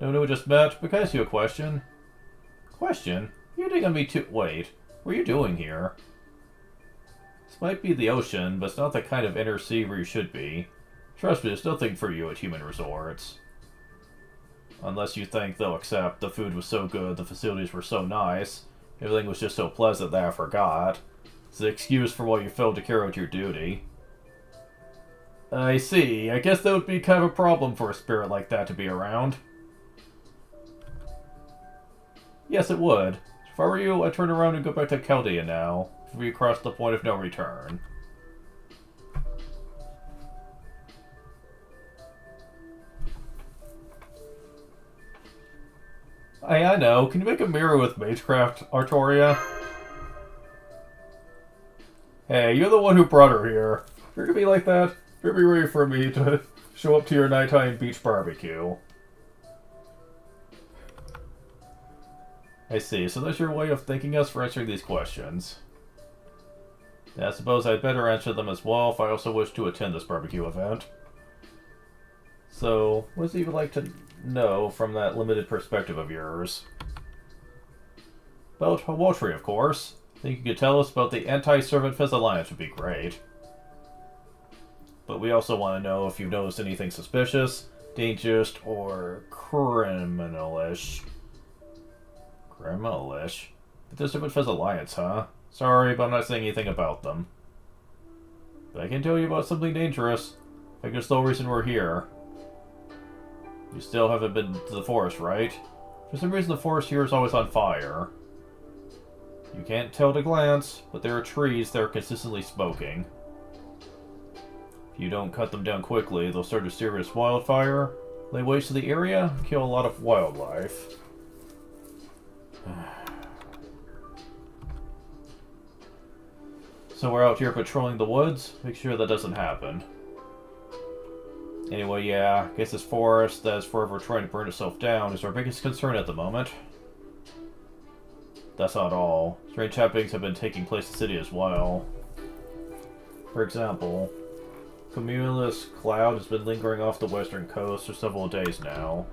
No, we just met, but can I ask you a question? Question? You dig on me too? Wait, what are you doing here? This might be the ocean, but it's not the kind of inner sea where you should be. Trust me, there's nothing for you at human resorts. Unless you think they'll accept the food was so good, the facilities were so nice, everything was just so pleasant that I forgot. It's the excuse for why you failed to carry out your duty. I see. I guess that would be kind of a problem for a spirit like that to be around. Yes, it would. If I were you, I'd turn around and go back to Chaldea now, if we cross the point of no return. Hey, I know. Can you make a mirror with Magecraft, Artoria? Hey, you're the one who brought her here. You're gonna be like that? You're gonna be ready for me to show up to your nighttime beach barbecue. I see, so that's your way of thanking us for answering these questions. Yeah, I suppose I'd better answer them as well if I also wish to attend this barbecue event. So, what does you would like to know from that limited perspective of yours? About Hawotri, of course. Think you could tell us about the Anti-Servant Fez Alliance would be great. But we also want to know if you've noticed anything suspicious, dangerous, or criminalish. Criminalish? The Servant Fez Alliance, huh? Sorry, but I'm not saying anything about them. But I can tell you about something dangerous. I guess the whole reason we're here. You still haven't been to the forest, right? For some reason the forest here is always on fire. You can't tell at a glance, but there are trees that are consistently smoking. If you don't cut them down quickly, they'll start a serious wildfire, lay waste to the area, and kill a lot of wildlife. So we're out here patrolling the woods. Make sure that doesn't happen. Anyway, yeah, I guess this forest that is forever trying to burn itself down is our biggest concern at the moment. That's not all. Strange happenings have been taking place in the city as well. For example, cumulus cloud has been lingering off the western coast for several days now.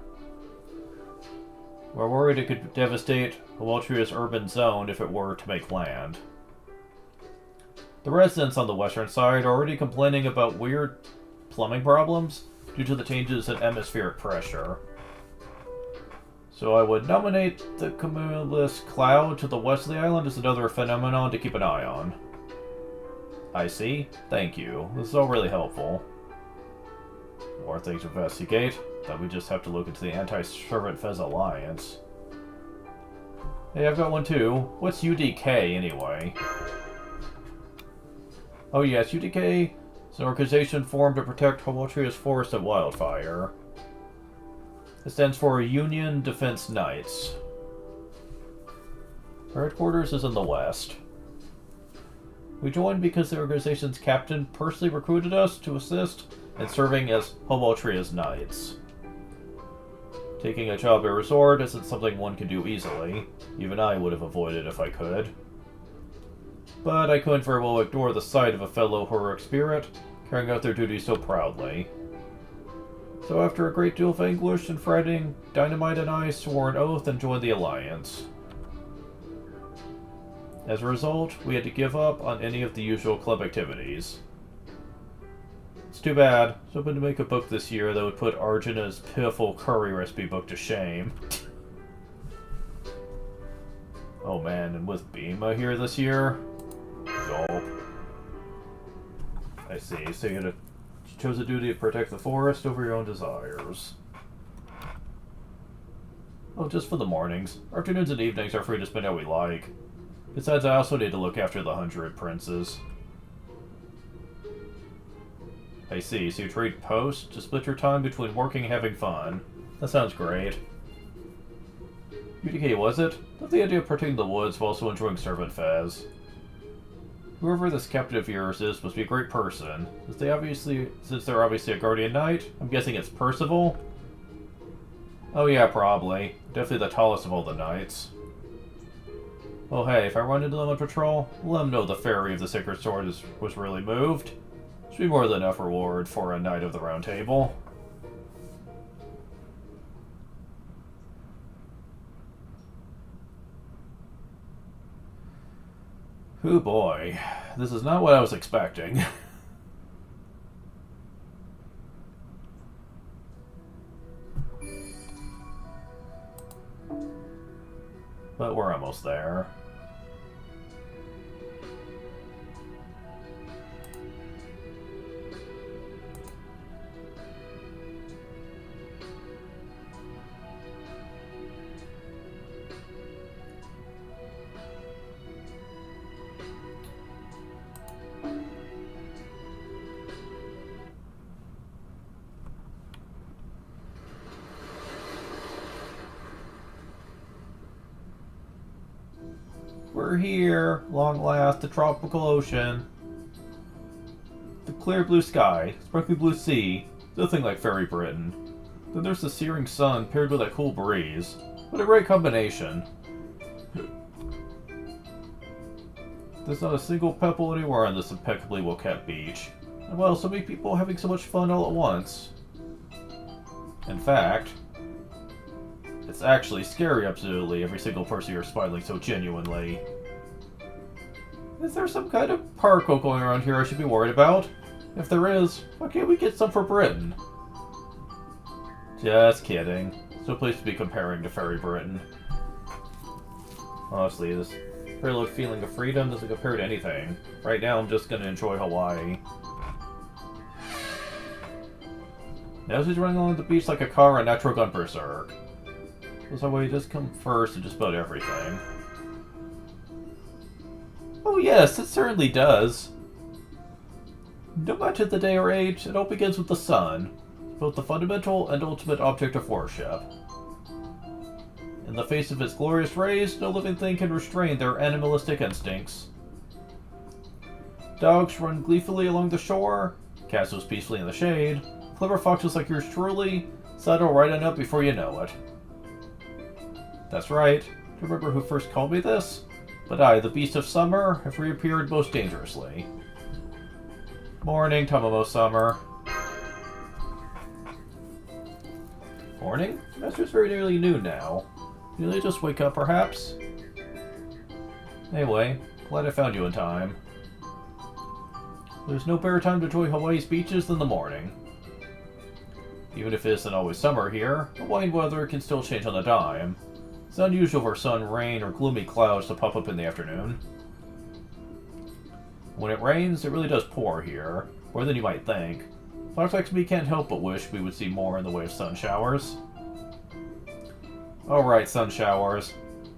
We're worried it could devastate Hawaltria's urban zone if it were to make land. The residents on the western side are already complaining about weird plumbing problems due to the changes in atmospheric pressure. So I would nominate the cumulus cloud to the west of the island as another phenomenon to keep an eye on. I see. Thank you. This is all really helpful. More things to investigate. That we just have to look into the Anti-Servant Fez Alliance. Hey, I've got one too. What's UDK anyway? Oh yes, UDK is an organization formed to protect Hawaltria's forest and wildfire. It stands for Union Defense Knights. Our headquarters is in the west. We joined because the organization's captain personally recruited us to assist in serving as Homotria's Knights. Taking a job at a resort isn't something one can do easily. Even I would have avoided if I could. But I couldn't very well ignore the sight of a fellow heroic spirit carrying out their duties so proudly. So after a great deal of anguish and fretting, Dynamite and I swore an oath and joined the Alliance. As a result, we had to give up on any of the usual club activities. It's too bad. I was hoping to make a book this year that would put Arjuna's pitiful curry recipe book to shame. Oh man, and with Bhima here this year? Gulp. I see, so you chose the duty to protect the forest over your own desires. Oh, just for the mornings. Afternoons and evenings are free to spend how we like. Besides, I also need to look after the 100 princes. I see, so you trade posts to split your time between working and having fun. That sounds great. UDK, was it? Love the idea of protecting the woods while also enjoying servant fez. Whoever this captain of yours is must be a great person. Since they're obviously a guardian knight, I'm guessing it's Percival? Oh yeah, probably. Definitely the tallest of all the knights. Oh hey, if I run into them on patrol, let them know the fairy of the Sacred Sword was really moved. Should be more than enough reward for a Knight of the Round Table. Oh boy, this is not what I was expecting. But we're almost there. We're here, long last, the tropical ocean. The clear blue sky, sparkly blue sea, nothing like fairy Britain. Then there's the searing sun paired with that cool breeze. What a great combination. There's not a single pebble anywhere on this impeccably well-kept beach. And well, so many people having so much fun all at once. In fact, it's actually scary, absolutely, every single person here smiling so genuinely. Is there some kind of park going around here I should be worried about? If there is, why can't we get some for Britain? Just kidding. There's no place to be comparing to Fairy Britain. Honestly, this very low feeling of freedom doesn't compare to anything. Right now, I'm just gonna enjoy Hawaii. Now she's running along the beach like a car on natural gun berserk. This Hawaii does come first in just about everything. Oh yes, it certainly does. No matter the day or age, it all begins with the sun, both the fundamental and ultimate object of worship. In the face of its glorious rays, no living thing can restrain their animalistic instincts. Dogs run gleefully along the shore, cats nose peacefully in the shade, clever foxes like yours truly sidle right on up before you know it. That's right. Do you remember who first called me this? But I, the Beast of Summer, have reappeared most dangerously. Morning, Tamamo Summer. Morning? Master's very nearly noon now. Did you just wake up, perhaps? Anyway, glad I found you in time. There's no better time to enjoy Hawaii's beaches than the morning. Even if it isn't always summer here, Hawaiian weather can still change on a dime. It's unusual for sun, rain, or gloomy clouds to pop up in the afternoon. When it rains, it really does pour here, more than you might think. Flashbacks like me can't help but wish we would see more in the way of sun showers. Alright, sun showers.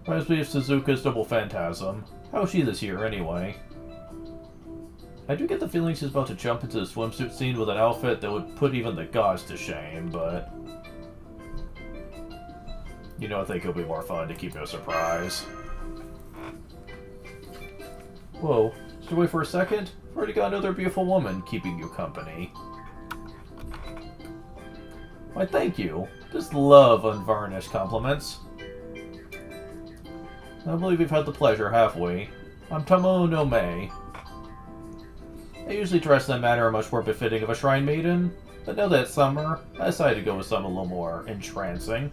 Reminds me of Suzuka's double phantasm. How is she this year, anyway? I do get the feeling she's about to jump into the swimsuit scene with an outfit that would put even the gods to shame, but... You know, I think it'll be more fun to keep it a surprise. Whoa, just wait for a second. I've already got another beautiful woman keeping you company. Why, thank you. Just love unvarnished compliments. I believe we've had the pleasure, have we? I'm Tomo no Mei. I usually dress in a manner much more befitting of a shrine maiden, but now that it's summer, I decided to go with something a little more entrancing.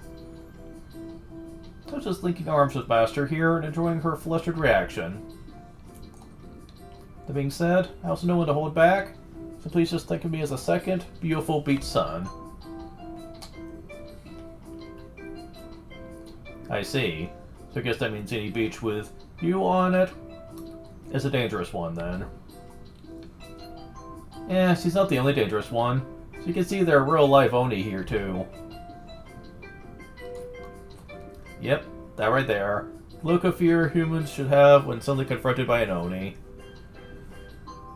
I was just linking arms with Master here and enjoying her flustered reaction. That being said, I also know when to hold back, so please just think of me as a second, beautiful beach sun. I see. So I guess that means any beach with you on it is a dangerous one, then. Yeah, she's not the only dangerous one. So you can see there are real-life Oni here, too. Yep, that right there. Look of fear humans should have when suddenly confronted by an Oni.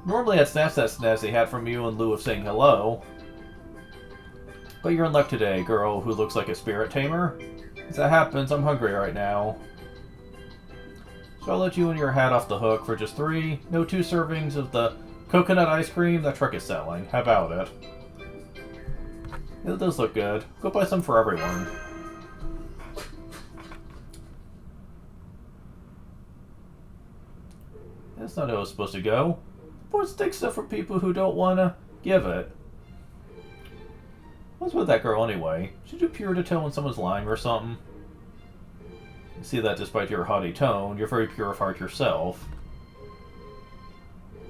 Normally I'd snatch that snazzy hat from you in lieu of saying hello. But you're in luck today, girl who looks like a spirit tamer. As that happens, I'm hungry right now. So I'll let you and your hat off the hook for just 3, no 2 servings of the coconut ice cream that truck is selling. How about it? It does look good. Go buy some for everyone. That's not how it's supposed to go. Boys take stuff from people who don't wanna give it. What's with that girl anyway? Should you pure to tell when someone's lying or something? You see that despite your haughty tone, you're very pure of heart yourself.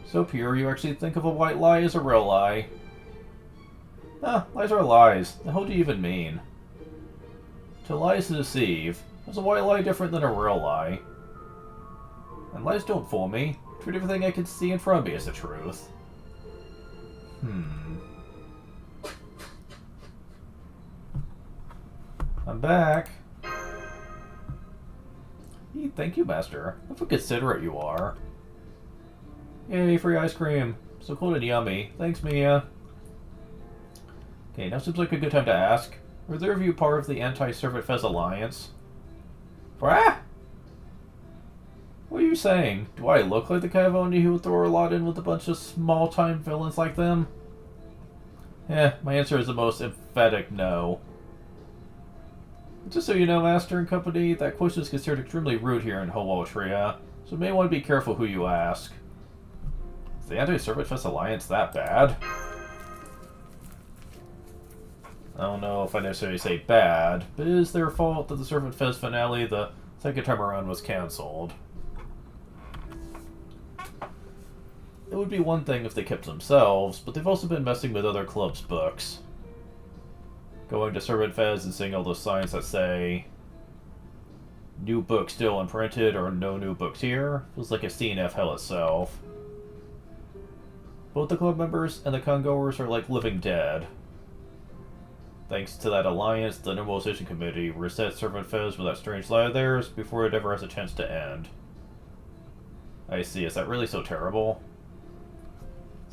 So pure you actually think of a white lie as a real lie. Ah, lies are lies. The hell do you even mean? To lie is to deceive. Is a white lie different than a real lie? And lies don't fool me. Treat everything I can see in front of me as the truth. I'm back. Thank you, Master. Look how considerate you are. Yay, free ice cream. So cold and yummy. Thanks, Mia. Okay, now seems like a good time to ask. Were either of you part of the Anti-Servant Fez Alliance? What? What are you saying? Do I look like the kind of Oni who would throw a lot in with a bunch of small-time villains like them? My answer is the most emphatic no. Just so you know, Master and Company, that question is considered extremely rude here in Hoaltria, so you may want to be careful who you ask. Is the Anti-Servant Fest Alliance that bad? I don't know if I necessarily say bad, but it is their fault that the Servant Fest finale the second time around was cancelled. It would be one thing if they kept themselves, but they've also been messing with other clubs' books. Going to Servant Fez and seeing all those signs that say new book still imprinted or no new books here feels like a CNF hell itself. Both the club members and the congoers are like living dead. Thanks to that alliance, the Normalization Committee reset Servant Fez with that strange lie of theirs before it ever has a chance to end. I see, is that really so terrible?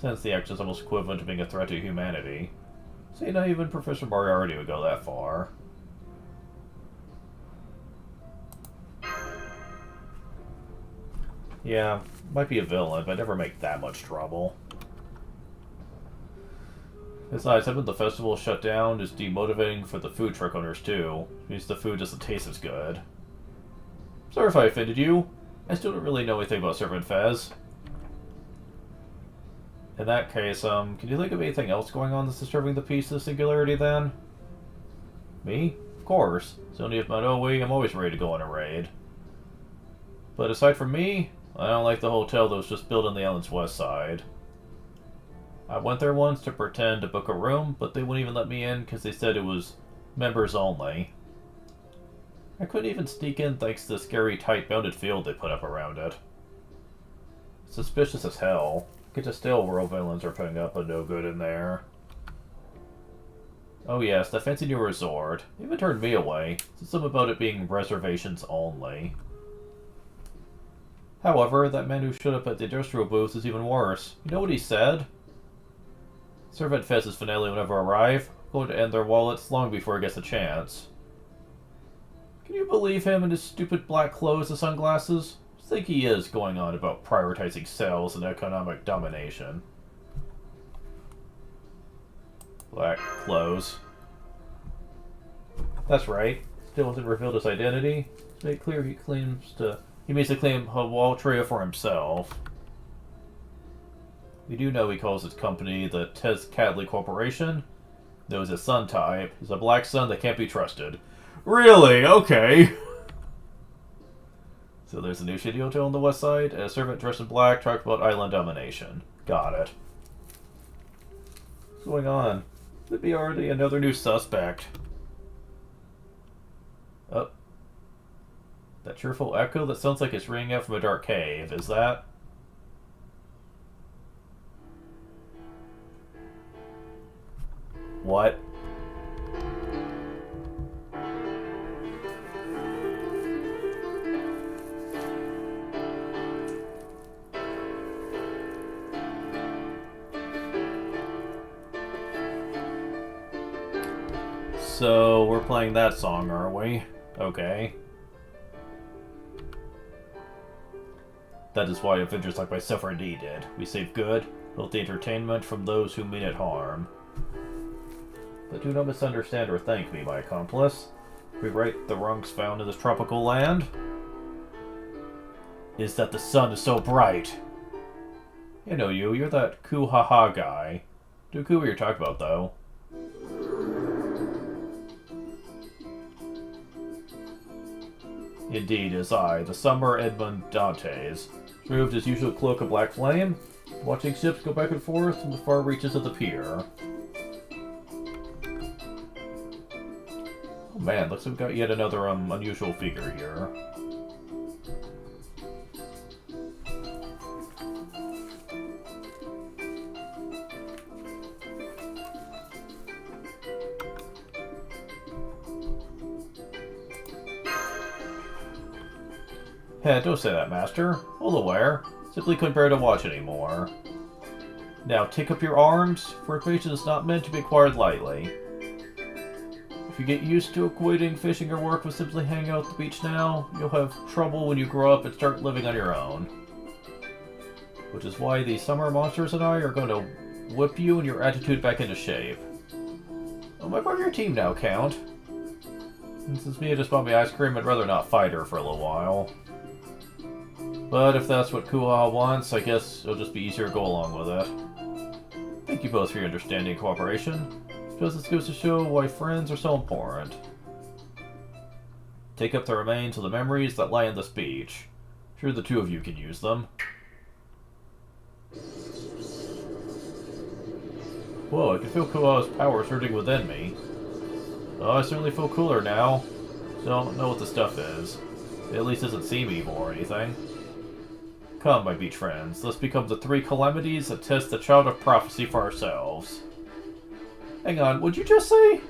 Since the action is almost equivalent to being a threat to humanity. See, not even Professor Moriarty would go that far. Yeah, might be a villain, but never make that much trouble. Besides, having the festival shut down is demotivating for the food truck owners too. It means the food doesn't taste as good. Sorry if I offended you. I still don't really know anything about Servant Fez. In that case, can you think of anything else going on that's disturbing the peace of the Singularity, then? Me? Of course. It's only if Manoe, I'm always ready to go on a raid. But aside from me, I don't like the hotel that was just built on the island's west side. I went there once to pretend to book a room, but they wouldn't even let me in because they said it was members only. I couldn't even sneak in thanks to the scary tight bounded field they put up around it. Suspicious as hell. Get to still world villains are putting up a no good in there. Oh yes, the fancy new resort. They even turned me away. Said something about it being reservations only. However, that man who showed up at the industrial booth is even worse. You know what he said? Servant Fez's finale will never arrive. Going to end their wallets long before it gets a chance. Can you believe him in his stupid black clothes and sunglasses? I think he is going on about prioritizing sales and economic domination. Black clothes. That's right. Still hasn't revealed his identity. It's made clear he makes a claim Hawaltria for himself. We do know he calls his company the Tez Cadley Corporation. Though he's a sun type. He's a black sun that can't be trusted. Really? Okay. So there's a new shitty hotel on the west side, and a servant dressed in black talked about island domination. Got it. What's going on? Could be already another new suspect. Oh. That cheerful echo that sounds like it's ringing out from a dark cave. Is that? What? So, we're playing that song, are we? Okay. That is why Avengers like myself are needed. We save good, healthy entertainment from those who mean it harm. But do not misunderstand or thank me, my accomplice. We right the wrongs found in this tropical land. Is that the sun is so bright. You know you're that coo-ha-ha guy. Do cool what you're talking about, though. Indeed, is I, the summer Edmund Dantes, removed his usual cloak of black flame, watching ships go back and forth in the far reaches of the pier. Oh man, looks like we've got yet another unusual figure here. Hey, don't say that, Master. Well aware. Simply couldn't bear to watch anymore. Now, take up your arms, for information is not meant to be acquired lightly. If you get used to equating fishing or work with simply hanging out at the beach now, you'll have trouble when you grow up and start living on your own. Which is why the summer monsters and I are going to whip you and your attitude back into shape. I'm part of your team now, Count. And since Mia just bought me ice cream, I'd rather not fight her for a little while. But if that's what Kuha wants, I guess it'll just be easier to go along with it. Thank you both for your understanding and cooperation. Because this goes to show why friends are so important. Take up the remains of the memories that lie in this beach. Sure, the two of you can use them. Whoa, I can feel Kua's power surging within me. Oh, I certainly feel cooler now. Don't know what the stuff is. It at least doesn't seem evil or anything. Come, my beach friends, let's become the three calamities that test the child of prophecy for ourselves. Hang on, what'd you just say?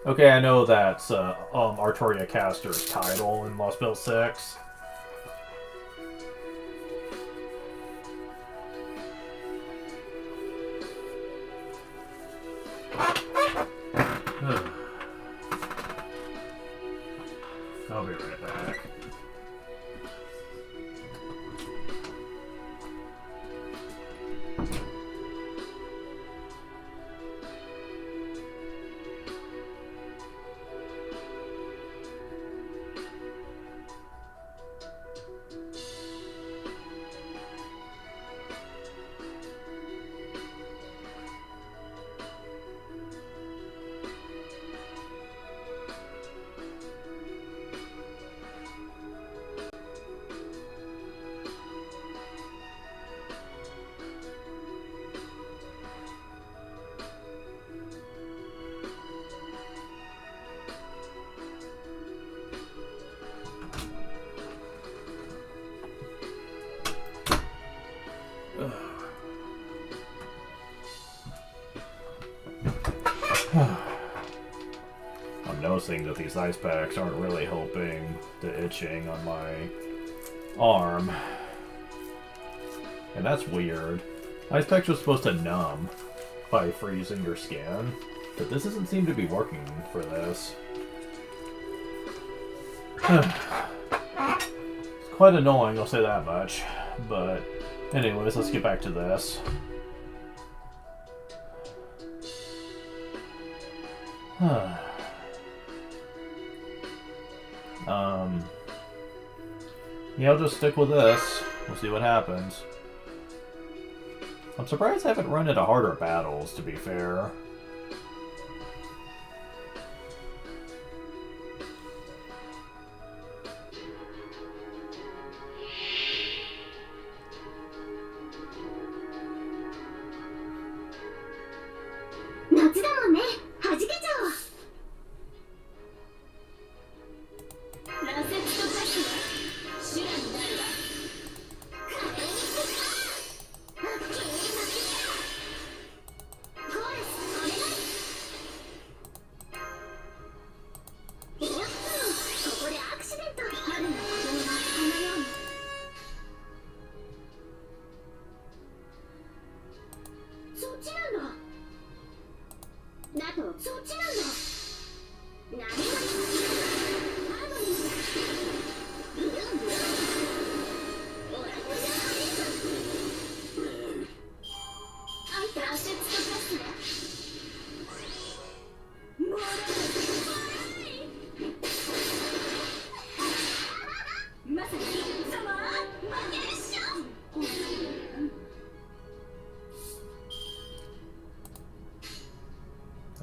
Okay, I know that's Artoria Caster's title in Lost Bill 6. I'll be right back. I'm noticing that these ice packs aren't really helping the itching on my arm. And that's weird. Ice packs are supposed to numb by freezing your skin. But this doesn't seem to be working for this. It's quite annoying, I'll say that much. But anyways, let's get back to this. Yeah, I'll just stick with this. We'll see what happens. I'm surprised I haven't run into harder battles, to be fair.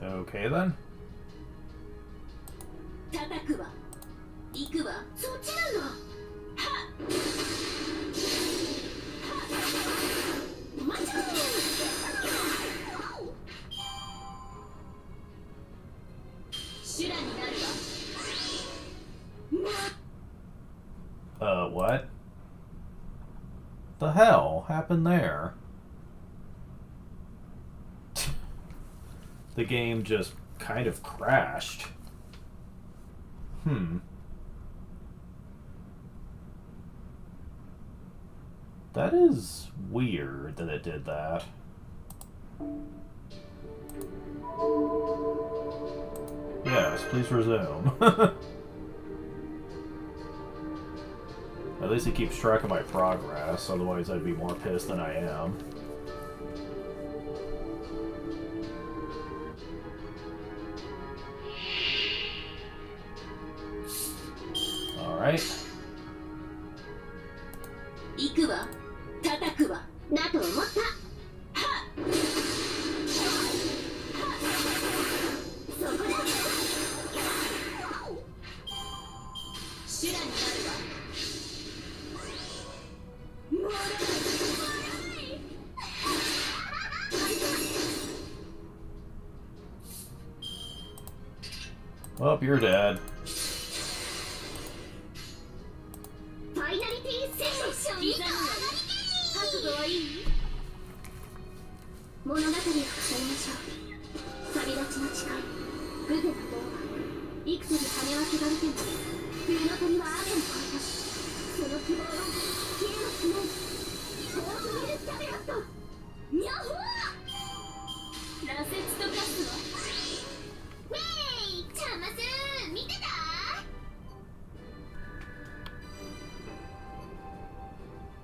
Okay then. What? The hell happened there? The game just kind of crashed. That is weird that it did that. Yes, please resume. At least it keeps track of my progress, otherwise I'd be more pissed than I am. Alright. Well, you're dead.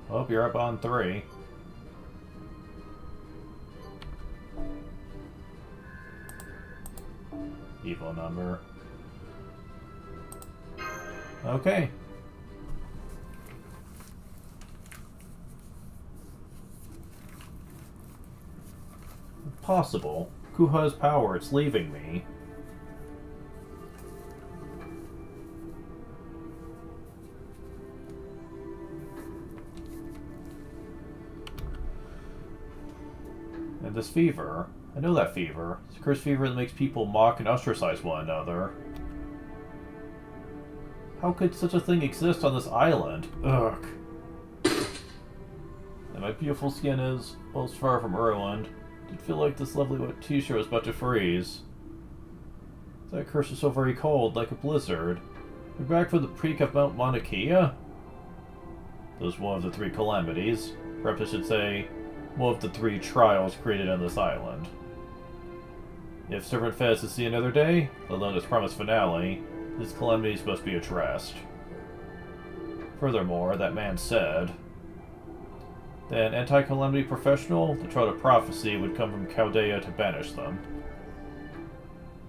Hope you're up on 3. Evil number. Okay. Possible. Kuha's power, it's leaving me. And this fever. I know that fever. It's a cursed fever that makes people mock and ostracize one another. How could such a thing exist on this island? Ugh. And my beautiful skin is most far from ruined. Did feel like this lovely wet t-shirt was about to freeze. That curse is so very cold, like a blizzard. We're back from the peak of Mount Mauna Kea? That was one of the 3 calamities. Perhaps I should say, one of the 3 trials created on this island. If Servant Fez is to see another day, let alone its promised finale, these calamities must be addressed. Furthermore, that man said that an anti-calamity professional, the Child of Prophecy, would come from Chaldea to banish them.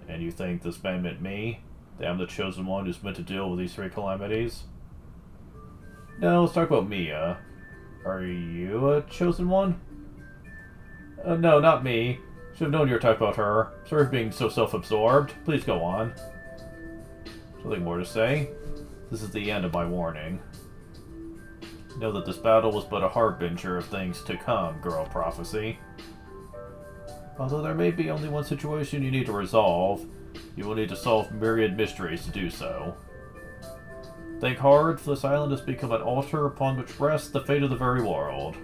And you think this man meant me? That I'm the chosen one who's meant to deal with these 3 calamities? No, let's talk about Mia. Are you a chosen one? No, not me. Should have known you were talking about her. Sorry for being so self-absorbed. Please go on. Something more to say? This is the end of my warning. Know that this battle was but a harbinger of things to come, Girl Prophecy. Although there may be only one situation you need to resolve, you will need to solve myriad mysteries to do so. Think hard, for this island has become an altar upon which rests the fate of the very world.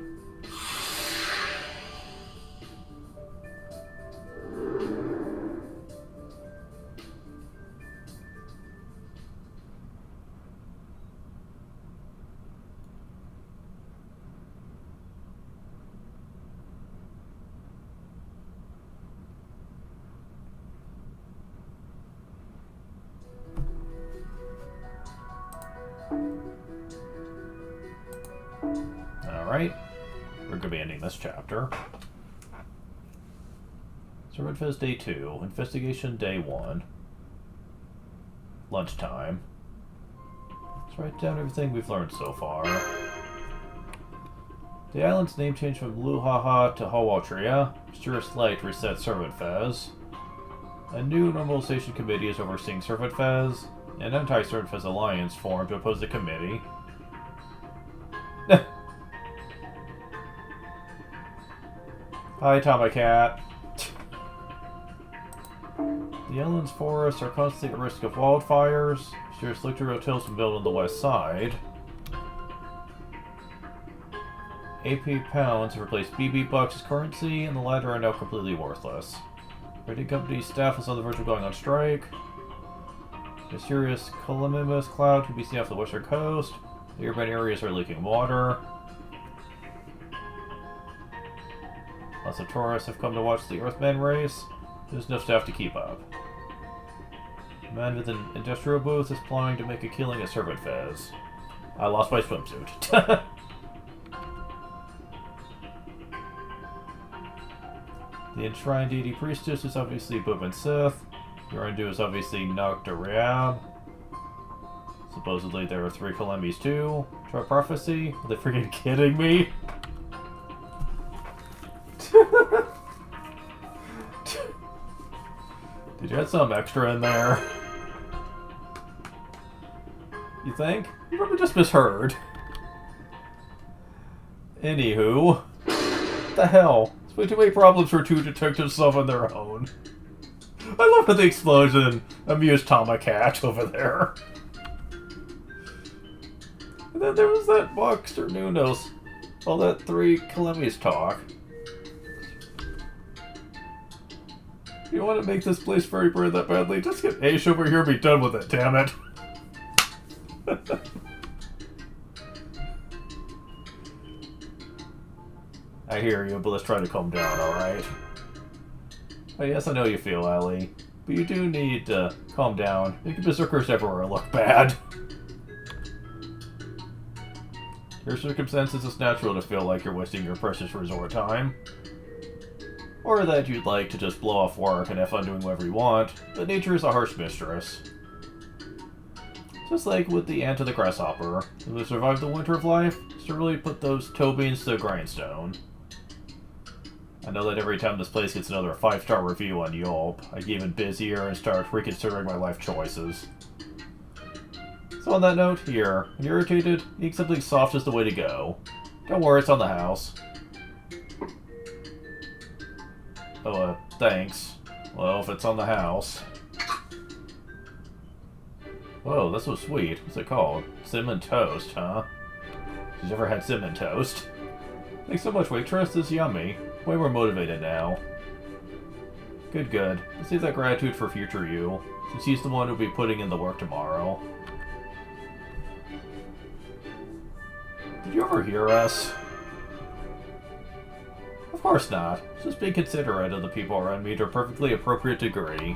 Alright, we're going to be ending this chapter. Servant Fez Day 2, Investigation Day 1. Lunchtime. Let's write down everything we've learned so far. The island's name changed from Luhaha to Hawaltria. Mysterious Light reset Servant Fez. A new normalization committee is overseeing Servant Fez. An anti-Servant Fez alliance formed to oppose the committee. Hi, Tommy Cat. The island's forests are constantly at risk of wildfires. Mysterious Lictor hotels been built on the west side. AP pounds have replaced BB bucks as currency, and the latter are now completely worthless. Rating company's staff is on the verge of going on strike. Mysterious cumulus cloud can be seen off the western coast. The urban areas are leaking water. Lots of tourists have come to watch the Earthman race. There's no staff to keep up. A man with an industrial booth is planning to make a killing at Servant Fez. I lost my swimsuit. The enshrined deity priestess is obviously Boobin Sith. Yorindu is obviously Nocturab. Supposedly there are 3 calamities too. Try prophecy? Are they freaking kidding me? Did you add some extra in there? You think? You probably just misheard. Anywho. What the hell? It's way too many problems for 2 detectives to solve on their own. I love how the explosion amused Tama Cat over there. And then there was that Boxer Nunos. All that 3 calamities talk. You want to make this place very burn that badly? Just get Aish over here and be done with it, damn it. I hear you, but let's try to calm down, alright? Oh, yes, I know you feel, Ellie. But you do need to calm down. Making berserkers everywhere look bad. Your circumstances, it's natural to feel like you're wasting your precious resort time. Or that you'd like to just blow off work and have fun doing whatever you want, but nature is a harsh mistress. Just like with the ant and the grasshopper, if they survive the winter of life, it's to really put those toe beans to the grindstone. I know that every time this place gets another 5-star review on Yelp, I get even busier and start reconsidering my life choices. So on that note, here, when you're irritated, eating something soft is the way to go. Don't worry, it's on the house. Oh, thanks. Well, if it's on the house. Whoa, that's so sweet. What's it called? Cinnamon toast, huh? She's ever had cinnamon toast? Thanks so much, waitress. This is yummy. Way more motivated now. Good, good. Let's save that gratitude for future you, since he's the one who'll be putting in the work tomorrow. Did you ever hear us? Of course not. Just being considerate of the people around me to a perfectly appropriate degree.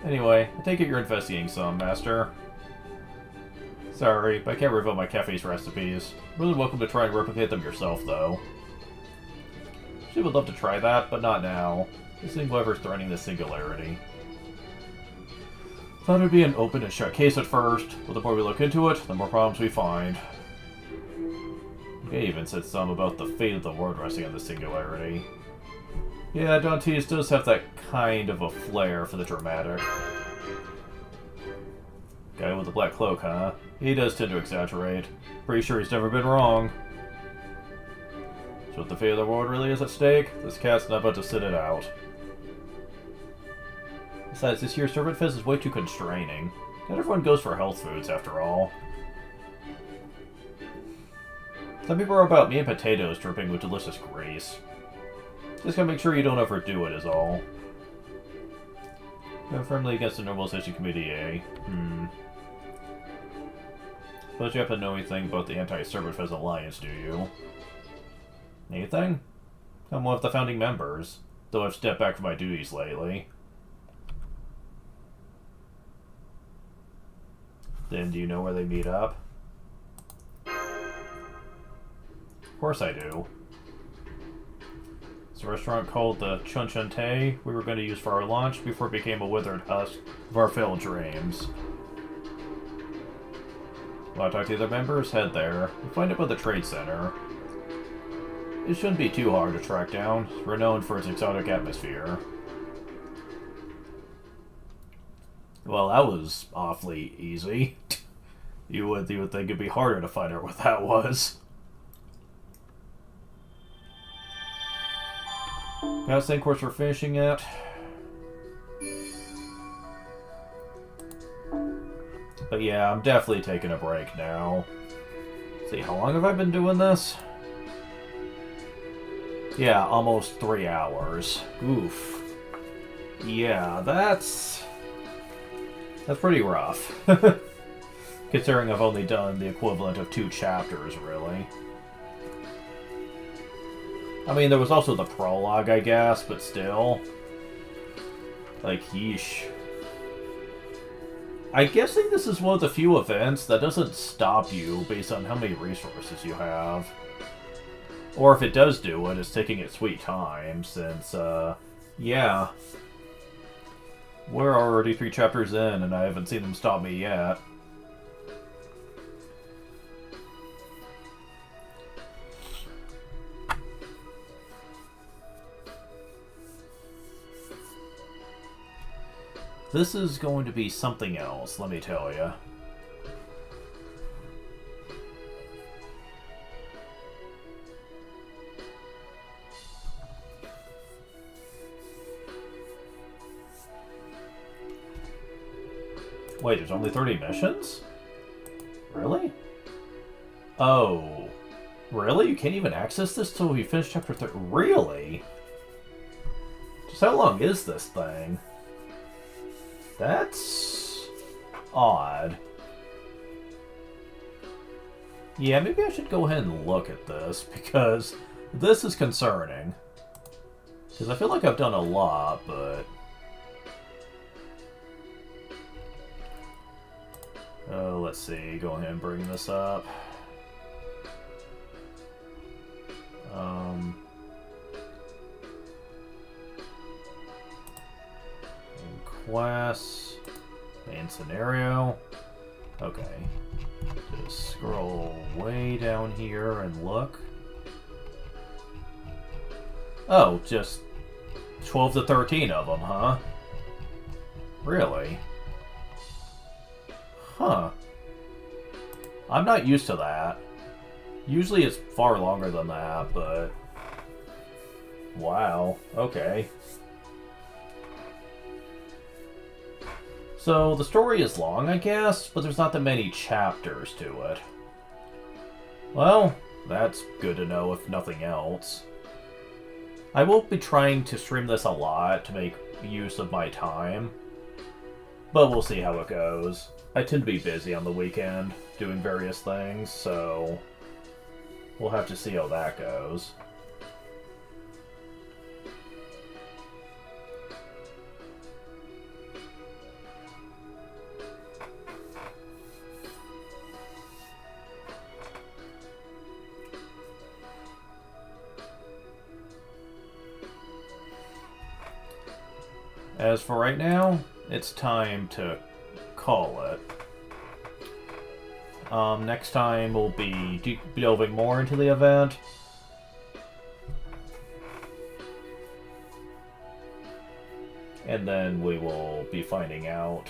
Anyway, I take it you're investigating some, Master. Sorry, but I can't reveal my cafe's recipes. Really welcome to try and replicate them yourself, though. She would love to try that, but not now. This thing, however, is threatening the singularity. Thought it would be an open and shut case at first, but the more we look into it, the more problems we find. They even said some about the fate of the world resting on the singularity. Yeah, Dantes does have that kind of a flair for the dramatic. Guy with the black cloak, huh? He does tend to exaggerate. Pretty sure he's never been wrong. So if the fate of the world really is at stake, this cat's not about to sit it out. Besides, this year's Servant Fest is way too constraining. Not everyone goes for health foods, after all. Some people are about meat and potatoes dripping with delicious grease. Just gotta make sure you don't overdo it, is all. Go firmly against the Normalization Committee, eh? Suppose you happen to know anything about the Anti-Servant Fest Alliance, do you? Anything? I'm one of the founding members, though I've stepped back from my duties lately. Then do you know where they meet up? Of course I do. It's a restaurant called the Chun Chun Tay we were going to use for our lunch before it became a withered husk of our failed dreams. Want to talk to the other members? Head there. You'll find it by the Trade Center. It shouldn't be too hard to track down. It's renowned for its exotic atmosphere. Well, that was awfully easy. You would think it'd be harder to find out what that was. Got the same course we're finishing at. But yeah, I'm definitely taking a break now. Let's see, how long have I been doing this? Yeah, almost 3 hours. Oof. Yeah, that's pretty rough. Considering I've only done the equivalent of 2 chapters, really. I mean, there was also the prologue, I guess, but still. Like, yeesh. I'm guessing this is one of the few events that doesn't stop you based on how many resources you have. Or if it does do it, it's taking its sweet time, since, yeah. We're already 3 chapters in, and I haven't seen them stop me yet. This is going to be something else, let me tell you. Wait, there's only 30 missions? Really? Oh. Really? You can't even access this till we finish chapter 3? Really? Just how long is this thing? That's odd. Yeah, maybe I should go ahead and look at this, because this is concerning. Because I feel like I've done a lot, but... Oh, let's see. Go ahead and bring this up. Class, main scenario. Okay. Just scroll way down here and look. Oh, just 12 to 13 of them, huh? Really? Huh. I'm not used to that. Usually it's far longer than that, but... Wow, okay. So, the story is long, I guess, but there's not that many chapters to it. Well, that's good to know, if nothing else. I will be trying to stream this a lot to make use of my time, but we'll see how it goes. I tend to be busy on the weekend, doing various things, so we'll have to see how that goes. as for right now, it's time to call it. Next time we'll be delving more into the event. And then we will be finding out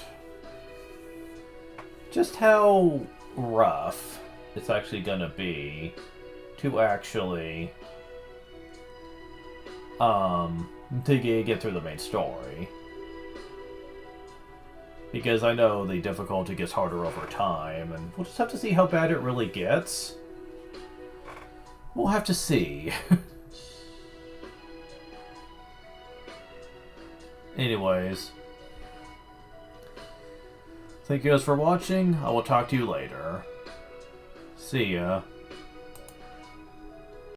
just how rough it's actually gonna be to actually to get through the main story. Because I know the difficulty gets harder over time, and we'll just have to see how bad it really gets. We'll have to see. Anyways, thank you guys for watching. I will talk to you later. See ya.